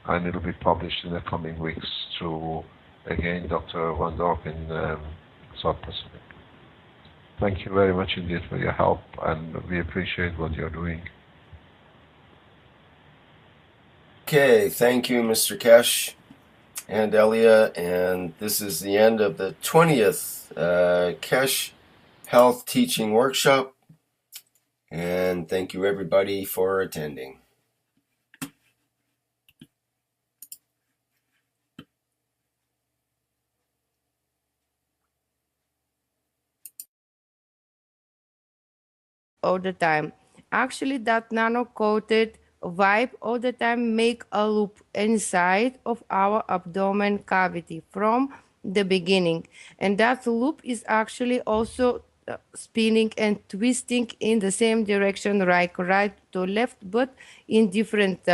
and it'll be published in the coming weeks through, again, Dr. Van Dorp in South Pacific. Thank you very much indeed for your help, and we appreciate what you're doing. Okay, thank you, Mr. Keshe. and Elia, and this is the end of the 20th Keshe Health Teaching Workshop, and thank you everybody for attending. All the time. Actually, that nano-coated vibe all the time make a loop inside of our abdomen cavity from the beginning. And that loop is actually also spinning and twisting in the same direction, like right to left, but in different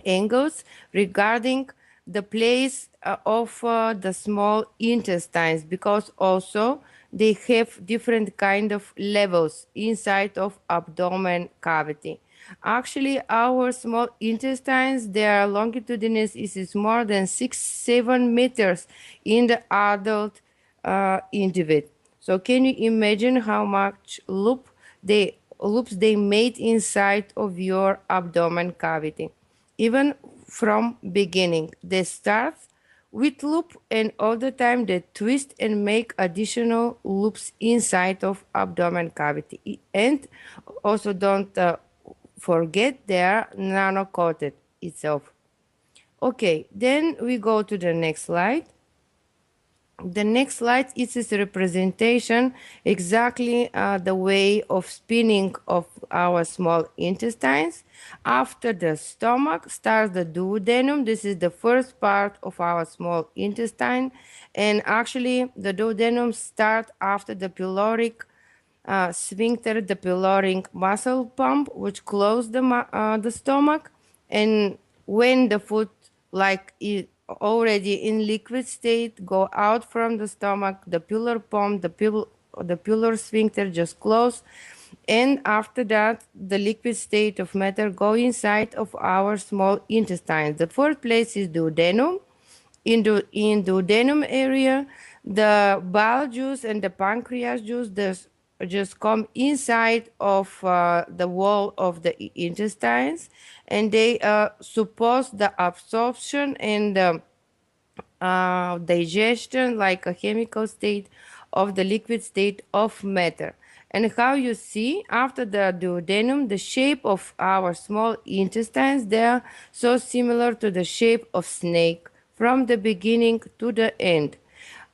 angles regarding the place of the small intestines, because also they have different kind of levels inside of abdomen cavity. Actually, our small intestines, their longitudinous is more than 6-7 meters in the adult individual. So can you imagine how much loops they made inside of your abdomen cavity? Even from beginning, they start with loop, and all the time they twist and make additional loops inside of abdomen cavity. And also don't forget they are nano-coated itself. Okay, then we go to the next slide. The next slide is a representation exactly the way of spinning of our small intestines. After the stomach starts the duodenum. This is the first part of our small intestine, and actually the duodenum starts after the pyloric sphincter, the pyloric muscle pump, which close the stomach. And when the food like is already in liquid state go out from the stomach, the pylor pump, the pylor sphincter just close, and after that the liquid state of matter go inside of our small intestine. The fourth place is duodenum. In duodenum area, the bile juice and the pancreas juice just come inside of the wall of the intestines, and they suppose the absorption and digestion, like a chemical state of the liquid state of matter. And how you see after the duodenum, the shape of our small intestines, they are so similar to the shape of snake from the beginning to the end.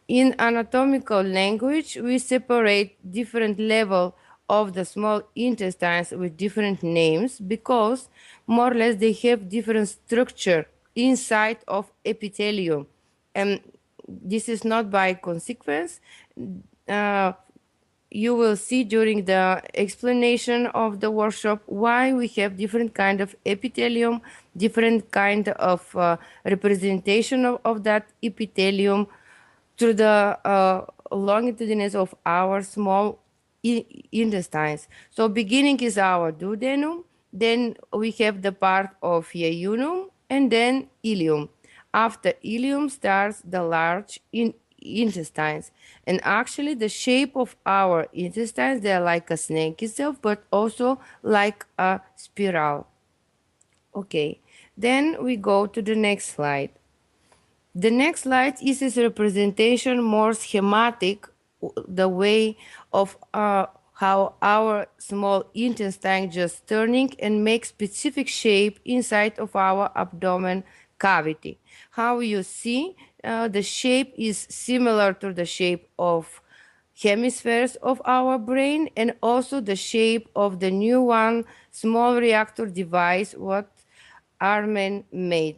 In anatomical language, we separate different level of the small intestines with different names because more or less they have different structure inside of epithelium. And this is not by consequence. Uh, you will see during the explanation of the workshop why we have different kind of epithelium, different kind of representation of that epithelium through the longitudinous of our small intestines. So beginning is our duodenum, then we have the part of ileum, and then ileum. After ileum starts the large intestines. And actually the shape of our intestines, they're like a snake itself, but also like a spiral. Okay, then we go to the next slide. The next slide is a representation more schematic, the way of how our small intestine just turning and make specific shape inside of our abdomen cavity. How you see the shape is similar to the shape of hemispheres of our brain, and also the shape of the new one small reactor device what HARÁN made.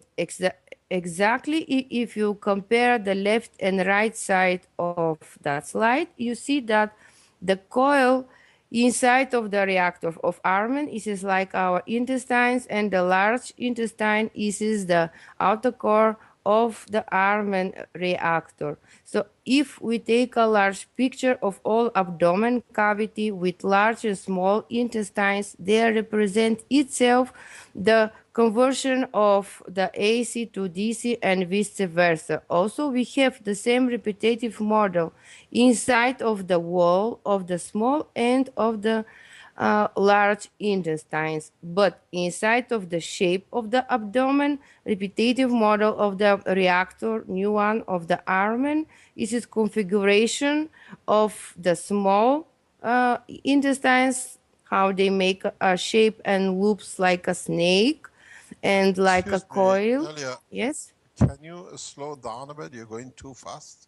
Exactly, if you compare the left and right side of that slide, you see that the coil inside of the reactor of HARÁN is like our intestines, and the large intestine is the outer core of the HARÁN reactor. So if we take a large picture of all abdomen cavity with large and small intestines, they represent itself the conversion of the AC to DC and vice versa. Also, we have the same repetitive model inside of the wall of the small end of the large intestines, but inside of the shape of the abdomen, repetitive model of the reactor, new one of the armen, is its configuration of the small intestines, how they make a shape and loops like a snake and like a Excuse me, coil. Elia, Yes. can you slow down a bit? You're going too fast.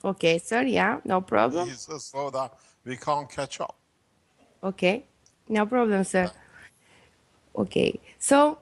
Okay, sir. Yeah, no problem. Please slow down. We can't catch up. Okay, no problem, sir. Okay, so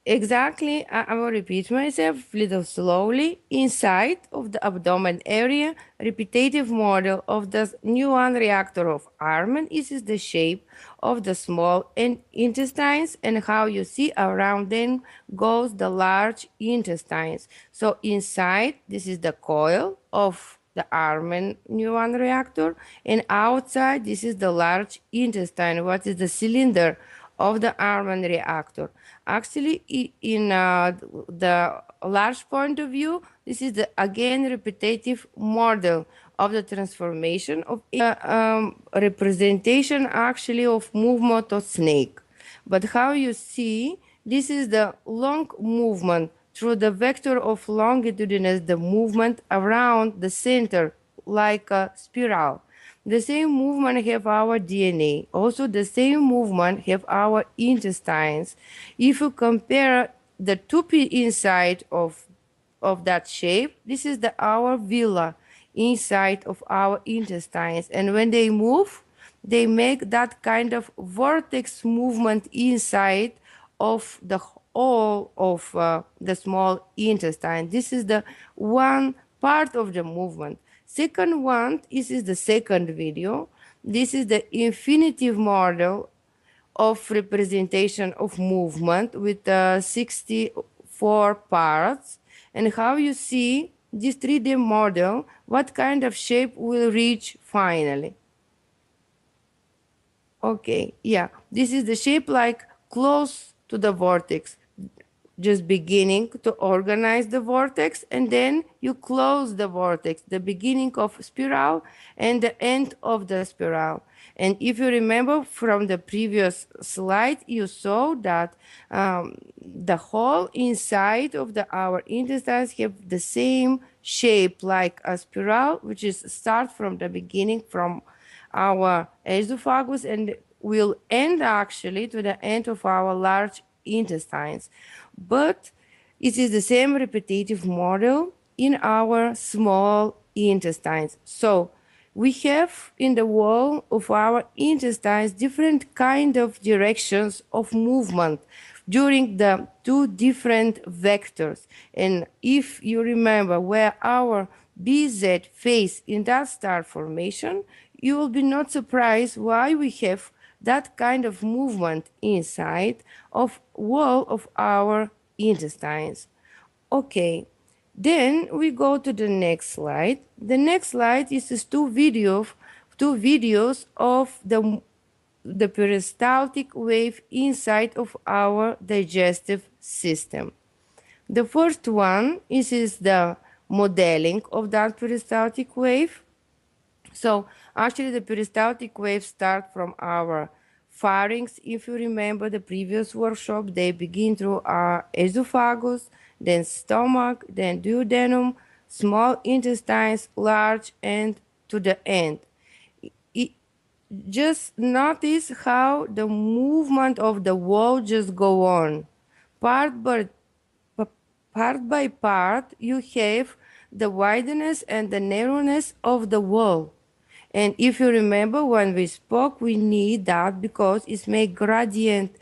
exactly, I will repeat myself a little slowly. Inside of the abdomen area, repetitive model of the neuron reactor of Armen is the shape of the small intestines, and how you see around them goes the large intestines. So inside, this is the coil of the Armen neuron reactor, and outside, this is the large intestine. What is the cylinder of the Armen reactor? Actually, in the large point of view, this is the again repetitive model of the transformation of representation actually of movement of snake. But how you see, this is the long movement through the vector of longitudinous, the movement around the center like a spiral. The same movement have our DNA. Also, the same movement have our intestines. If you compare the tupi inside of that shape, this is the our villa inside of our intestines. And when they move, they make that kind of vortex movement inside of the whole of the small intestine. This is the one part of the movement. Second one, this is the second video. This is the infinitive model of representation of movement with 64 parts. And how you see this 3D model, what kind of shape will reach finally. Okay, yeah, this is the shape like close to the vortex, just beginning to organize the vortex, and then you close the vortex, the beginning of spiral and the end of the spiral. And if you remember from the previous slide, you saw that the whole inside of our intestines have the same shape like a spiral, which is start from the beginning from our esophagus and will end actually to the end of our large intestines. But it is the same repetitive model in our small intestines. So we have in the wall of our intestines different kind of directions of movement during the two different vectors. And if you remember where our BZ face in that star formation, you will be not surprised why we have that kind of movement inside of wall of our intestines. Okay, then we go to the next slide. The next slide is just two videos of the peristaltic wave inside of our digestive system. The first one is the modeling of that peristaltic wave. So actually the peristaltic waves start from our pharynx. If you remember the previous workshop, they begin through our esophagus, then stomach, then duodenum, small intestines, large, and to the end. Just notice how the movement of the wall just go on. Part by part, you have the wideness and the narrowness of the wall. And if you remember when we spoke, we need that because it makes gradient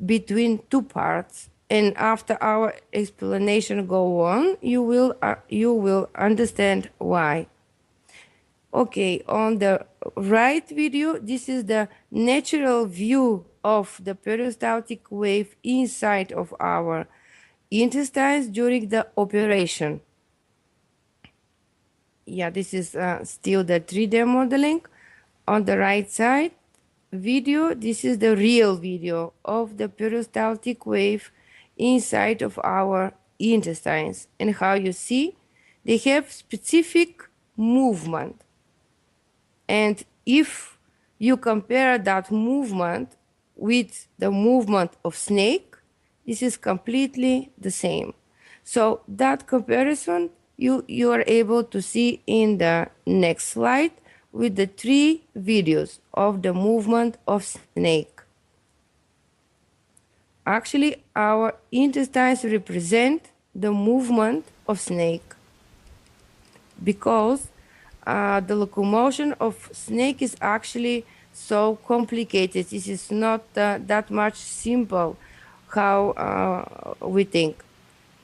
between two parts. And after our explanation go on, you will understand why. Okay, on the right video, this is the natural view of the peristaltic wave inside of our intestines during the operation. Yeah, this is still the 3D modeling. On the right side video, this is the real video of the peristaltic wave inside of our intestines. And how you see, they have specific movement. And if you compare that movement with the movement of snake, this is completely the same. So that comparison you are able to see in the next slide with the 3 videos of the movement of snake. Actually, our intestines represent the movement of snake because the locomotion of snake is actually so complicated. This is not that much simple how we think.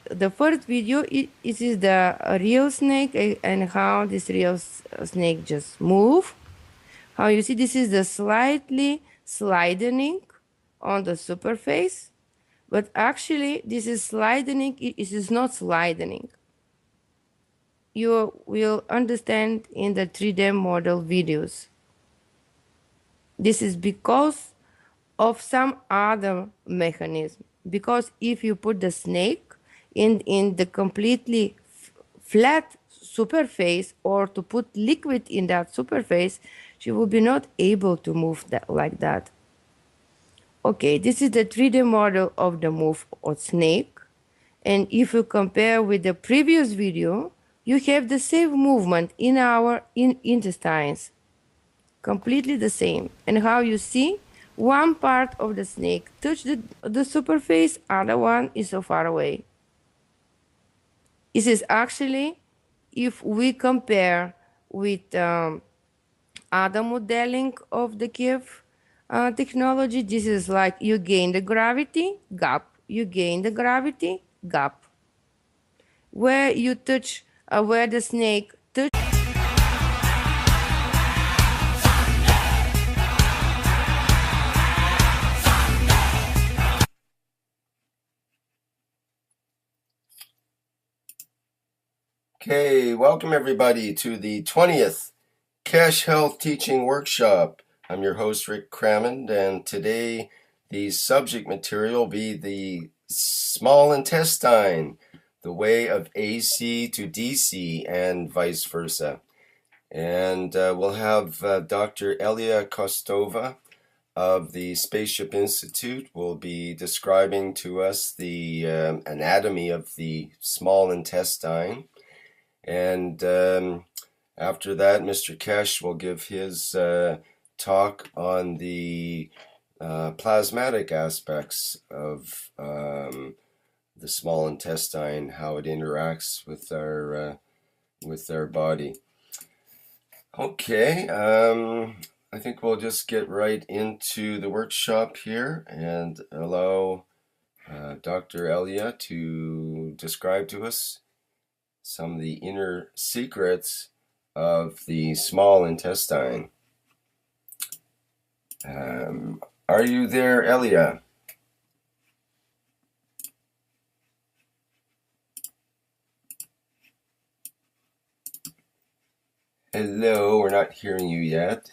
The first video is the real snake and how this real snake just move. How you see this is the slightly sliding on the surface, but actually this is sliding, it is not sliding. You will understand in the 3D model videos. This is because of some other mechanism. Because if you put the snake in the completely flat surface or to put liquid in that surface, she will be not able to move that like that. Okay, this is the 3D model of the move of snake. And if you compare with the previous video, you have the same movement in our intestines. Completely the same. And how you see, one part of the snake touch the surface, other one is so far away. This is actually, if we compare with other modeling of the Kiev technology, this is like you gain the gravity, gap. You gain the gravity, gap. Where you touch, where the snake touch. Okay, welcome everybody to the 20th Keshe Health Teaching Workshop. I'm your host, Rick Crammond, and today the subject material will be the small intestine, the way of AC to DC, and vice versa. And we'll have Dr. E.Kostova of the Spaceship Institute will be describing to us the anatomy of the small intestine. And after that, Mr.Keshe will give his talk on the plasmatic aspects of the small intestine, how it interacts with our body. Okay, I think we'll just get right into the workshop here and allow Dr. Elia to describe to us some of the inner secrets of the small intestine. Are you there, Elia? Hello, we're not hearing you yet.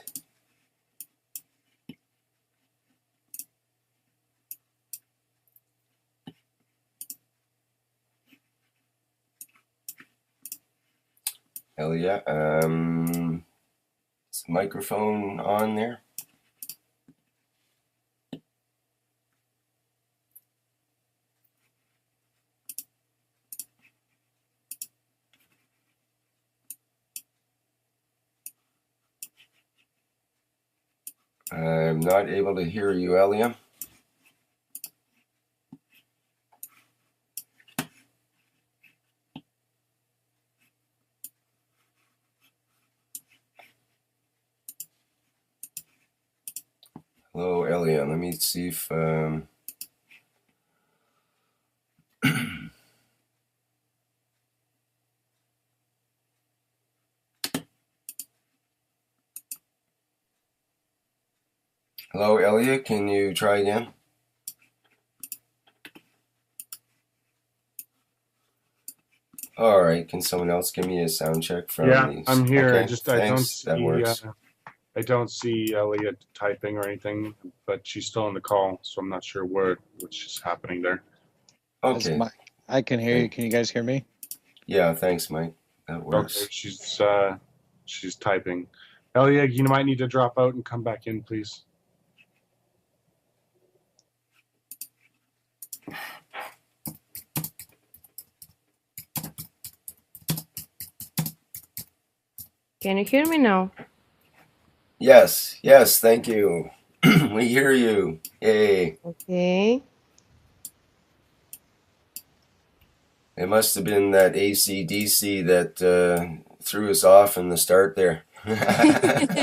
Elia, is the microphone on there? I'm not able to hear you, Elia. Hello, Elia. Let me see if... Hello, Elia. Can you try again? All right. Can someone else give me a sound check from these? I'm here. Okay, I don't see Elliot typing or anything, but she's still on the call, so I'm not sure which is happening there. Okay. I can hear you. Can you guys hear me? Yeah, thanks, Mike. That works. Okay, she's typing. Elia, you might need to drop out and come back in, please. Can you hear me now? Yes, yes, thank you. We hear you. Yay. Okay. It must have been that AC/DC that threw us off in the start there. It's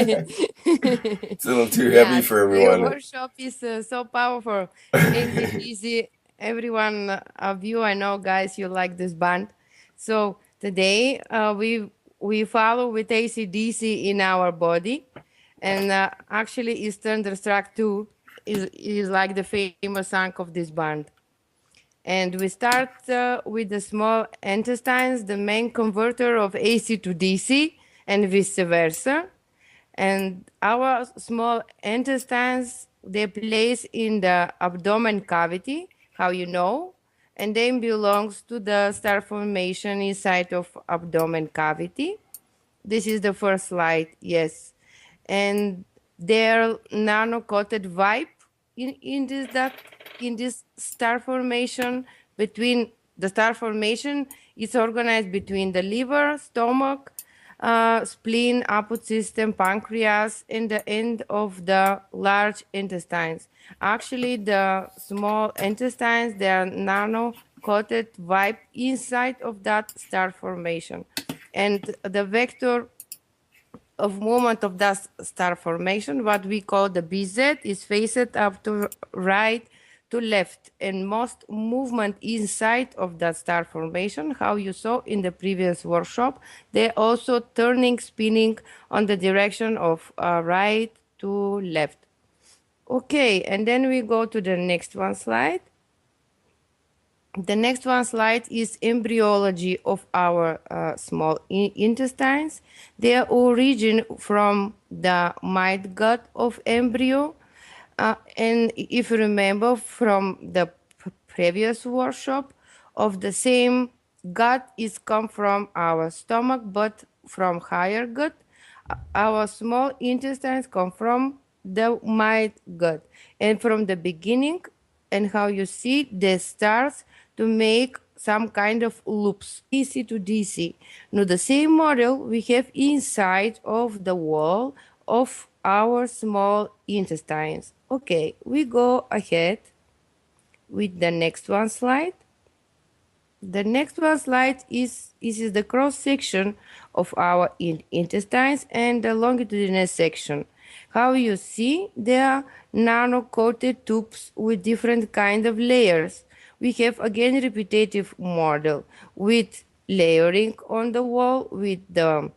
a little too heavy for The everyone. workshop is so powerful. Ain't easy. Everyone of you, I know, guys, you like this band. So today we follow with AC/DC in our body, and actually, Eastern Tract 2 is like the famous song of this band. And we start with the small intestines, the main converter of AC to DC, and vice versa. And our small intestines, they place in the abdomen cavity, how you know, and then belongs to the star formation inside of abdomen cavity. This is the first slide, yes. And their nano-coated vibe in this star formation between the star formation is organized between the liver, stomach, spleen, output system, pancreas, and the end of the large intestines. Actually, the small intestines, they are nano-coated vibe inside of that star formation. And the vector of movement of that star formation, what we call the BZ, is faced up to right to left, and most movement inside of that star formation, how you saw in the previous workshop, they're also turning, spinning on the direction of right to left. Okay, and then we go to the next one slide. The next one slide is embryology of our small intestines. They origin from the mid gut of embryo. And if you remember from the previous workshop, of the same gut is come from our stomach, but from higher gut. Our small intestines come from the mid gut. And from the beginning, and how you see, they start to make some kind of loops, AC to DC. Now, the same model we have inside of the wall of our small intestines. Okay, we go ahead with the next one slide. The next one slide is the cross section of our intestines and the longitudinal section. How you see, there are nano-coated tubes with different kind of layers. We have again repetitive model with layering on the wall, with the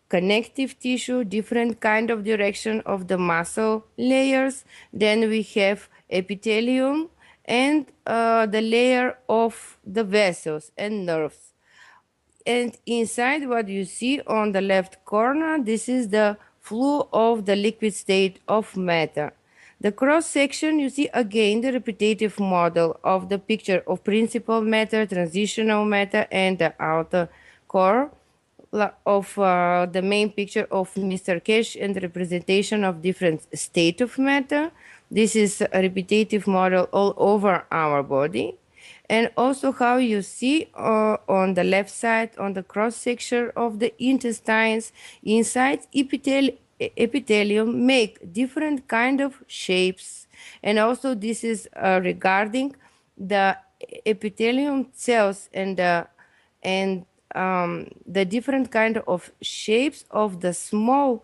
connective tissue, different kind of direction of the muscle layers. Then we have epithelium and the layer of the vessels and nerves. And inside, what you see on the left corner, this is the flow of the liquid state of matter. The cross section, you see again the repetitive model of the picture of principal matter, transitional matter, and the outer core of the main picture of Mr.M.T.Keshe and the representation of different state of matter. This is a repetitive model all over our body. And also how you see on the left side, on the cross section of the intestines, inside epithelium make different kind of shapes. And also this is regarding the epithelium cells and the different kind of shapes of the small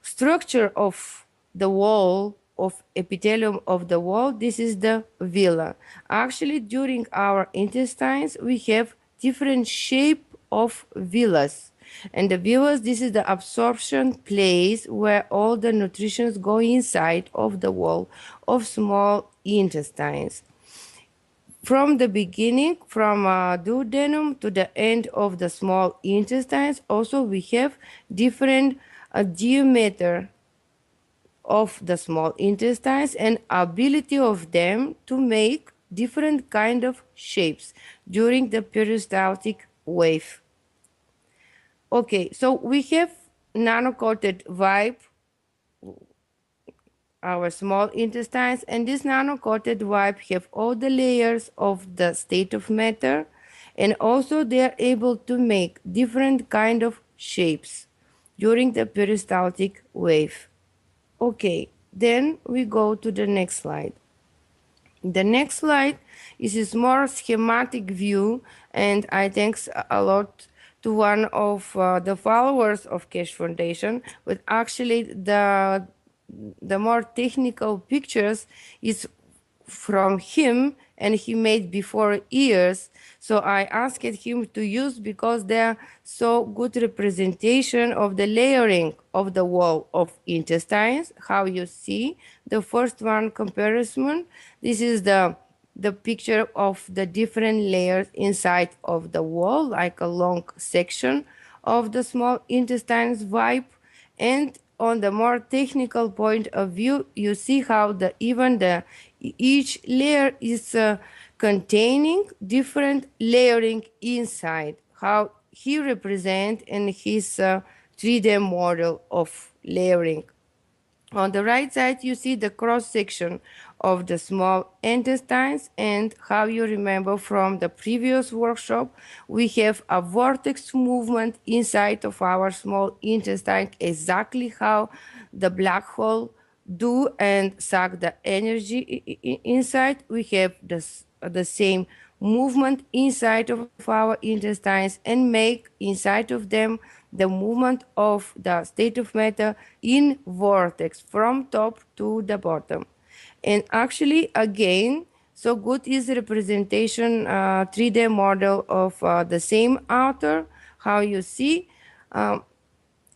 structure of the wall of epithelium of the wall. This is the villi. Actually, during our intestines, we have different shape of villas. And the villas, this is the absorption place where all the nutritions go inside of the wall of small intestines. From the beginning, from duodenum to the end of the small intestines, also we have different diameter of the small intestines and ability of them to make different kind of shapes during the peristaltic wave. Okay, so we have nano-coated vibe, our small intestines, and this nano-coated vibe have all the layers of the state of matter, and also they are able to make different kind of shapes during the peristaltic wave. Okay, then we go to the next slide. The next slide is a more schematic view, and I thanks a lot to one of the followers of Keshe Foundation, but actually the more technical pictures is from him, and he made before years. So I asked him to use because they're so good representation of the layering of the wall of intestines. How you see the first one comparison. This is the picture of the different layers inside of the wall, like a long section of the small intestines vibe. And on the more technical point of view, you see how each layer is containing different layering inside, how he represent in his 3D model of layering. On the right side, you see the cross section of the small intestines, and how you remember from the previous workshop, we have a vortex movement inside of our small intestine, exactly how the black hole do and suck the energy inside. We have the same movement inside of our intestines and make inside of them the movement of the state of matter in vortex from top to the bottom. And actually, again, so good is the representation 3D model of the same author. How you see,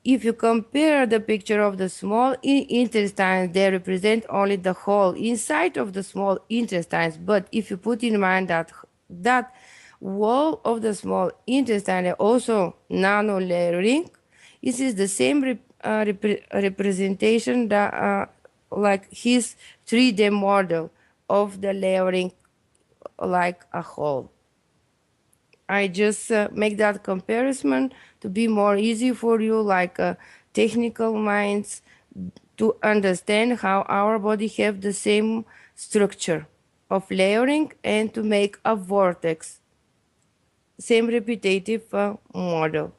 if you compare the picture of the small intestines, they represent only the hole inside of the small intestines. But if you put in mind that wall of the small intestine also nano-layering, this is the same representation that, like his 3D model of the layering like a hole. I just make that comparison to be more easy for you, like technical minds, to understand how our body have the same structure of layering and to make a vortex, same repetitive model.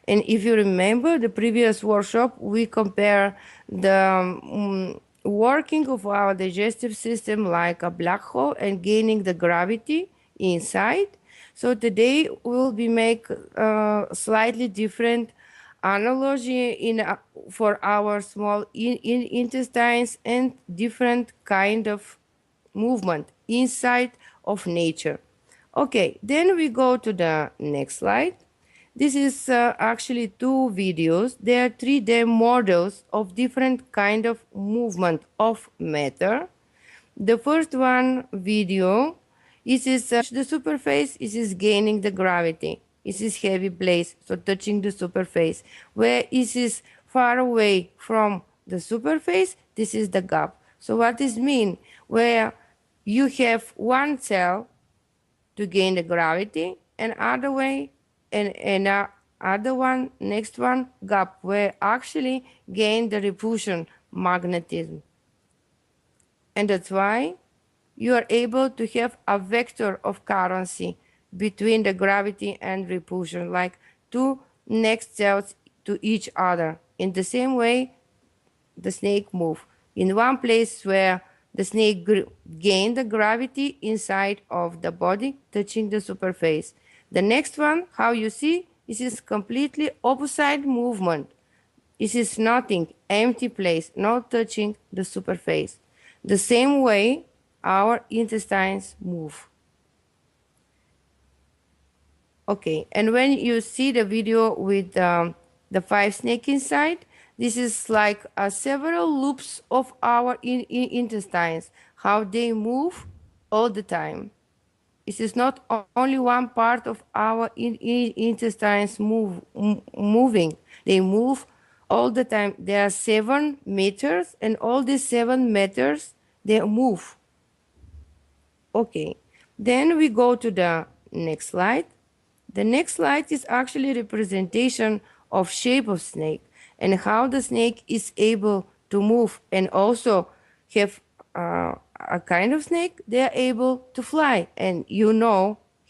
And if you remember the previous workshop, we compare the working of our digestive system like a black hole and gaining the gravity inside. So today we'll be make slightly different analogy for our small intestines and different kind of movement inside of nature. Okay, then we go to the next slide. This is actually two videos. They are 3D models of different kind of movement of matter. The first one video is the superface. It is gaining the gravity. It is heavy place, so touching the superface. Where it is far away from the superface, this is the gap. So what does mean? Where you have one cell to gain the gravity, and other way, and other one, next one, gap, where actually gain the repulsion magnetism. And that's why you are able to have a vector of currency between the gravity and repulsion, like two next cells to each other. In the same way, the snake move. In one place where the snake gained the gravity inside of the body, touching the superface. The next one, how you see, this is completely opposite movement. This is nothing, empty place, not touching the superface. The same way our intestines move. Okay, and when you see the video with the 5 snakes inside, this is like several loops of our intestines, how they move all the time. This is not only one part of our intestines moving. They move all the time. There are 7 meters, and all these 7 meters, they move. Okay, then we go to the next slide. The next slide is actually representation of shape of snake. and how the snake is able to move, and also have a kind of snake, they're able to fly, and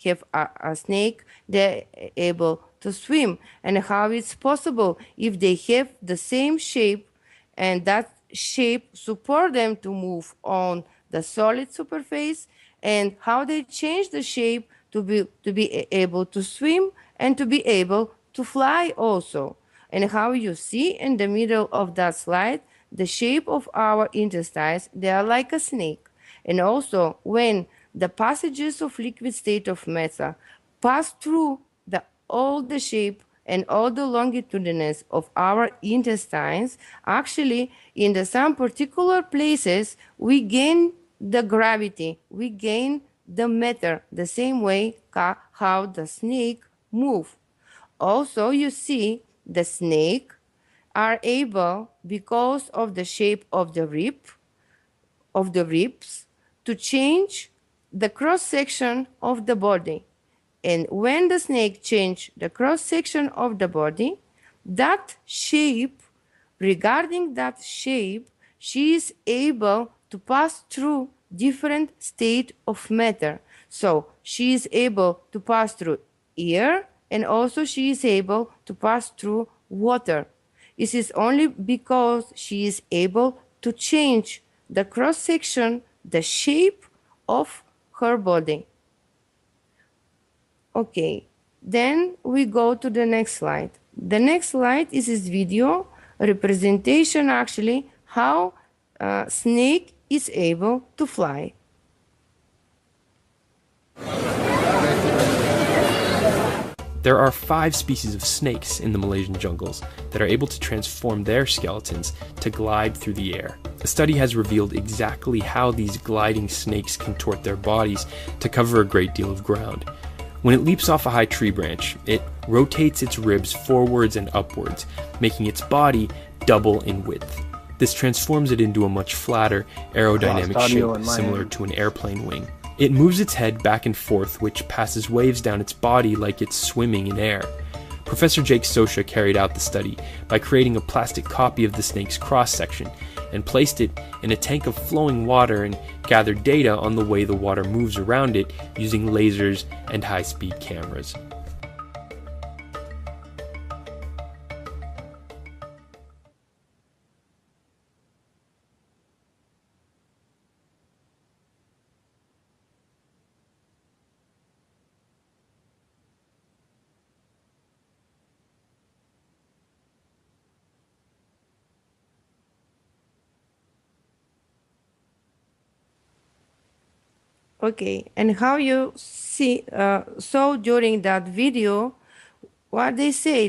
have a snake, they're able to swim, and how it's possible if they have the same shape and that shape support them to move on the solid surface, and how they change the shape to be able to swim and to be able to fly also. And how you see in the middle of that slide, the shape of our intestines, they are like a snake. And also when the passages of liquid state of matter pass through all the shape and all the longitudinals of our intestines, actually in some particular places we gain the gravity, we gain the matter, the same way how the snake move. Also you see the snake are able, because of the shape of the ribs, to change the cross section of the body. And when the snake change the cross section of the body, that shape, regarding that shape, she is able to pass through different state of matter. So she is able to pass through air, and also she is able to pass through water. This is only because she is able to change the cross section, the shape of her body. Okay, then we go to the next slide. The next slide is this video representation, actually, how a snake is able to fly. There are 5 species of snakes in the Malaysian jungles that are able to transform their skeletons to glide through the air. A study has revealed exactly how these gliding snakes contort their bodies to cover a great deal of ground. When it leaps off a high tree branch, it rotates its ribs forwards and upwards, making its body double in width. This transforms it into a much flatter, aerodynamic shape, similar to an airplane wing. It moves its head back and forth, which passes waves down its body like it's swimming in air. Professor E.Kostova carried out the study by creating a plastic copy of the snake's cross-section and placed it in a tank of flowing water and gathered data on the way the water moves around it using lasers and high-speed cameras. Okay, and how you see saw during that video, what they say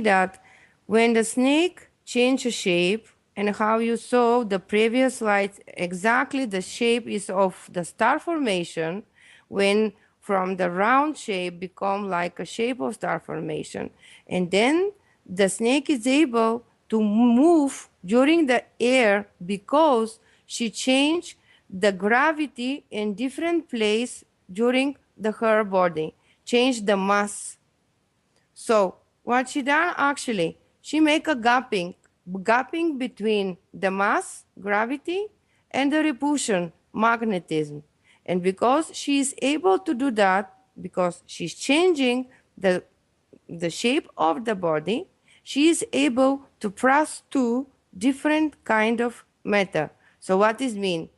that when the snake changes shape, and how you saw the previous slides, exactly the shape is of the star formation, when from the round shape become like a shape of star formation, and then the snake is able to move during the air because she changed the gravity in different place during her body, change the mass. So what she done, actually, she make a gapping between the mass, gravity, and the repulsion, magnetism. And because she is able to do that, because she's changing the shape of the body, she is able to pass to different kind of matter. So what does mean?